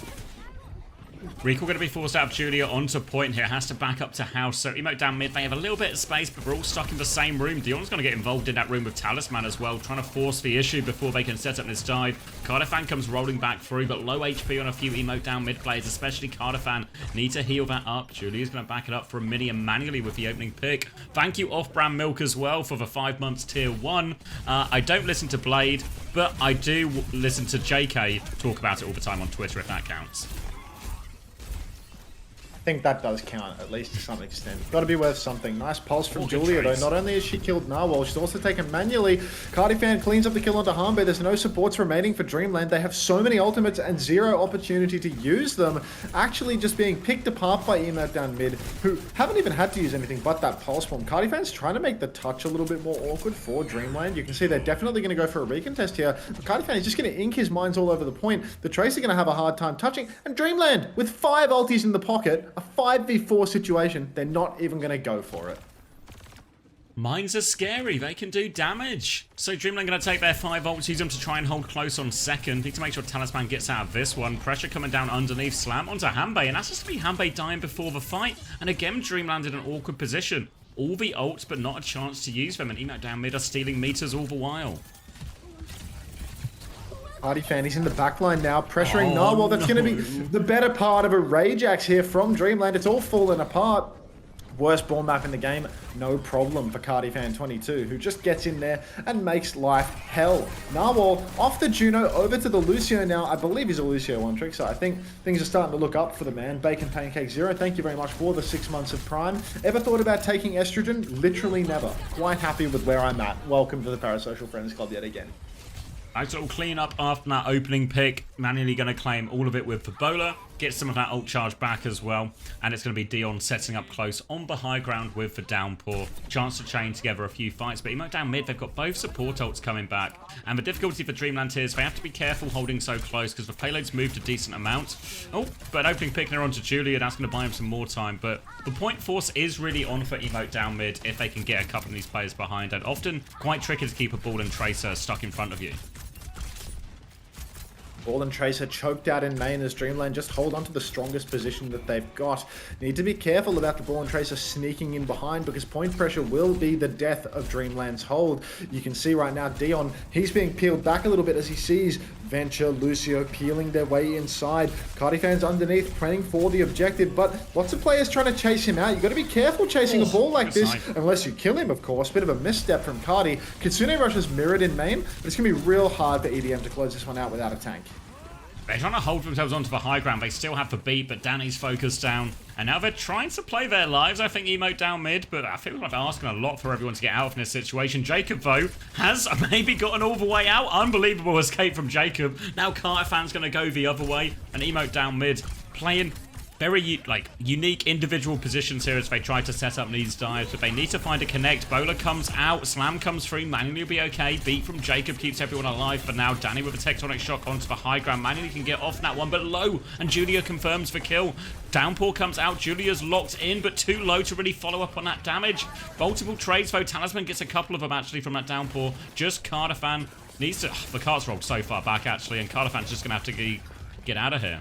Recall going to be forced out of Julia onto point here. Has to back up to house. So Emote down mid. They have a little bit of space, but we're all stuck in the same room. Dion's going to get involved in that room with Talisman as well, trying to force the issue before they can set up this dive. Cardifan comes rolling back through, but low HP on a few Emote down mid players, especially Cardifan. Need to heal that up. Julia's going to back it up for a mini and manually with the opening pick. Thank you, Off-Brand Milk, as well for the 5 months tier 1. I don't listen to Blade, but I do listen to JK talk about it all the time on Twitter, if that counts. I think that does count, at least to some extent. Got to be worth something. Nice pulse from Julia, though. Not only has she killed Narwhal, she's also taken manually. Cardifan cleans up the kill onto Hanbei. There's no supports remaining for Dreamland. They have so many ultimates and zero opportunity to use them. Actually just being picked apart by Emote down mid, who haven't even had to use anything but that pulse bomb. Cardifan's trying to make the touch a little bit more awkward for Dreamland. You can see they're definitely going to go for a recontest here. Cardifan is just going to ink his mines all over the point. The Tracer going to have a hard time touching. And Dreamland, with 5 ultis in the pocket, a 5v4 situation, they're not even going to go for it. Mines are scary. They can do damage. So Dreamland going to take their 5 ults, use them to try and hold close on second. Need to make sure Talisman gets out of this one. Pressure coming down underneath. Slam onto Hanbei. And that's just to be Hanbei dying before the fight. And again, Dreamland in an awkward position. All the ults, but not a chance to use them. And Emote down mid are stealing meters all the while. Cardifan, he's in the backline now, pressuring Narwhal. That's going to be the better part of a Rage Axe here from Dreamland. It's all fallen apart. Worst ball map in the game, no problem for Cardifan 22, who just gets in there and makes life hell. Narwhal off the Juno over to the Lucio now. I believe he's a Lucio one trick, so I think things are starting to look up for the man. Bacon Pancake Zero, thank you very much for the 6 months of Prime. Ever thought about taking estrogen? Literally never. Quite happy with where I'm at. Welcome to the Parasocial Friends Club yet again. Nice little clean up after that opening pick. Manually going to claim all of it with the bowler. Get some of that ult charge back as well. And it's going to be Dion setting up close on the high ground with the downpour. Chance to chain together a few fights. But Emote down mid, they've got both support ults coming back. And the difficulty for Dreamland here is they have to be careful holding so close because the payload's moved a decent amount. Oh, but opening pick there onto Julia. That's going to buy him some more time. But the point force is really on for Emote down mid if they can get a couple of these players behind. And often quite tricky to keep a ball and Tracer stuck in front of you. Ball and Tracer choked out in main as Dreamland just hold on to the strongest position that they've got. Need to be careful about the Ball and Tracer sneaking in behind because point pressure will be the death of Dreamland's hold. You can see right now Dion, he's being peeled back a little bit as he sees Venture, Lucio peeling their way inside. Cardifan's underneath praying for the objective, but lots of players trying to chase him out. You've got to be careful chasing a ball like this, unless you kill him, of course. Bit of a misstep from Cardi. Kitsune Rush is mirrored in main, but it's going to be real hard for EDM to close this one out without a tank. They're trying to hold themselves onto the high ground. They still have the beat, but Danny's focused down. And now they're trying to play their lives, I think, Emote down mid, but I feel like they're asking a lot for everyone to get out of this situation. Jacob, though, has maybe gotten all the way out. Unbelievable escape from Jacob. Now Carterfan's going to go the other way, and Emote down mid, playing very unique individual positions here as they try to set up these dives, but they need to find a connect. Bowler comes out, Slam comes through, Manually will be okay. Beat from Jacob keeps everyone alive for now. Danny with a tectonic shock onto the high ground. Manually can get off that one, but low, and Julia confirms the kill. Downpour comes out, Julia's locked in, but too low to really follow up on that damage. Multiple trades though, Talisman gets a couple of them actually from that Downpour. Just Carterfan needs to, the cart's rolled so far back actually, and Carterfan's just gonna have to get out of here.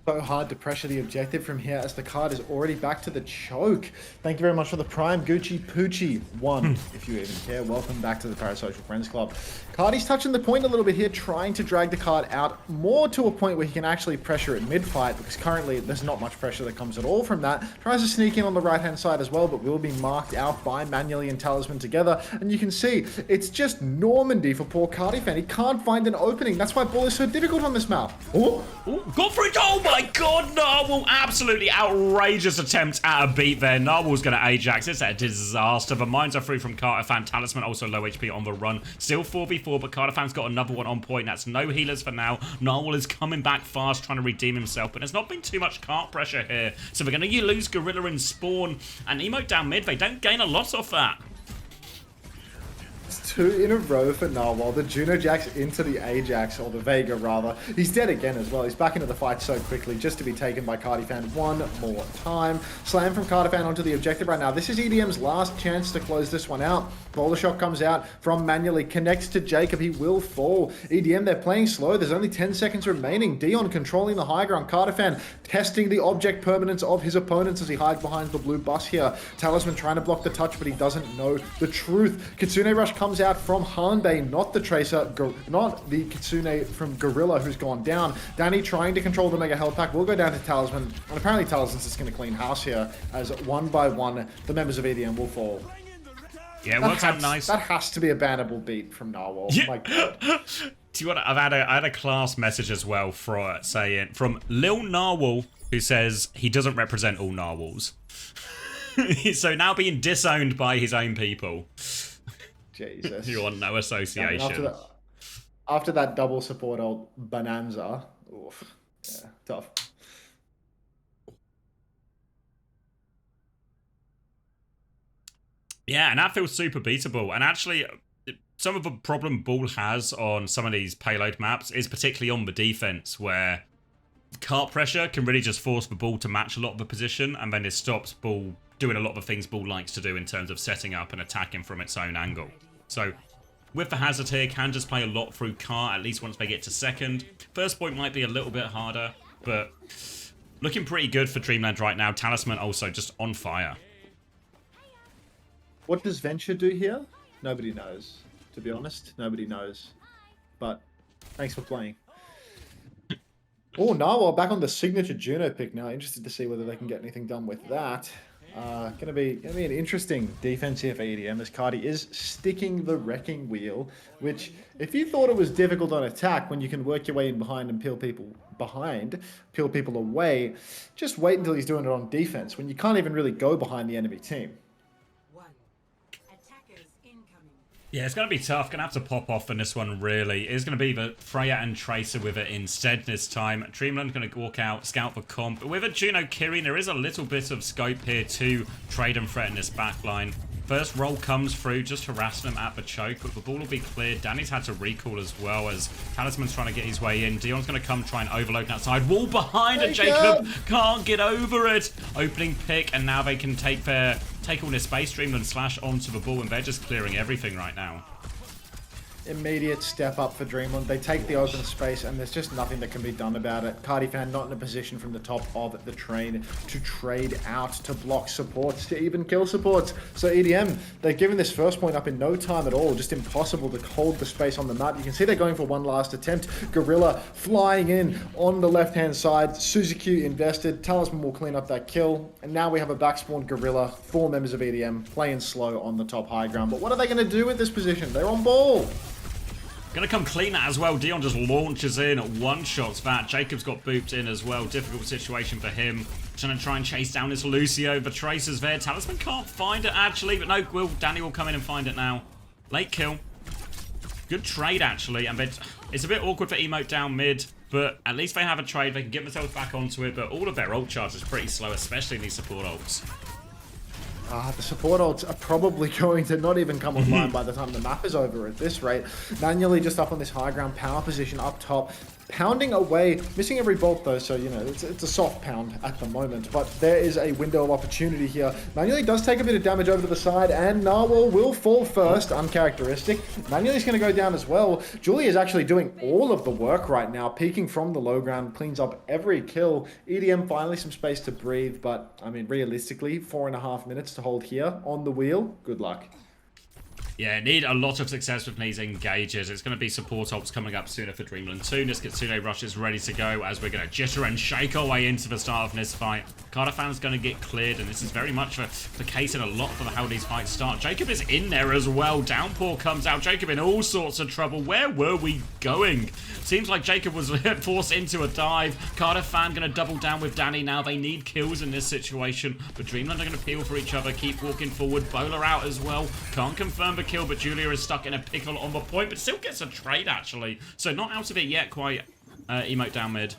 So hard to pressure the objective from here as the card is already back to the choke. Thank you very much for the Prime Gucci Poochie 1, if you even care. Welcome back to the Parasocial Friends Club. Cardi's touching the point a little bit here, trying to drag the card out more to a point where he can actually pressure it mid-fight, because currently there's not much pressure that comes at all from that. Tries to sneak in on the right-hand side as well, but will be marked out by Manually and Talisman together. And you can see, it's just Normandy for poor Cardifan. He can't find an opening. That's why ball is so difficult on this map. Oh, got for it! Oh my god, Narwhal! Absolutely outrageous attempt at a beat there. Narwhal's going to Ajax. It's a disaster. The mines are free from Carterfan. Talisman also low HP on the run. Still 4v4, but Carterfan's got another one on point. That's no healers for now. Narwhal is coming back fast, trying to redeem himself, but there's not been too much cart pressure here. So they're going to lose Gorilla and Spawn, and Emote down mid. They don't gain a lot off that. It's 2 in a row for Narwhal. The Juno Jax into the Ajax, or the Vega rather. He's dead again as well. He's back into the fight so quickly, just to be taken by Cardifan one more time. Slam from Cardifan onto the objective right now. This is EDM's last chance to close this one out. Boulder shot comes out from Manually, connects to Jacob. He will fall. EDM, they're playing slow. There's only 10 seconds remaining. Dion controlling the high ground. Cardifan testing the object permanence of his opponents as he hides behind the blue bus here. Talisman trying to block the touch, but he doesn't know the truth. Kitsune Rush comes out from Hanbei, not the Tracer, not the Kitsune from Gorilla who's gone down. Danny trying to control the Mega Health Pack will go down to Talisman, and apparently Talisman's just going to clean house here as one by one the members of EDM will fall. Yeah, works out nice. That has to be a bannable beat from Narwhal. Yeah. Oh my god. Do you want? I had a class message as well from Lil Narwhal, who says he doesn't represent all narwhals. So now being disowned by his own people. Jesus. You want no association. After that double support old Bonanza. Oof. Yeah, tough. Yeah, and that feels super beatable. And actually, some of the problem Bull has on some of these payload maps is particularly on the defense, where cart pressure can really just force the Bull to match a lot of the position, and then it stops Bull doing a lot of the things Bull likes to do in terms of setting up and attacking from its own angle. So with the hazard here, can just play a lot through cart, at least once they get to second. First point might be a little bit harder, but looking pretty good for Dreamland right now. Talisman also just on fire. What does Venture do here? Nobody knows. To be honest, nobody knows. But thanks for playing. Oh, Narwhal back on the signature Juno pick now. Interested to see whether they can get anything done with that. Gonna be an interesting defense here for EDM, as Cardi is sticking the wrecking wheel, which if you thought it was difficult on attack when you can work your way in behind and peel people away, just wait until he's doing it on defense when you can't even really go behind the enemy team. Yeah, it's going to be tough. Going to have to pop off in this one, really. It's going to be the Freya and Tracer with it instead this time. Dreamland going to walk out, scout for comp. With a Juno Kirin, there is a little bit of scope here to trade and threaten this backline. First roll comes through, just harassing them at the choke, but the ball will be cleared. Danny's had to recall as well, as Talisman's trying to get his way in. Dion's going to come try and overload that side. Wall behind it, Jacob can't get over it. Opening pick, and now they can take all this space. Dreamland slash onto the ball, and they're just clearing everything right now. Immediate step up for Dreamland. They take the open space, and there's just nothing that can be done about it. Cardifan not in a position from the top of the train to trade out, to block supports, to even kill supports. So EDM, they've given this first point up in no time at all. Just impossible to hold the space on the map. You can see they're going for one last attempt. Gorilla flying in on the left-hand side. Suzuki invested. Talisman will clean up that kill. And now we have a backspawn Gorilla. 4 members of EDM playing slow on the top high ground. But what are they going to do with this position? They're on ball. Gonna come clean that as well. Dion just launches in, one-shots that. Jacob's got booped in as well. Difficult situation for him. Trying to try and chase down this Lucio. The Tracer's there. Talisman can't find it, actually. But no, Danny will come in and find it now. Late kill. Good trade, actually. And it's a bit awkward for Emote down mid. But at least they have a trade. They can get themselves back onto it. But all of their ult charge is pretty slow, especially in these support ults. The support ults are probably going to not even come online by the time the map is over at this rate. Manually just up on this high ground power position up top. Pounding away, missing every bolt though, so you know, it's a soft pound at the moment, but there is a window of opportunity here. Manually does take a bit of damage over to the side, and Narwhal will fall first, uncharacteristic. Manually's going to go down as well. Julie is actually doing all of the work right now, peeking from the low ground, cleans up every kill. EDM finally some space to breathe, but I mean, realistically, 4.5 minutes to hold here on the wheel. Good luck. Yeah, need a lot of success with these engages. It's going to be support ults coming up sooner for Dreamland 2. This Kitsune Rush is ready to go as we're going to jitter and shake our way into the start of this fight. Cardafan's going to get cleared, and this is very much the case in a lot for how these fights start. Jacob is in there as well. Downpour comes out. Jacob in all sorts of trouble. Where were we going? Seems like Jacob was forced into a dive. Cardafan going to double down with Danny now. They need kills in this situation, but Dreamland are going to peel for each other, keep walking forward. Bowler out as well. Can't confirm the kill, but Julia is stuck in a pickle on the point, but still gets a trade, actually. So not out of it yet, quite. Emote down mid.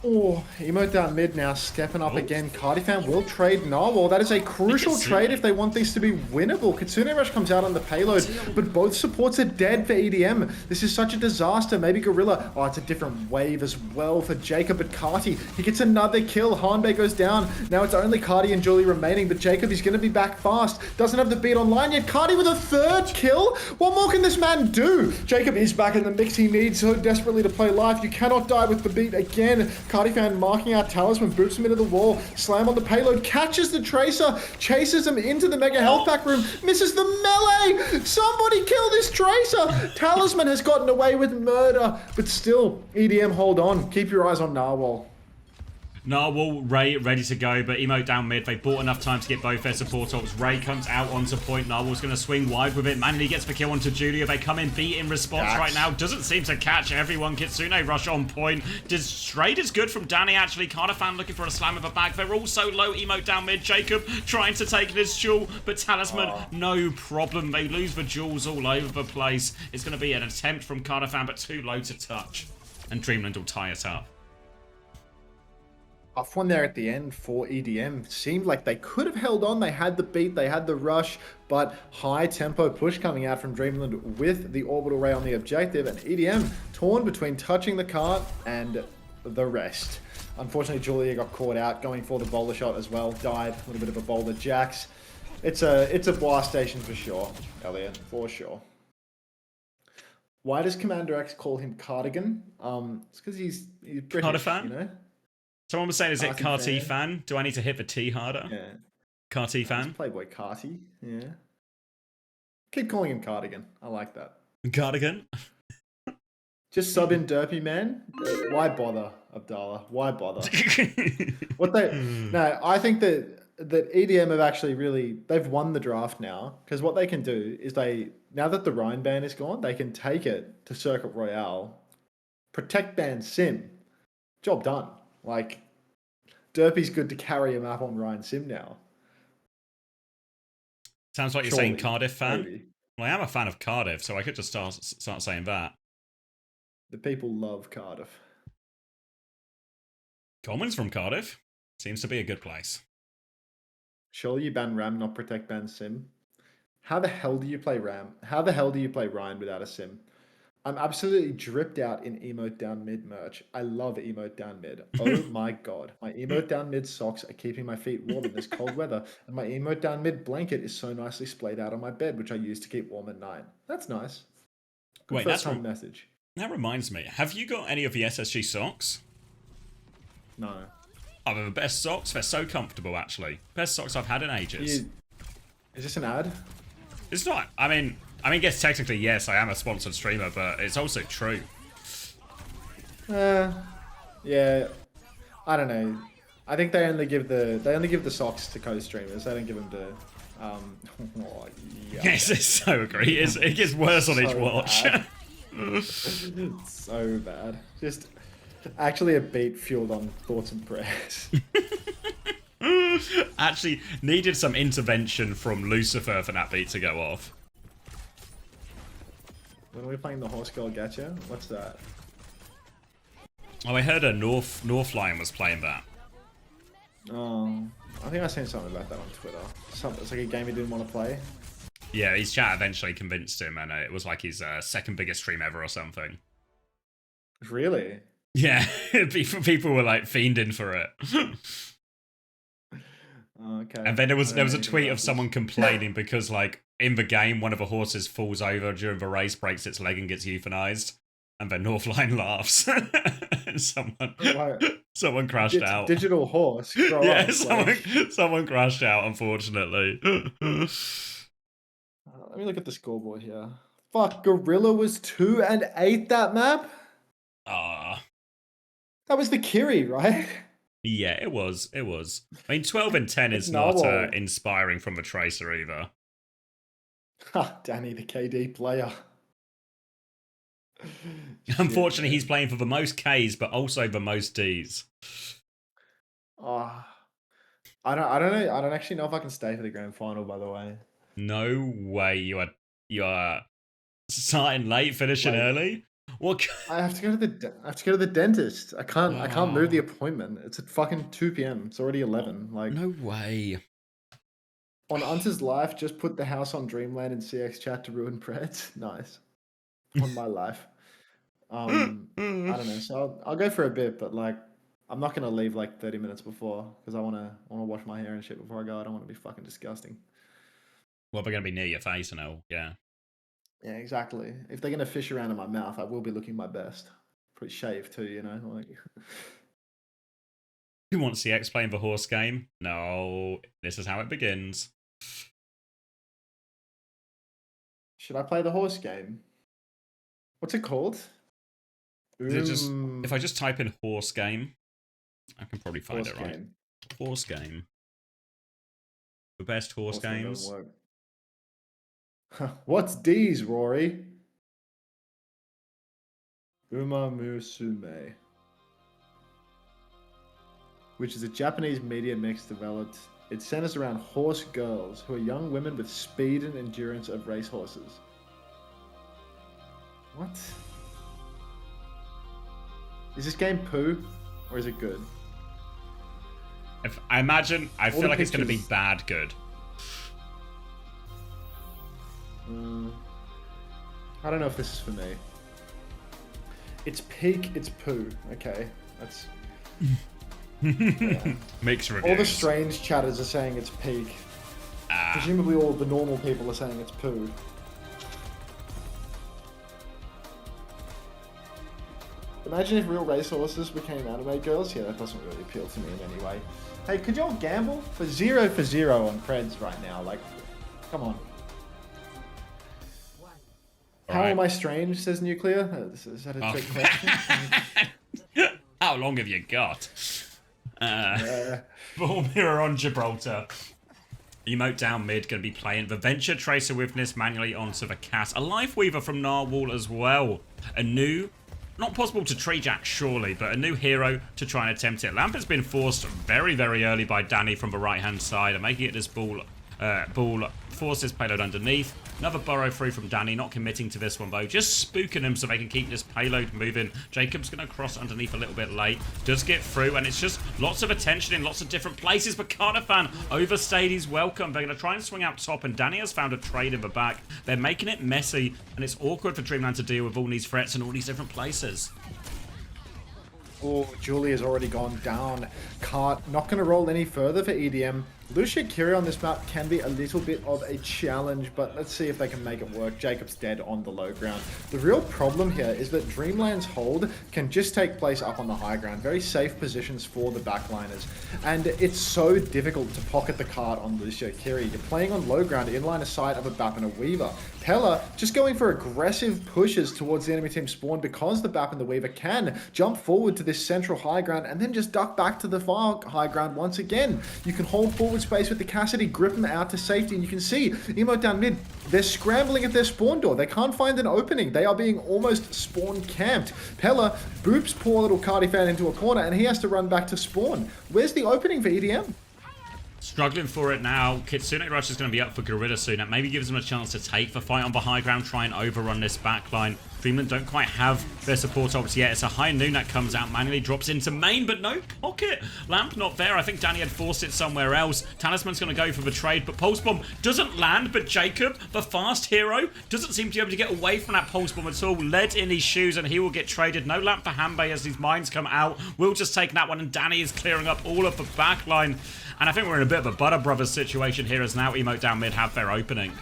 Oh, Emote down mid now, stepping up again. Cardifan will trade Narwhal. That is a crucial trade if they want these to be winnable. Kitsune Rush comes out on the payload, but both supports are dead for EDM. This is such a disaster. Maybe Gorilla. Oh, it's a different wave as well for Jacob, but Carti, he gets another kill. Hanbei goes down. Now it's only Carti and Julie remaining, but Jacob is going to be back fast. Doesn't have the beat online yet. Carti with a third kill? What more can this man do? Jacob is back in the mix. He needs so desperately to play life. You cannot die with the beat again. Cardifan marking out Talisman, boots him into the wall, slam on the payload, catches the Tracer, chases him into the Mega Health Pack room, misses the melee! Somebody kill this Tracer! Talisman has gotten away with murder, but still, EDM hold on. Keep your eyes on Narwhal. Narwhal, Ray ready to go, but Emote down mid. They bought enough time to get both their support ults. Ray comes out onto point. Narwhal's going to swing wide with it. Manually gets the kill onto Julia. They come in beat in response right now. Doesn't seem to catch everyone. Kitsune Rush on point. Straight is good from Danny, actually. Cardafan looking for a slam of a bag. They're all so low. Emote down mid. Jacob trying to take this jewel, but Talisman, no problem. They lose the jewels all over the place. It's going to be an attempt from Cardafan, but too low to touch. And Dreamland will tie it up. Off one there at the end for EDM. Seemed like they could have held on. They had the beat, they had the rush, but high tempo push coming out from Dreamland with the orbital ray on the objective, and EDM torn between touching the cart and the rest. Unfortunately, Julia got caught out going for the bowler shot as well. Died. A little bit of a bowler jacks. It's a blast station for sure, Elliot, for sure. Why does CommanderX call him Cardigan? It's because he's British, Cardifan? you know? Someone was saying, is it Carti fan? Do I need to hit the T harder? Yeah. Carti fan? It's Playboy Carti, yeah. Keep calling him Cardigan. I like that. Cardigan? Just sub in Derpy, man. Why bother, Abdallah? Why bother? No, I think that EDM have actually they've won the draft now, because what they can do is now that the Rhine ban is gone, they can take it to Circuit Royale, protect ban Sim. Job done. Like, Derpy's good to carry a map on Ryan Sim now. Sounds like you're saying Cardiff fan. Maybe. Well, I am a fan of Cardiff, so I could just start saying that. The people love Cardiff. Coleman's from Cardiff. Seems to be a good place. Surely you ban Ram, not protect ban Sim. How the hell do you play Ram? How the hell do you play Ryan without a Sim? I'm absolutely dripped out in Emote down mid merch. I love Emote down mid. Oh my god. My Emote down mid socks are keeping my feet warm in this cold weather, and my Emote down mid blanket is so nicely splayed out on my bed, which I use to keep warm at night. That's nice. Good Wait, first time message. That reminds me. Have you got any of the SSG socks? No. Oh, they're the best socks. They're so comfortable, actually. Best socks I've had in ages. Is this an ad? It's not. I mean, I guess technically, yes, I am a sponsored streamer, but it's also true. Yeah. I don't know. I think they only give the socks to co-streamers. They don't give them to. Yes, it's so agree. It gets worse on each watch. So bad. Just Actually, a beat fueled on thoughts and prayers. Actually, needed some intervention from Lucifer for that beat to go off. When are we playing the Horse Girl Gacha? What's that? Oh, I heard a North Line was playing that. Oh, I think I seen something about that on Twitter. It's like a game he didn't want to play. Yeah, his chat eventually convinced him, and it was like his second biggest stream ever or something. Really? Yeah, people were like fiending for it. Okay. And then there was a tweet of someone complaining because like in the game one of the horses falls over during the race, breaks its leg and gets euthanized, and then Northline laughs. And someone crashed out. Digital horse. Grow Yeah, up, someone crashed out, unfortunately. Let me look at the scoreboard here. Fuck, Gorilla was 2 and 8 that map? Ah. That was the Kiri, right? Yeah, it was. I mean, 12 and 10 is not inspiring from the Tracer either. Ha, Danny, the KD player. Unfortunately, he's playing for the most Ks, but also the most Ds. Oh, I don't know. I don't actually know if I can stay for the grand final. By the way, no way. You are starting late, finishing early. What? I have to go to the dentist. I can't move the appointment. It's at fucking 2 p.m. It's already 11. Like, no way. On Unta's life, just put the house on Dreamland in CX chat to ruin Preds. Nice. On my life. I don't know. So I'll go for a bit, but like, I'm not gonna leave like 30 minutes before because I wanna wash my hair and shit before I go. I don't want to be fucking disgusting. Well, they're gonna be near your face and all. Yeah. Yeah, exactly. If they're gonna fish around in my mouth, I will be looking my best. Pretty shaved too, you know. Like. Who wants CX playing the horse game? No, this is how it begins. Should I play the horse game? What's it called? If I just type in horse game, I can probably find it, right? Game. Horse game. The best horse games. What's D's, Rory? Uma Musume. Which is a Japanese media mix developed. It centers around horse girls, who are young women with speed and endurance of racehorses. What? Is this game poo, or is it good? I feel like it's going to be bad good. I don't know if this is for me. It's peak, it's poo. Okay, that's... Mixed reviews. All the strange chatters are saying it's peak. Presumably all the normal people are saying it's poo. Imagine if real racehorses became anime girls. Yeah, that doesn't really appeal to me in any way. Hey, could y'all gamble? For 0 for 0 on Preds right now. Like, come on. How am I strange, says Nuclear? Is that a trick question? How long have you got? Ball mirror on Gibraltar. Emote down mid, going to be playing the Venture Tracer Witness manually onto the Cass. A Life Weaver from Narwhal as well. A new, not possible to tree jack surely, but a new hero to try and attempt it. Lamp has been forced very, very early by Danny from the right-hand side and making it this ball forces payload underneath. Another burrow through from Danny, not committing to this one though. Just spooking them so they can keep this payload moving. Jacob's going to cross underneath a little bit late. Does get through, and it's just lots of attention in lots of different places. But Carnifan overstayed his welcome. They're going to try and swing out top, and Danny has found a trade in the back. They're making it messy, and it's awkward for Dreamland to deal with all these threats in all these different places. Oh, Julia's already gone down. Cart not going to roll any further for EDM. Lucia Kiri on this map can be a little bit of a challenge, but let's see if they can make it work. Jacob's dead on the low ground. The real problem here is that Dreamland's hold can just take place up on the high ground. Very safe positions for the backliners. And it's so difficult to pocket the cart on Lucia Kiri. You're playing on low ground in line of sight of a BAP and a Weaver. Pella just going for aggressive pushes towards the enemy team spawn because the BAP and the Weaver can jump forward to this central high ground and then just duck back to the far high ground once again. You can hold forward good space with the Cassidy, grip him out to safety, and you can see Emote down mid, they're scrambling at their spawn door. They can't find an opening. They are being almost spawn camped. Pella boops poor little Cardi-Fan into a corner, and he has to run back to spawn. Where's the opening for EDM? Struggling for it now. Kitsune Rush is going to be up for Gorilla soon. That maybe gives them a chance to take the fight on the high ground, try and overrun this backline. Dreamland don't quite have their support ults yet. It's a high noon that comes out, manually drops into main, but no pocket. Lamp not there. I think Danny had forced it somewhere else. Talisman's going to go for the trade, but Pulse Bomb doesn't land, but Jacob, the fast hero, doesn't seem to be able to get away from that Pulse Bomb at all. Led in his shoes, and he will get traded. No Lamp for Hanbei as these mines come out. We'll just take that one, and Danny is clearing up all of the backline. And I think we're in a bit of a Butter Brothers situation here as now Emote down mid have their opening.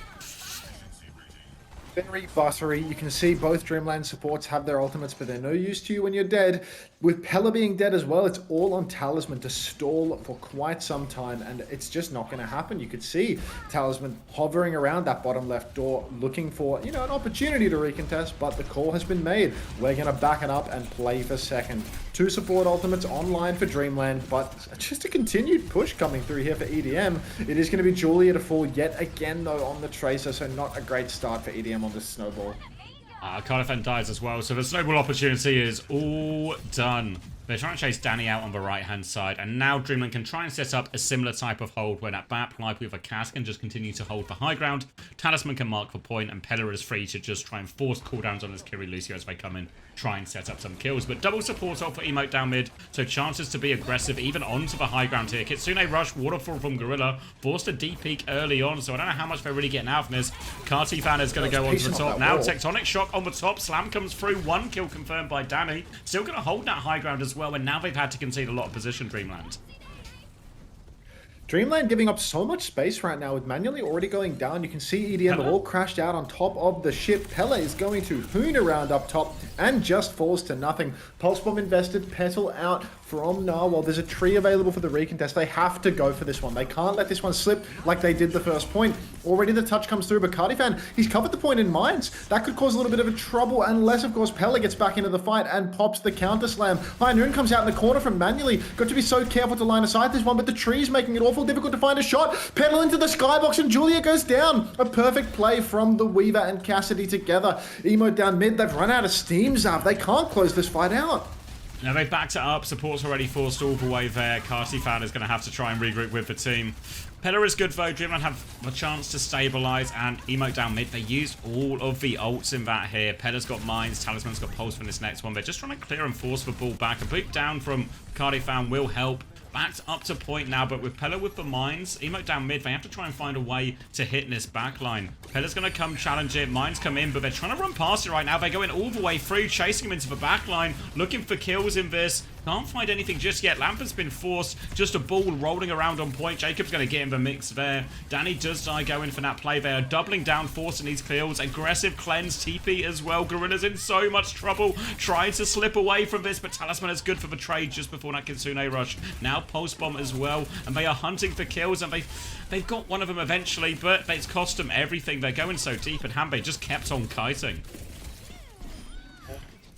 Very buttery. You can see both Dreamland supports have their ultimates, but they're no use to you when you're dead. With Pella being dead as well, it's all on Talisman to stall for quite some time, and it's just not going to happen. You could see Talisman hovering around that bottom left door, looking for, you know, an opportunity to recontest, but the call has been made. We're going to back it up and play for second. 2 support ultimates online for Dreamland, but just a continued push coming through here for EDM. It is going to be Julia to fall yet again, though, on the Tracer, so not a great start for EDM on this snowball. Cardiff dies as well, so the snowball opportunity is all done. They're trying to chase Danny out on the right-hand side, and now Dreamland can try and set up a similar type of hold where that Bap, like with a Cask, can just continue to hold the high ground. Talisman can mark the point, and Pella is free to just try and force cooldowns on his Kiri Lucio as they come in, try and set up some kills. But double support off for Emote down mid, so chances to be aggressive even onto the high ground here. Kitsune Rush, Waterfall from Gorilla, forced a deep peek early on, so I don't know how much they're really getting out from this. Carti-Fan is going to go onto the top now. Tectonic Shock on the top, Slam comes through, 1 kill confirmed by Danny. Still going to hold that high ground as well, and now they've had to concede a lot of position, Dreamland. Dreamland giving up so much space right now with manually already going down. You can see EDM all crashed out on top of the ship. Pella is going to hoon around up top and just falls to nothing. Pulse Bomb invested, Petal out from Narwhal. There's a tree available for the recontest. They have to go for this one. They can't let this one slip like they did the first point. Already the touch comes through, but Cardi-Fan, he's covered the point in mines. That could cause a little bit of a trouble unless, of course, Pella gets back into the fight and pops the counter slam. High Noon comes out in the corner from manually. Got to be so careful to line aside this one, but the tree's making it awful difficult to find a shot. Petal into the skybox and Julia goes down. A perfect play from the Weaver and Cassidy together. Emote down mid. They've run out of steam, Zav. They can't close this fight out. Now they've backed it up. Support's already forced all the way there. Carti-Fan is going to have to try and regroup with the team. Pella is good though. Dreamland have a chance to stabilize, and Emote down mid. They used all of the ults in that here. Pella's got mines. Talisman's got pulse for this next one. They're just trying to clear and force the ball back. A boot down from Cardi-Fan will help. Backed up to point now, but with Pella with the mines, Emote down mid, they have to try and find a way to hit this backline. Pella's going to come challenge it. Mines come in, but they're trying to run past it right now. They're going all the way through, chasing him into the backline, looking for kills in this. Can't find anything just yet. Lamp has been forced. Just a ball rolling around on point. Jacob's going to get in the mix there. Danny does die going for that play there. Doubling down, forcing these kills. Aggressive cleanse. TP as well. Gorilla's in so much trouble. Trying to slip away from this, but Talisman is good for the trade just before that Kitsune Rush. Now Pulse Bomb as well, and they are hunting for kills, and they've got one of them eventually, but it's cost them everything. They're going so deep, and Hanbei just kept on kiting.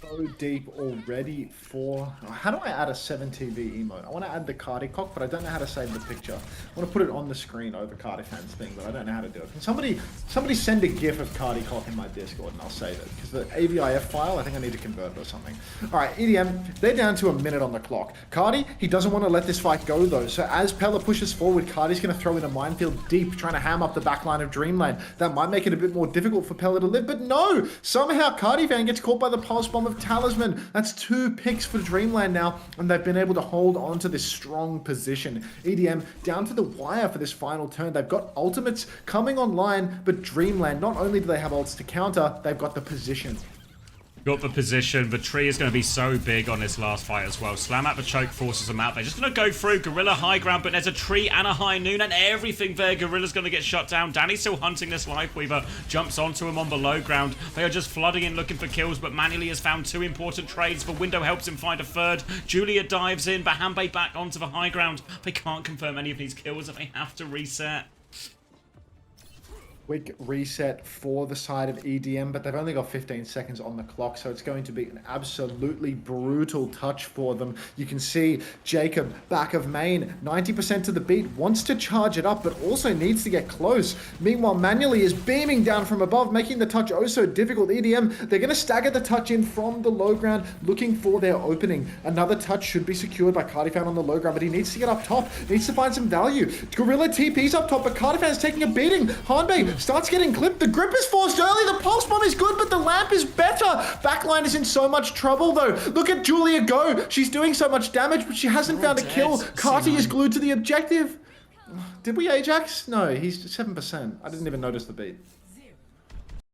So deep already for... How do I add a 7TV emote? I want to add the Cardi-Cock, but I don't know how to save the picture. I want to put it on the screen over Cardi-Fan's thing, but I don't know how to do it. Can somebody send a GIF of Cardi-Cock in my Discord and I'll save it? Because the AVIF file, I think I need to convert it or something. Alright, EDM, they're down to a minute on the clock. Cardi, he doesn't want to let this fight go though, so as Pella pushes forward, Cardi's going to throw in a minefield deep, trying to ham up the backline of Dreamland. That might make it a bit more difficult for Pella to live, but no! Somehow Cardi-Fan gets caught by the Pulse Bomb of Talisman. That's 2 picks for Dreamland now, and they've been able to hold on to this strong position. EDM down to the wire for this final turn. They've got ultimates coming online, but Dreamland, not only do they have ults to counter, they've got the position. Got the position. The tree is going to be so big on this last fight as well. Slam at the choke forces them out. They're just going to go through. Gorilla high ground, but there's a tree and a high noon and everything there. Gorilla's going to get shut down. Danny's still hunting this Lifeweaver. Jumps onto him on the low ground. They are just flooding in looking for kills, but manually has found 2 important trades. The window helps him find a third. Julia dives in, but Hanbei back onto the high ground. They can't confirm any of these kills, and they have to reset. quick reset for the side of EDM, but they've only got 15 seconds on the clock, so it's going to be an absolutely brutal touch for them. You can see Jacob, back of main, 90% to the beat, wants to charge it up, but also needs to get close. Meanwhile, Manually is beaming down from above, making the touch oh so difficult. EDM, they're going to stagger the touch in from the low ground, looking for their opening. Another touch should be secured by Cardifan on the low ground, but he needs to get up top, needs to find some value. Gorilla TP's up top, but Cardifan's taking a beating. Hanbei starts getting clipped. The grip is forced early. The pulse bomb is good, but the lamp is better. Backline is in so much trouble, though. Look at Julia go. She's doing so much damage, but she hasn't found a kill. Carty is glued to the objective. Did we Ajax? No, he's 7%. I didn't even notice the beat.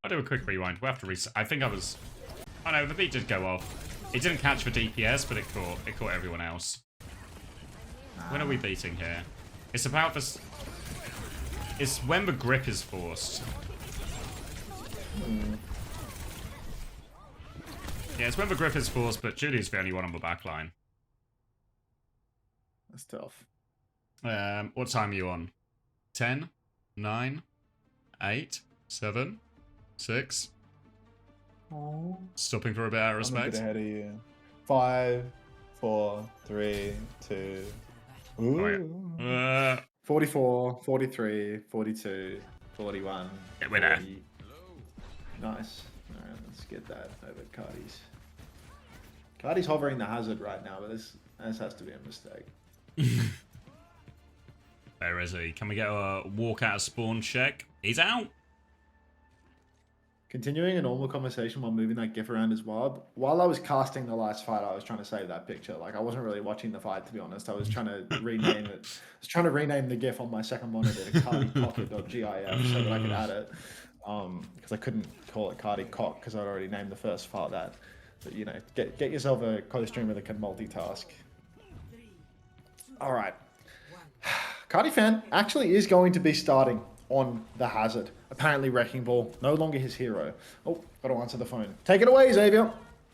I'll do a quick rewind. We'll have to reset. I think I was... Oh no, the beat did go off. It didn't catch for DPS, but it caught everyone else. When are we beating here? It's about this... It's when the grip is forced. Yeah, it's when the grip is forced, but Judy's the only one on the back line. That's tough. What time are you on? 10? 9? 8? 7? 6? Oh. Stopping for a bit out of respect. I'm a bit ahead of you. 5, 4, 3, 2. Ooh. Oh, yeah. 44, 43, 42, 41. Yeah, we're there. 40. Nice. Alright, let's get that over Cardi's. Cardi's hovering the hazard right now, but this has to be a mistake. Where is he? Can we get a walk out of spawn check? He's out. Continuing a normal conversation while moving that GIF around as well. While I was casting the last fight, I was trying to save that picture. Like, I wasn't really watching the fight, to be honest. I was trying to rename it. I was trying to rename the GIF on my second monitor to cardipocket.gif so that I could add it. Because I couldn't call it Cardi Cock because I'd already named the first file that. But, you know, get yourself a co-streamer that can multitask. All right. Cardifan actually is going to be starting on the hazard. Apparently Wrecking Ball, no longer his hero. Oh, got to answer the phone. Take it away, Xavier.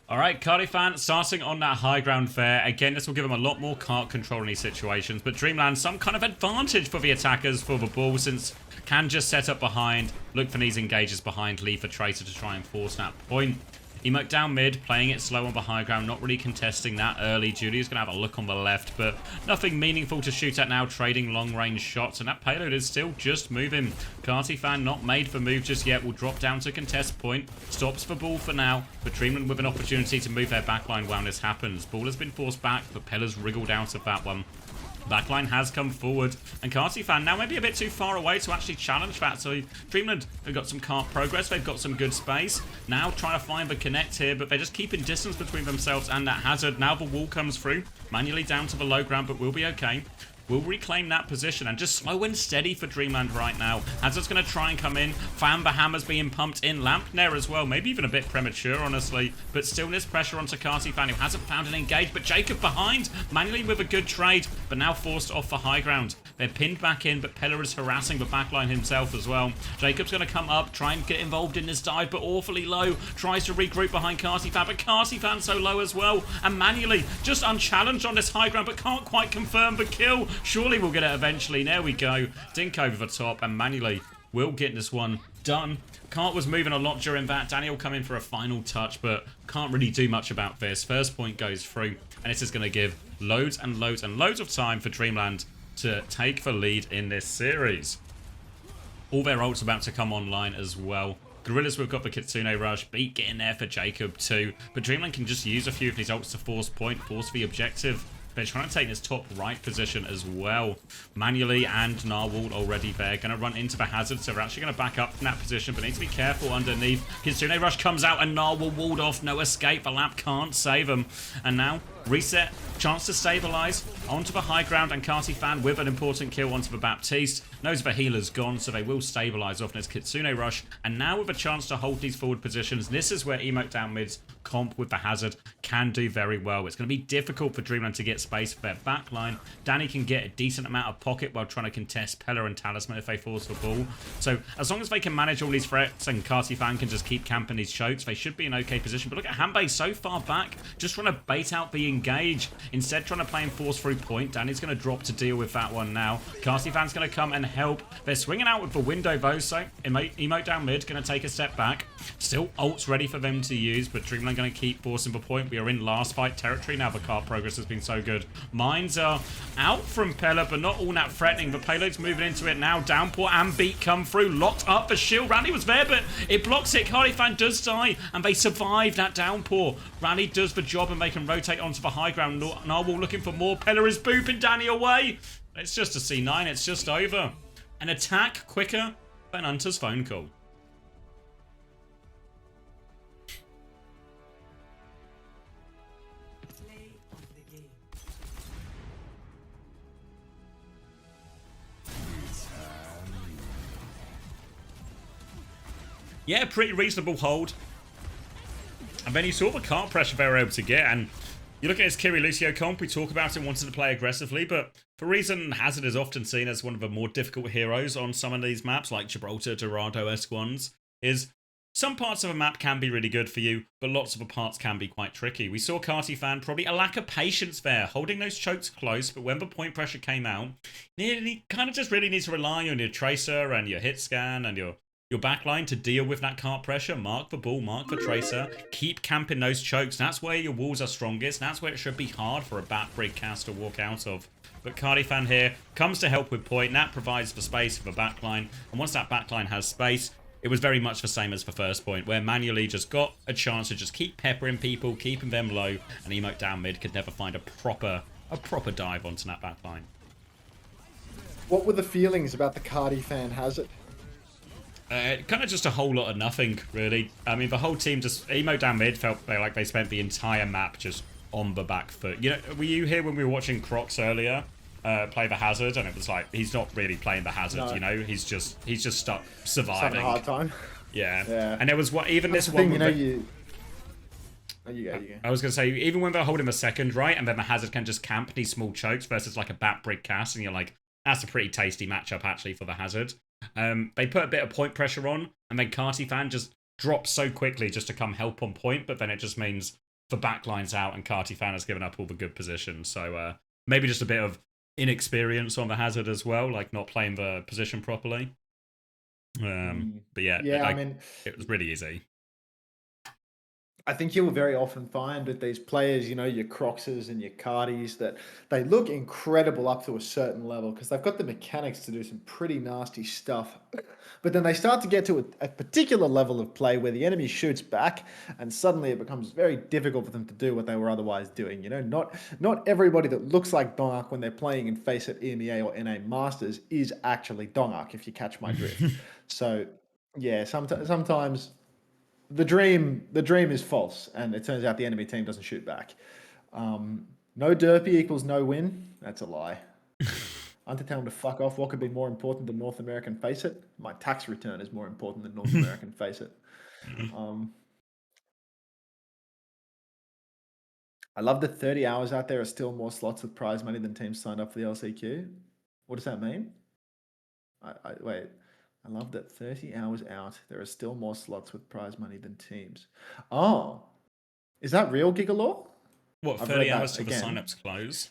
All right, Cardifan starting on that high ground fair. Again, this will give him a lot more cart control in these situations, but Dreamland, some kind of advantage for the attackers for the ball, since can just set up behind, look for these engages behind, leave for Tracer to try and force that point. Emote down mid, playing it slow on the high ground, not really contesting that early. Julia's going to have a look on the left, but nothing meaningful to shoot at now, trading long-range shots, and that payload is still just moving. Cardifan not made for move just yet, will drop down to contest point, stops for ball for now, but Dreamland with an opportunity to move their backline while this happens. Ball has been forced back, but Pella's wriggled out of that one. Backline has come forward, and Cardifan now maybe a bit too far away to actually challenge that. So Dreamland have got some cart progress, they've got some good space. Now trying to find the connect here, but they're just keeping distance between themselves and that hazard. Now the wall comes through, manually down to the low ground, but we'll be okay. We'll reclaim that position and just slow and steady for Dreamland right now. Hazard's going to try and come in. Fan the hammer's being pumped in. Lampner as well. Maybe even a bit premature, honestly. But still there's pressure onto Cardifan, who hasn't found an engage. But Jacob behind. Manually with a good trade, but now forced off for high ground. They're pinned back in, but Pella is harassing the backline himself as well. Jacob's going to come up, try and get involved in this dive, but awfully low. Tries to regroup behind Cardifan, but Cardifan's so low as well. And manually just unchallenged on this high ground, but can't quite confirm the kill. Surely we'll get it eventually. There we go. Dink over the top, and manually will get this one done. Cart was moving a lot during that. Daniel come in for a final touch, but can't really do much about this. First point goes through, and this is going to give loads and loads and loads of time for Dreamland to take the lead in this series. All their ults about to come online as well. Gorillas, we've got the Kitsune Rush. Beat getting there for Jacob too. But Dreamland can just use a few of these ults to force point, force the objective. They're trying to take this top right position as well. Manually and Narwhal already there. Going to run into the hazard, so they're actually going to back up from that position, but need to be careful underneath. Kitsune Rush comes out and Narwhal walled off. No escape. The lamp can't save him. And now, reset. Chance to stabilize onto the high ground, and Cardifan with an important kill onto the Baptiste. Knows the healer's gone, so they will stabilize off this Kitsune Rush. And now with a chance to hold these forward positions, this is where Emote down mid's comp with the hazard can do very well. It's going to be difficult for Dreamland to get space for their backline. Danny can get a decent amount of pocket while trying to contest Pella and Talisman if they force the ball. So as long as they can manage all these threats and Cardifan can just keep camping these chokes, they should be in okay position. But look at Hanbei so far back, just trying to bait out the engage. Instead, trying to play and force through point. Danny's going to drop to deal with that one now. Carseyfan's going to come and help. They're swinging out with the window, though, so Emote down mid, going to take a step back. Still ults ready for them to use, but Dreamland going to keep forcing the point. We are in last fight territory now. The card progress has been so good. Mines are out from Pella, but not all that threatening. The payload's moving into it now. Downpour and Beat come through. Locked up the shield. Randy was there, but it blocks it. Carseyfan does die, and they survive that downpour. Randy does the job, and they can rotate onto the high ground. Narwhal looking for more. Pella is booping Danny away. It's just a C9. It's just over. An attack quicker than Hunter's phone call. Yeah, pretty reasonable hold. And then you saw the cart pressure they were able to get, and you look at his Kiri Lucio comp, we talk about him wanting to play aggressively, but for a reason Hazard is often seen as one of the more difficult heroes on some of these maps, like Gibraltar, Dorado-esque ones, is some parts of a map can be really good for you, but lots of the parts can be quite tricky. We saw Carseyfan probably a lack of patience there, holding those chokes close, but when the point pressure came out, you kind of just really need to rely on your tracer and your hit scan and your backline to deal with that cart pressure. Mark the ball, mark the tracer, keep camping those chokes. That's where your walls are strongest. That's where it should be hard for a bat brig cast to walk out of. But Carseyfan here comes to help with point. That provides the space for the backline. And once that backline has space, it was very much the same as the first point, where manually just got a chance to just keep peppering people, keeping them low, and Emote down mid could never find a proper dive onto that backline. What were the feelings about the Carseyfan Hazard? Kind of just a whole lot of nothing, really. I mean, the whole team just... Emote down mid felt like they spent the entire map just on the back foot. You know, were you here when we were watching Crocs earlier play the Hazard? And it was like, he's not really playing the Hazard, no. You know? He's just stuck surviving. Having a hard time. Yeah. And it was what... Even That's this the thing, one... you go. I was going to say, even when they're holding the second, right? And then the Hazard can just camp these small chokes versus like a bat brig cast. And you're like, that's a pretty tasty matchup, actually, for the Hazard. They put a bit of point pressure on, and then Carseyfan just drops so quickly just to come help on point, but then it just means the backline's out and Carseyfan has given up all the good positions. So maybe just a bit of inexperience on the Hazard as well, like not playing the position properly. But yeah, I mean, it was really easy. I think you'll very often find with these players, you know, your Croxes and your Cardis, that they look incredible up to a certain level because they've got the mechanics to do some pretty nasty stuff. But then they start to get to a particular level of play where the enemy shoots back and suddenly it becomes very difficult for them to do what they were otherwise doing. You know, not everybody that looks like Dongark when they're playing in FACEIT EMEA or NA Masters is actually Dongark, if you catch my drift. So, yeah, sometimes... The dream is false, and it turns out the enemy team doesn't shoot back. No derpy equals no win. That's a lie. I'm to tell him to fuck off. What could be more important than North American FACEIT? My tax return is more important than North American FACEIT. I love that 30 hours out there are still more slots with prize money than teams signed up for the LCQ. What does that mean? Wait. I love that 30 hours out, there are still more slots with prize money than teams. Oh, is that real, Gigalore? What, 30 hours till the sign-ups close?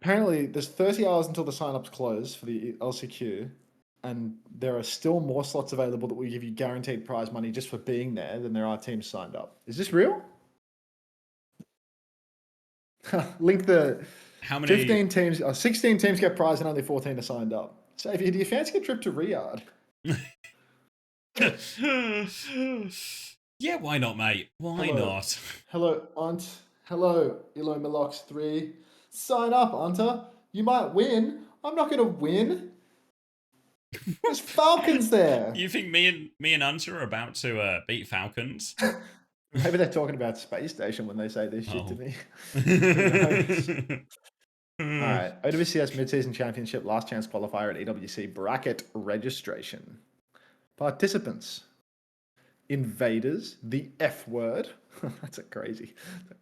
Apparently, there's 30 hours until the sign-ups close for the LCQ, and there are still more slots available that will give you guaranteed prize money just for being there than there are teams signed up. Is this real? Link the... How many... 15 teams, 16 teams get prize and only 14 are signed up. So, do you fancy a trip to Riyadh? Yeah, why not, mate? Why not? Hello, Aunt. Hello, Elo Melox 3. Sign up, Anta. You might win. I'm not going to win. There's Falcons there. You think me and Anta are about to beat Falcons? Maybe they're talking about Space Station when they say this shit to me. All right, OWCS Mid-Season Championship Last Chance Qualifier at EWC Bracket Registration. Participants. Invaders, the F word. That's a crazy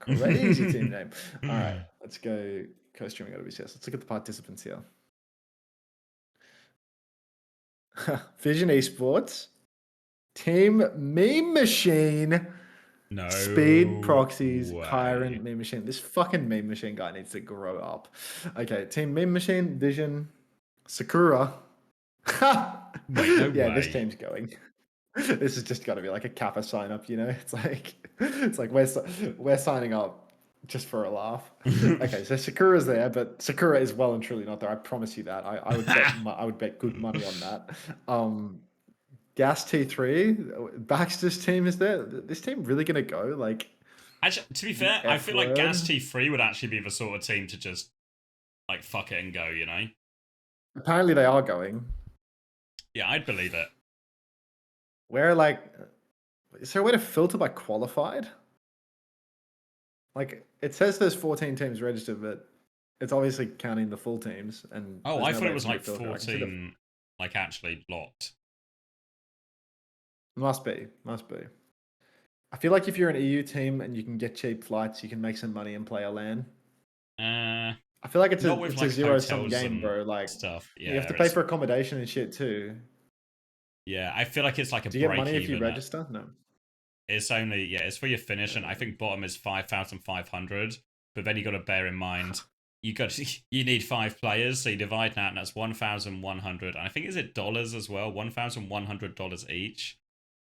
team name. All right, let's go co-streaming OWCS. Let's look at the participants here. Vision Esports. Team Meme Machine. No. Speed, proxies, way. Kyron, meme machine. This fucking meme machine guy needs to grow up. Okay, team meme machine, Vision, Sakura. Wait, no yeah, way. this team's going. This has just got to be like a Kappa sign up, you know? It's like we're signing up just for a laugh. Okay, so Sakura's there, but Sakura is well and truly not there. I promise you that. I would bet I would bet good money on that. Gas T3, Baxter's team is there. This team really gonna go? Like, actually, to be fair, I feel like Gas T3 would actually be the sort of team to just like fuck it and go, you know? Apparently they are going. Yeah, I'd believe it. Where like, is there a way to filter by qualified? Like, it says there's 14 teams registered, but it's obviously counting the full teams. And oh, I no thought way it was for me like to filter. 14, like actually locked. Must be. I feel like if you're an EU team and you can get cheap flights, you can make some money and play a LAN. I feel like it's not with, a like, zero-sum hotels game, and bro. Like stuff. Yeah, you have to pay for accommodation and shit too. Yeah, I feel like it's like a Do you get break money if you even. register? No. It's only it's for your finish, and I think bottom is 5,500. But then you got to bear in mind you need 5 players, so you divide that, and that's 1,100. And I think is it dollars as well, $1,100 each,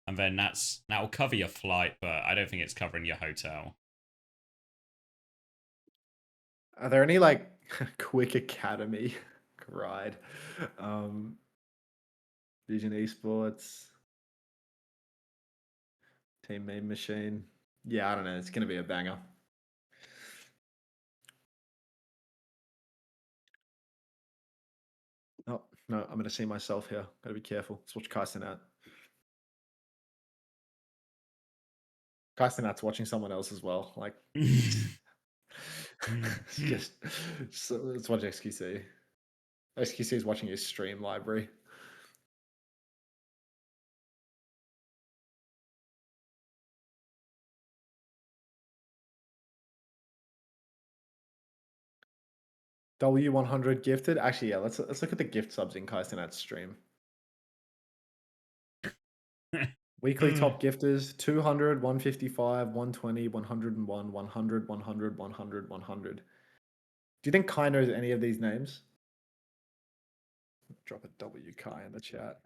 and then that'll cover your flight, but I don't think it's covering your hotel. Are there any like quick academy ride? Vision Esports, Team Meme Machine. Yeah, I don't know. It's gonna be a banger. Oh no, I'm gonna see myself here. Gotta be careful. Let's watch Kaisten out. Kaisten out's watching someone else as well. Like, just so let's watch XQC. XQC is watching his stream library. W100 gifted. Actually, yeah. Let's look at the gift subs in Kaisten out's stream. Weekly top gifters 200, 155, 120, 101, 100, 100, 100, 100. Do you think Kai knows any of these names? Drop a W Kai in the chat.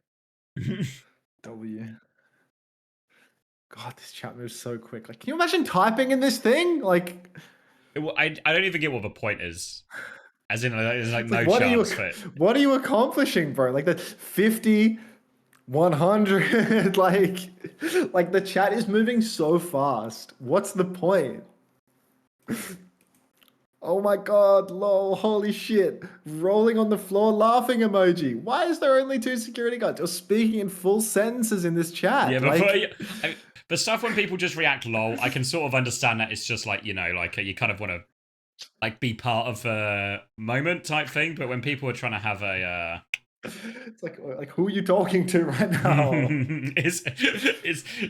W. God, this chat moves so quick. Like, can you imagine typing in this thing? Like, I don't even get what the point is. As in, there's like no what chance are you, what are you accomplishing, bro? Like the 50, 100, like the chat is moving so fast. What's the point? Oh my god, lol, holy shit. Rolling on the floor laughing emoji. Why is there only 2 security guards? You're speaking in full sentences in this chat. Yeah, like, the stuff when people just react lol, I can sort of understand that it's just like, you know, like you kind of want to like be part of a moment type thing, but when people are trying to have a it's like who are you talking to right now? it's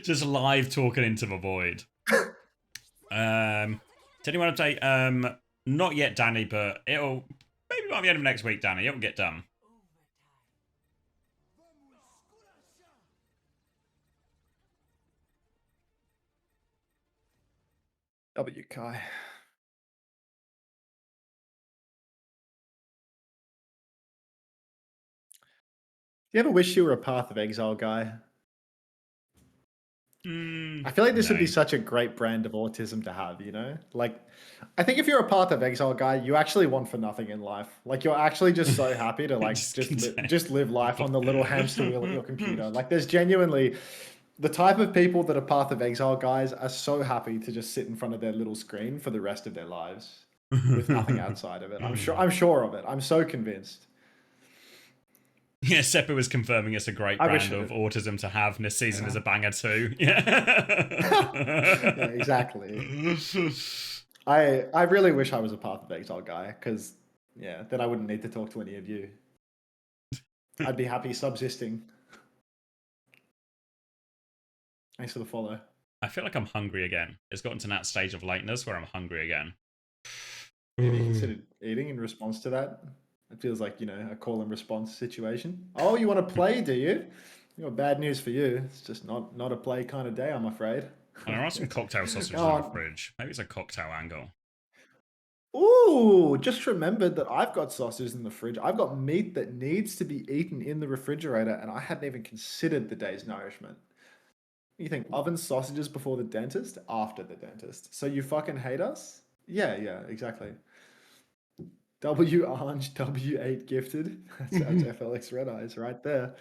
just live talking into the void. Does anyone want to say not yet, Danny, but it'll maybe by the end of next week, Danny, it'll get done. W Kai. You ever wish you were a Path of Exile guy? I feel like this would be such a great brand of autism to have, you know? Like, I think if you're a Path of Exile guy, you actually want for nothing in life. Like, you're actually just so happy to, like, just live life on the little hamster wheel at your computer. Like, there's genuinely... The type of people that are Path of Exile guys are so happy to just sit in front of their little screen for the rest of their lives with nothing outside of it. I'm sure of it. I'm so convinced. Yeah, Seppa was confirming it's a great brand of autism to have, and this season is a banger too. Yeah, yeah, exactly. I really wish I was a Path of Exile guy, because yeah, then I wouldn't need to talk to any of you. I'd be happy subsisting. Thanks for the follow. I feel like I'm hungry again. It's gotten to that stage of lateness where I'm hungry again. Have you considered eating in response to that? It feels like, you know, a call and response situation. Oh, you want to play, do you? You know, bad news for you. It's just not a play kind of day, I'm afraid. And there are some cocktail sausages in Go the on. fridge. Maybe it's a cocktail angle. Ooh, just remembered that I've got sausages in the fridge. I've got meat that needs to be eaten in the refrigerator, and I hadn't even considered the day's nourishment. You think oven sausages before the dentist? After the dentist. So you fucking hate us? Yeah, exactly. W Orange W8 gifted. That's FLX Red Eyes right there.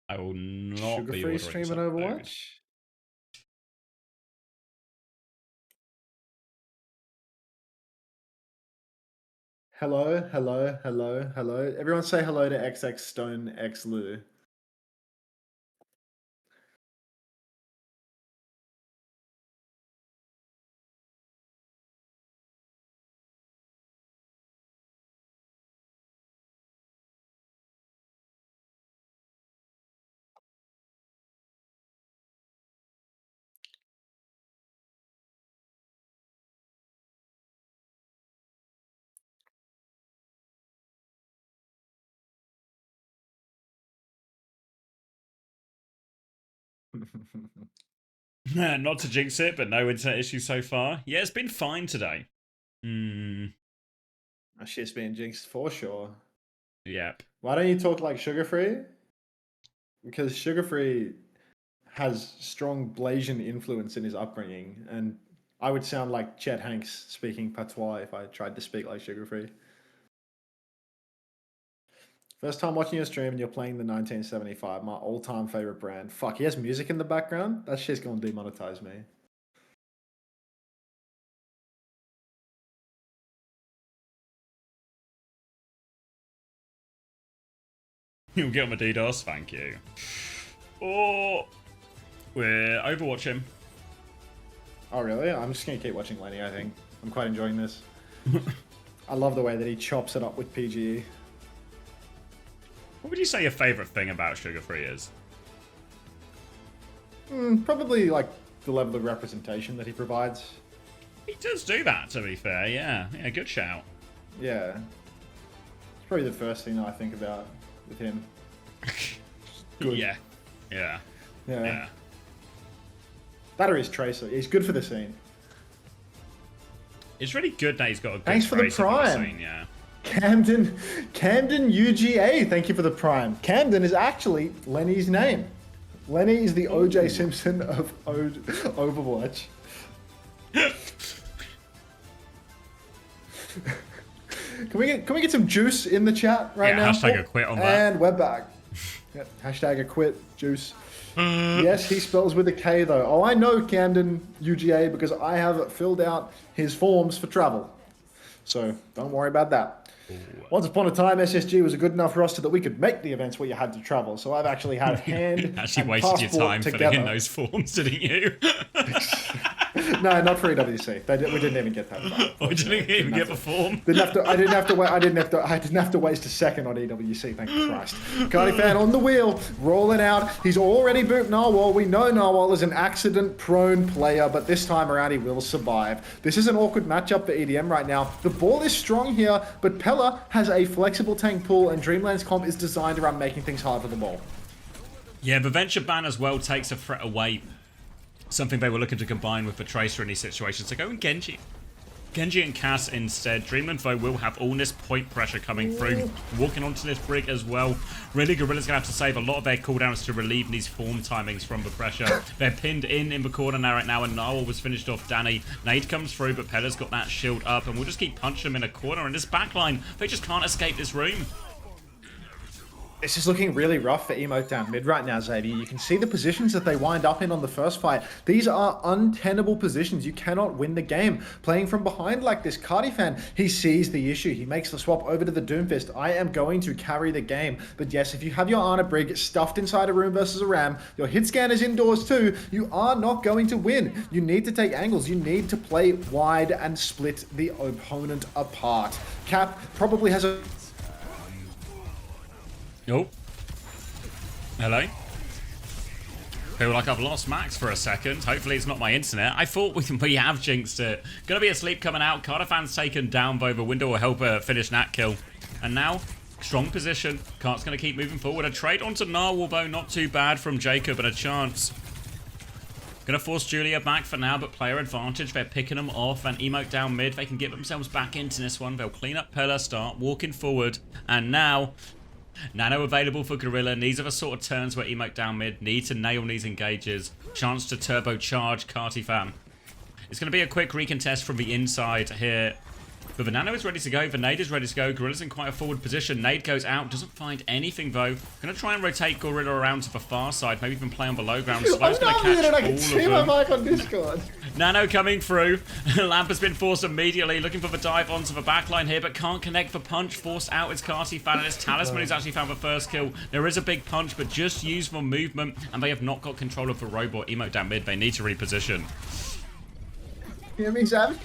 I will not be Sugar-free ordering streaming something. Overwatch. Hello, hello, hello, hello. Everyone say hello to XX Stone X Lou. Not to jinx it, but no internet issues so far. Yeah, it's been fine today. That shit's being jinxed for sure. Yep. Why don't you talk like Sugar-free? Because Sugar-free has strong Blasian influence in his upbringing, and I would sound like Chet Hanks speaking patois if I tried to speak like Sugar-free. First time watching your stream and you're playing the 1975, my all-time favorite brand. Fuck, he has music in the background? That shit's gonna demonetize me. You'll get on my DDoS, thank you. Oh, we're overwatching. Oh, really? I'm just gonna keep watching Lenny, I think. I'm quite enjoying this. I love the way that he chops it up with PGE. What would you say your favourite thing about Sugar-free is? Probably like the level of representation that he provides. He does do that, to be fair, yeah. Yeah, good shout. Yeah. It's probably the first thing that I think about with him. Good. Yeah. Yeah. Yeah. That or his Tracer. He's good for the scene. It's really good that he's got a good Thanks for the Tracer prime. scene, yeah. Camden UGA, thank you for the prime. Camden is actually Lenny's name. Lenny is the OJ Simpson of Overwatch. Can we get some juice in the chat right now? Hashtag a quit on that. And we're back. Yep, hashtag a quit juice. Yes, he spells with a K though. Oh, I know Camden UGA because I have filled out his forms for travel. So don't worry about that. Once upon a time, SSG was a good enough roster that we could make the events where you had to travel. So I've actually had hand Actually and wasted your passport time together. filling in those forms, didn't you? No, not for EWC. We didn't even get that far. Oh, didn't even get the form? I didn't have to waste a second on EWC. Thank Christ. Cardi fan on the wheel, rolling out. He's already booped Narwhal. We know Narwhal is an accident-prone player, but this time around he will survive. This is an awkward matchup for EDM right now. The ball is strong here, but Pella has a flexible tank pool, and Dreamland's comp is designed around making things hard for the ball. Yeah, but Venture Ban as well takes a threat away. Something they were looking to combine with the Tracer in these situations. So go and Genji. Genji and Cass instead. Dreamland, though, will have all this point pressure coming through. Walking onto this brig as well. Really, Gorilla's going to have to save a lot of their cooldowns to relieve these form timings from the pressure. They're pinned in the corner now right now, and Narwhal was finished off Danny. Nade comes through, but Pella's got that shield up, and we'll just keep punching them in a corner. And this backline, they just can't escape this room. This is looking really rough for Emote down mid right now, Xavier. You can see the positions that they wind up in on the first fight. These are untenable positions. You cannot win the game. Playing from behind like this, Cardi fan, he sees the issue. He makes the swap over to the Doomfist. I am going to carry the game. But yes, if you have your Ana Brig stuffed inside a room versus a Ram, your hit scanner's indoors too, you are not going to win. You need to take angles. You need to play wide and split the opponent apart. Cap probably has a... Oh. Hello? Feel like I've lost Max for a second. Hopefully it's not my internet. I thought we have jinxed it. Gonna be a sleep coming out. Carter fan's taken down, though. The window will help her finish Nat kill. And now, Strong position. Cart's going to keep moving forward. A trade onto Narwhal, though. Not too bad from Jacob, and a chance. Going to force Julia back for now, but player advantage. They're picking them off, and Emote down mid. They can get themselves back into this one. They'll clean up Pella, start walking forward, and now Nano available for Gorilla. These are the sort of turns where Emote down mid need to nail these engages. Chance to turbocharge Cartifan. It's going to be a quick recontest from the inside here. But the Nano is ready to go. The Nade is ready to go. Gorilla's in quite a forward position. Nade goes out. Doesn't find anything, though. Going to try and rotate Gorilla around to the far side. Maybe even play on the low ground. Slow's going to catch all of them. Mic on Discord. Nano coming through. Lamp has been forced immediately. Looking for the dive onto the backline here, but can't connect the punch. Forced out is Cartifan, and it's Talisman who's actually found the first kill. There is a big punch, but just use for movement, and they have not got control of the robot. Emote down mid. They need to reposition. You hear me, Sam?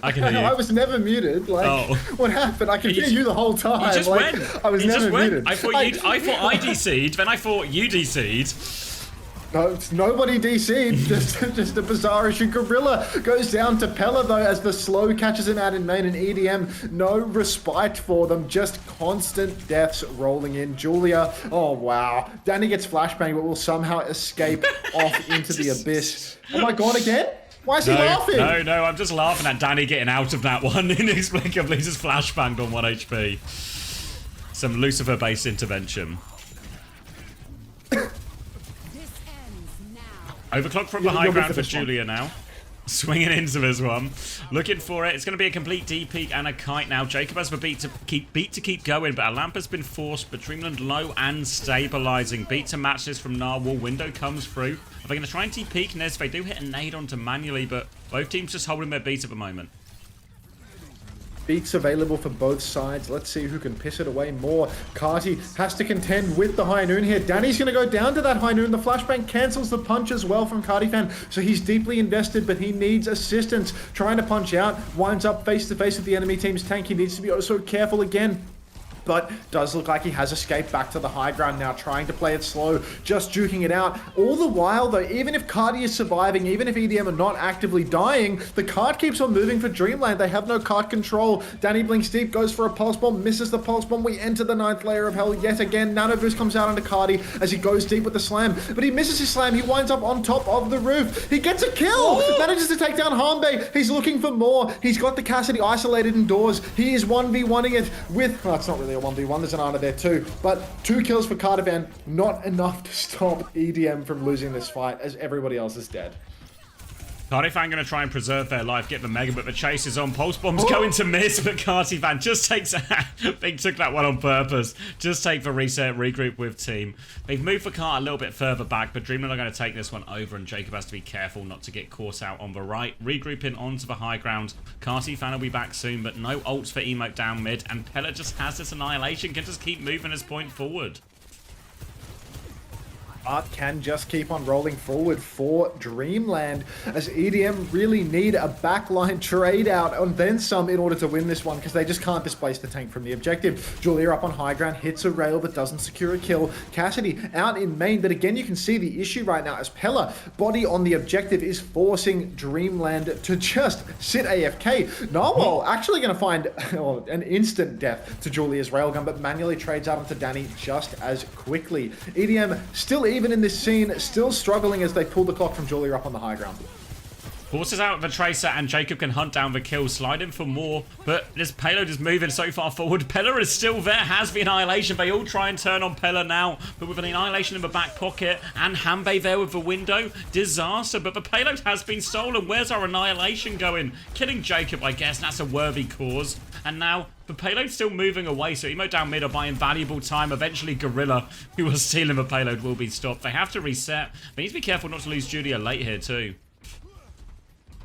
I can hear you. I was never muted. Like, what happened? I could hear you the whole time. You just like, went. I was You never just went. muted. I thought I DC'd, then I thought you DC'd. No, nobody DC'd. just a bizarre issue. Gorilla goes down to Pella, though, as the slow catches him out in main, and EDM, no respite for them. Just constant deaths rolling in. Julia, oh, wow. Danny gets flashbang, but will somehow escape off into the abyss. Oh, my God, again? Why is he laughing? No, I'm just laughing at Danny getting out of that one inexplicably. He's just flashbanged on 1 HP. Some Lucifer-based intervention. Overclock from the high ground for Julia now. Swinging into this one. Looking for it. It's going to be a complete D-peak and a kite now. Jacob has the beat to keep going, but a lamp has been forced, but Dreamland low and stabilizing. Beat to match this from Narwhal. Window comes through. Are they going to try and D-peak Nez? They do hit a nade onto manually, but both teams just holding their beat at the moment. Beats available for both sides. Let's see who can piss it away more. Carti has to contend with the high noon here. Danny's going to go down to that high noon. The flashbang cancels the punch as well from Cartifan. So he's deeply invested, but he needs assistance. Trying to punch out. Winds up face to face with the enemy team's tank. He needs to be oh so careful again. But does look like he has escaped back to the high ground now, trying to play it slow, just juking it out. All the while, though, even if Carti is surviving, even if EDM are not actively dying, the cart keeps on moving for Dreamland. They have no cart control. Danny blinks deep, goes for a pulse bomb, misses the pulse bomb. We enter the 9th layer of hell yet again. Nanoboost comes out onto Carti as he goes deep with the slam, but he misses his slam. He winds up on top of the roof. He gets a kill, manages to take down Hanbei. He's looking for more. He's got the Cassidy isolated indoors. He is 1v1ing it with, well, it's not really a 1v1, there's an honor there too, but 2 kills for Cardivan, not enough to stop EDM from losing this fight as everybody else is dead. Cartifan going to try and preserve their life, get the mega, but the chase is on. Pulse bomb's going to miss, but Cartifan just takes they took that one on purpose. Just take the reset, regroup with team. They've moved the cart a little bit further back, but Dreamland are going to take this one over, and Jacob has to be careful not to get caught out on the right. Regrouping onto the high ground. Cartifan will be back soon, but no ults for Emote down mid, and Pella just has this annihilation, can just keep moving his point forward. Art can just keep on rolling forward for Dreamland as EDM really need a backline trade out and then some in order to win this one because they just can't displace the tank from the objective. Julia up on high ground, hits a rail but doesn't secure a kill. Cassidy out in main, but again you can see the issue right now as Pella, body on the objective, is forcing Dreamland to just sit AFK. Narwhal actually going to find an instant death to Julia's railgun, but manually trades out onto Danny just as quickly. EDM still even in this scene, still struggling as they pull the clock from Julia up on the high ground. Forces out the Tracer, and Jacob can hunt down the kill, slide in for more, but this payload is moving so far forward. Pella is still there, has the Annihilation. They all try and turn on Pella now, but with an Annihilation in the back pocket, and Hanbei there with the window. Disaster, but the payload has been stolen. Where's our Annihilation going? Killing Jacob, I guess, that's a worthy cause. And now, the payload's still moving away, so Emote down mid are buying valuable time. Eventually, Gorilla, who was stealing the payload, will be stopped. They have to reset. They need to be careful not to lose Julia late here, too.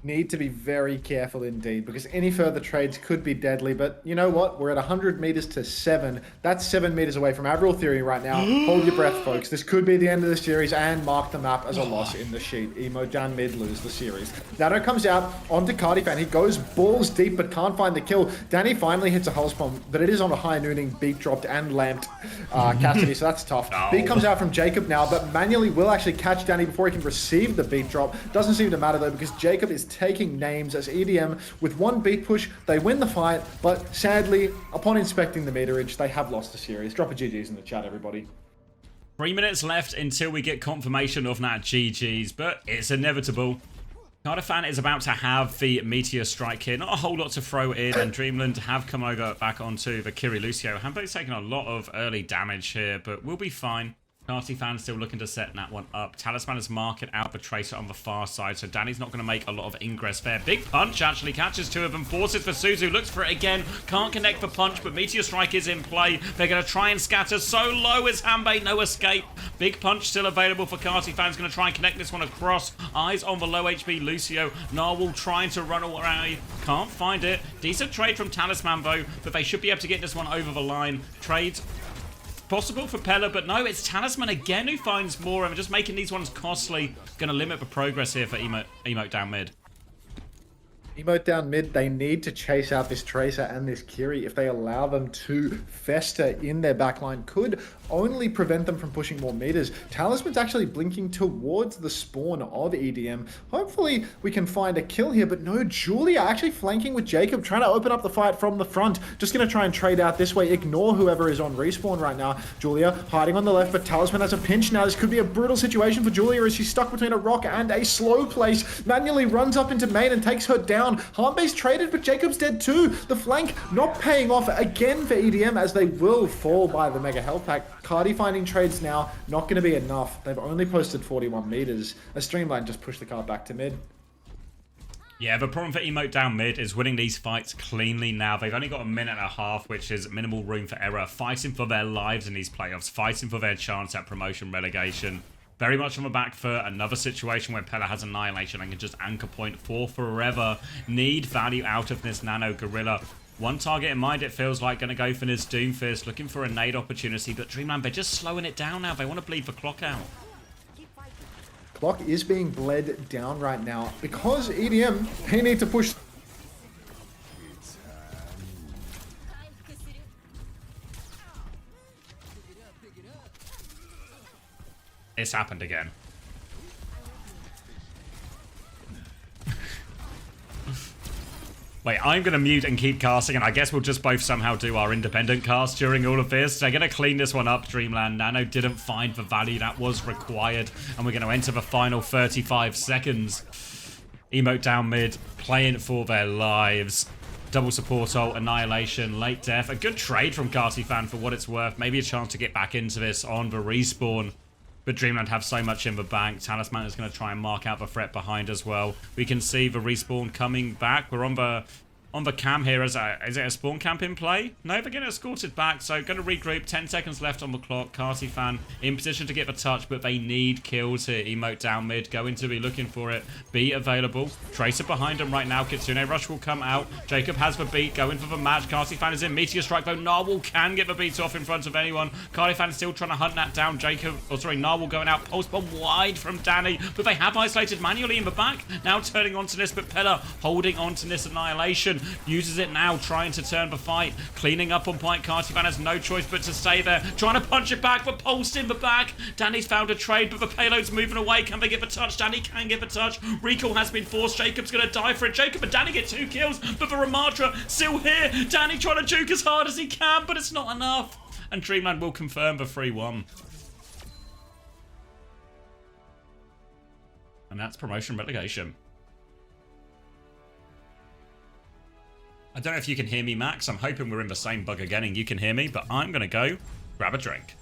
Need to be very careful indeed, because any further trades could be deadly, but you know what? We're at 100 meters to 7. That's 7 meters away from Admiral Theory right now. Hold your breath, folks. This could be the end of the series, and mark the map as a loss in the sheet. Emo down mid, lose the series. Nano comes out onto Cartifan. He goes balls deep, but can't find the kill. Danny finally hits a hulse bomb, but it is on a high nooning, beat dropped and lamped Cassidy, so that's tough. Beat comes out from Jacob now, but manually will actually catch Danny before he can receive the beat drop. Doesn't seem to matter though, because Jacob is taking names as EDM, with one beat push, they win the fight, but sadly, upon inspecting the meterage, they have lost the series. Drop a GG's in the chat, everybody. 3 minutes left until we get confirmation of that GG's, but it's inevitable. Cardiff is about to have the Meteor Strike here. Not a whole lot to throw in, and Dreamland have come over back onto the Kiri Lucio. Hambo's taking a lot of early damage here, but we'll be fine. Carty fan still looking to set that one up. Talisman is marking out the Tracer on the far side, so Danny's not going to make a lot of ingress there. Big punch actually catches two of them, forces for Suzu, looks for it again, can't connect the punch, but Meteor Strike is in play. They're going to try and scatter. So low is Hanbei, no escape. Big punch still available for Carty fans, going to try and connect this one across. Eyes on the low HP Lucio. Narwhal trying to run away, can't find it. Decent trade from Talisman though, but they should be able to get this one over the line. Trades possible for Pella, but no, it's Talisman again who finds more and just making these ones costly. Going to limit the progress here for Emote down mid. Emote down mid, they need to chase out this Tracer and this Kiri. If they allow them to fester in their backline, could only prevent them from pushing more meters. Talisman's actually blinking towards the spawn of EDM. Hopefully we can find a kill here, but no, Julia actually flanking with Jacob, trying to open up the fight from the front. Just going to try and trade out this way, ignore whoever is on respawn right now. Julia hiding on the left, but Talisman has a pinch now. This could be a brutal situation for Julia as she's stuck between a rock and a slow place. Manually runs up into main and takes her down. Harmbase traded, but Jacob's dead too. The flank not paying off again for EDM as they will fall by the Mega Health Pack. Cardi finding trades now, not going to be enough. They've only posted 41 meters. As Dreamland just pushed the car back to mid. Yeah, the problem for Emote down mid is winning these fights cleanly now. They've only got a minute and a half, which is minimal room for error. Fighting for their lives in these playoffs. Fighting for their chance at promotion relegation. Very much on the back foot. Another situation where Pella has Annihilation and can just anchor point for forever. Need value out of this Nano Gorilla. One target in mind, it feels like, going to go for this Doomfist. Looking for a nade opportunity, but Dreamland, they're just slowing it down now. They want to bleed the clock out. Clock is being bled down right now because EDM, they need to push. It's happened again. Wait, I'm going to mute and keep casting, and I guess we'll just both somehow do our independent cast during all of this. They're going to clean this one up, Dreamland. Nano didn't find the value that was required, and we're going to enter the final 35 seconds. Emote down mid, playing for their lives. Double support ult, Annihilation, late death. A good trade from Carty fan for what it's worth. Maybe a chance to get back into this on the respawn. But Dreamland have so much in the bank. Talisman is going to try and mark out the threat behind as well. We can see the respawn coming back. We're on the cam here. Is it a spawn camp in play? No, they're getting escorted back. So going to regroup. 10 seconds left on the clock. Carty fan in position to get the touch, but they need kills here. Emote down mid. Going to be looking for it. Beat available. Tracer behind him right now. Kitsune Rush will come out. Jacob has the beat. Going for the match. Carty fan is in. Meteor Strike though. Narwhal can get the beats off in front of anyone. Carty fan still trying to hunt that down. Narwhal going out. Pulse bomb wide from Danny, but they have isolated manually in the back. Now turning onto this, but Pella holding onto this Annihilation. Uses it now, trying to turn the fight. Cleaning up on point. Carty fan has no choice but to stay there. Trying to punch it back, but Pulse in the back. Danny's found a trade, but the payload's moving away. Can they get the touch? Danny can get the touch. Recall has been forced. Jacob's going to die for it. Jacob and Danny get 2 kills, but the Ramatra still here. Danny trying to juke as hard as he can, but it's not enough. And Dreamland will confirm the 3-1. And that's promotion relegation. I don't know if you can hear me, Max. I'm hoping we're in the same bug again and you can hear me, but I'm going to go grab a drink.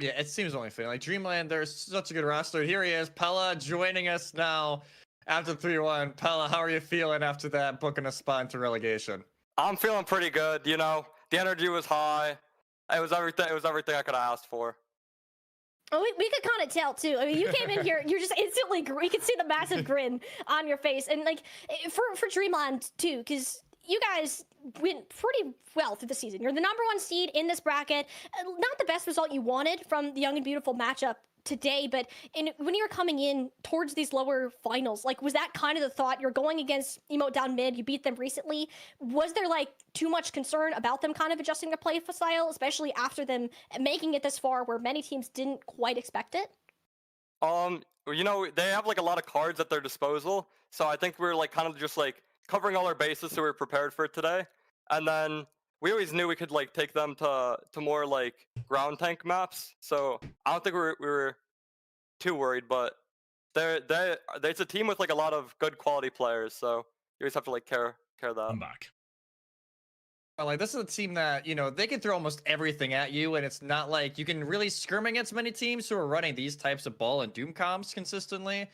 Yeah, it seems only fair. Like Dreamland, there's such a good roster. Here he is, Pella, joining us now after 3-1. Pella, how are you feeling after that booking a spot into relegation? I'm feeling pretty good. You know, the energy was high. It was everything. It was everything I could have asked for. Oh, we could kind of tell too. I mean, you came in here, you're just instantly. We could see the massive grin on your face, and like for Dreamland too, because you guys went pretty well through the season. You're the #1 seed in this bracket. Not the best result you wanted from the Young and Beautiful matchup today, but when you were coming in towards these lower finals, like, was that kind of the thought? You're going against Emote down mid, you beat them recently. Was there like too much concern about them kind of adjusting their play style, especially after them making it this far where many teams didn't quite expect it? You know, they have like a lot of cards at their disposal, so I think we're like kind of just like covering all our bases, so we're prepared for it today. And then we always knew we could like take them to more like ground tank maps, so I don't think we were too worried. But it's a team with like a lot of good quality players, so you always have to like care that. I'm back. Like, this is a team that, you know, they can throw almost everything at you, and it's not like you can really skirm against many teams who are running these types of ball and doom comps consistently.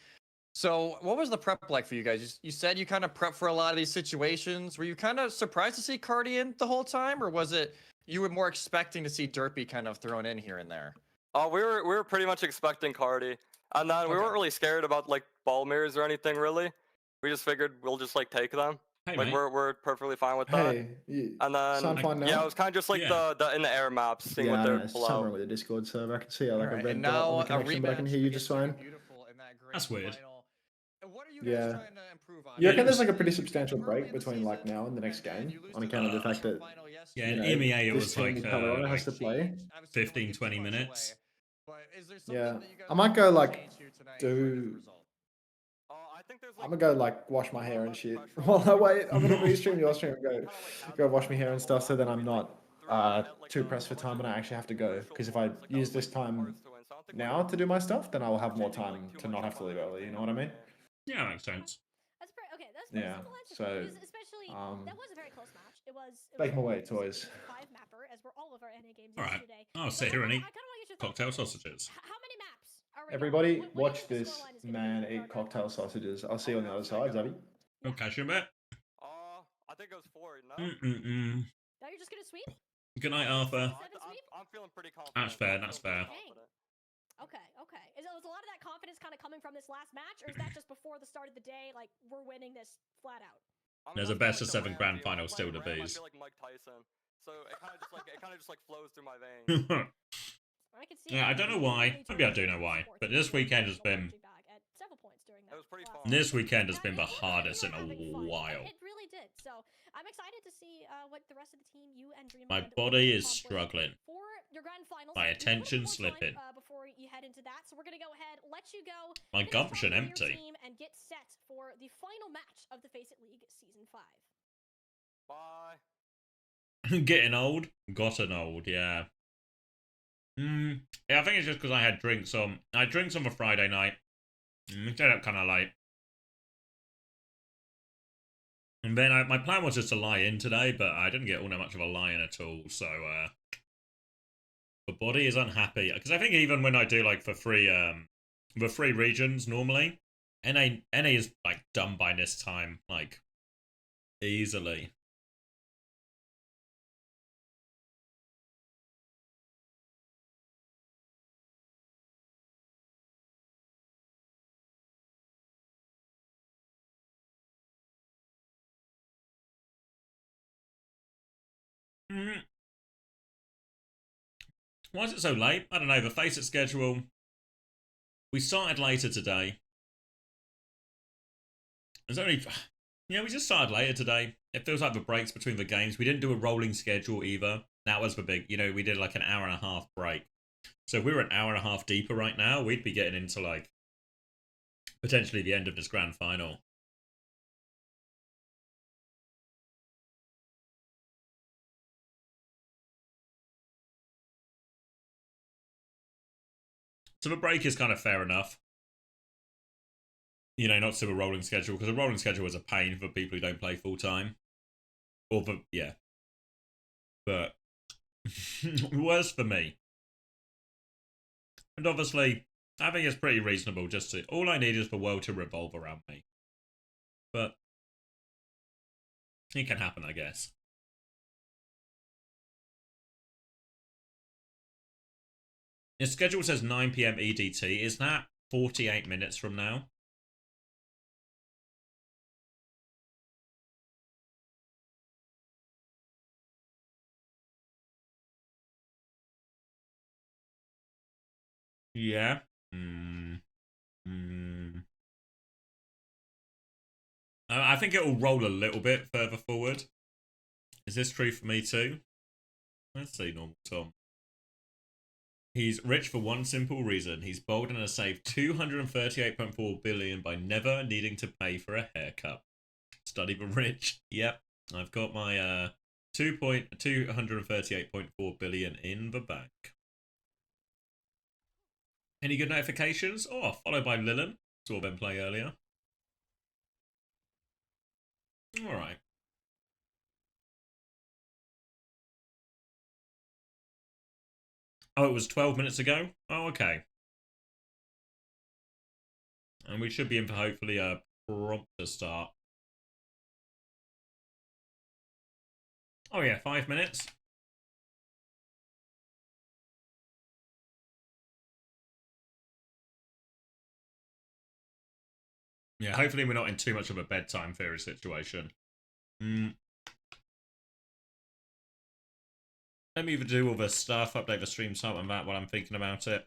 So what was the prep like for you guys? You said you kind of prepped for a lot of these situations. Were you kind of surprised to see Cardi in the whole time, or was it you were more expecting to see Derpy kind of thrown in here and there? We were pretty much expecting Cardi, and then we weren't really scared about like ball mirrors or anything really. We just figured we'll just like take them. Hey, like mate. we're perfectly fine with that. And then sound fine now? yeah, it was kind of just like the in the air maps, seeing what they're It's below. somewhere with the Discord server. I can see like Alright, a red and dot on now the a connection, but I can rematch hear you just fine. That's weird. What are you Yeah. guys trying to improve on? You reckon there's like a pretty substantial break between like now and the next game on account of the fact that Yeah, you in know, EMEA it this was team like, in Colorado has to play. 15, 20 minutes. Yeah, I might go like do. I'm gonna go like wash my hair and shit. While I wait, I'm gonna restream your stream and go wash my hair and stuff, so then I'm not too pressed for time when I actually have to go. Because if I use this time now to do my stuff, then I will have more time to not have to leave early. You know what I mean? Yeah, that makes sense. That's pretty okay. That's Yeah. simple answer, So especially that was a very close match. It was make my way, toys. 5 mapper, as were all of our NA games All right. yesterday. I'll sit here and eat I kind of want to get your thoughts. cocktail sausages. How many maps are we Everybody, going? What watch do you think the this scoreline is gonna man be? eat cocktail sausages. I'll see you on the other side, Zabi. I'll catch you in a bit. I think it was 4. No. Now you're just gonna sweep? Good night, Arthur. I'm feeling pretty confident. That's fair. That's fair. Okay. Is a lot of that confidence kind of coming from this last match, or is that just before the start of the day? Like, we're winning this flat out. There's a best of 7 grand final still to be. I feel like Mike Tyson, so it kind of just like flows through my veins. I can see. Yeah, I don't know why. Maybe I do know why. But this weekend has been. This weekend has been the hardest in a while. It really did. So I'm excited to see what the rest of the team, you and Dreamland, My body is struggling. for your grand finals. My attention's slipping. Before you head into that, so we're gonna go ahead, let you go. My get gumption started with your empty. team and get set for the final match of the FACEIT League Season 5. Bye. Getting old? Gotten old, yeah. Yeah, I think it's just because I had drinks on. I had drinks on the Friday night. Stayed up kind of late. And then my plan was just to lie in today, but I didn't get all that much of a lie in at all. So the body is unhappy because I think even when I do like the three regions normally, NA is like done by this time, like easily. Why is it so late? I don't know. The FACEIT schedule. We started later today. There's only... Yeah, we just started later today. It feels like the breaks between the games. We didn't do a rolling schedule either. That was the big... You know, we did like an hour and a half break. So if we were an hour and a half deeper right now, we'd be getting into like... potentially the end of this grand final. So the break is kind of fair enough. You know, not to do a rolling schedule, because a rolling schedule is a pain for people who don't play full time. Or for, yeah. But, worse for me. And obviously, I think it's pretty reasonable. Just to, all I need is the world to revolve around me. But it can happen, I guess. His schedule says 9 PM EDT. Is that 48 minutes from now? Yeah. I think it will roll a little bit further forward. Is this true for me too? Let's see, normal Tom. He's rich for one simple reason. He's bold and has saved 238.4 billion by never needing to pay for a haircut. Study the rich. Yep. I've got my 238.4 billion in the bank. Any good notifications? Oh, followed by Lillian. Saw them play earlier. Alright. Oh, it was 12 minutes ago? Oh, okay. And we should be in for hopefully a prompter start. Oh yeah, 5 minutes. Yeah, hopefully we're not in too much of a bedtime theory situation. Let me either do all the stuff, update the stream, something like that while I'm thinking about it.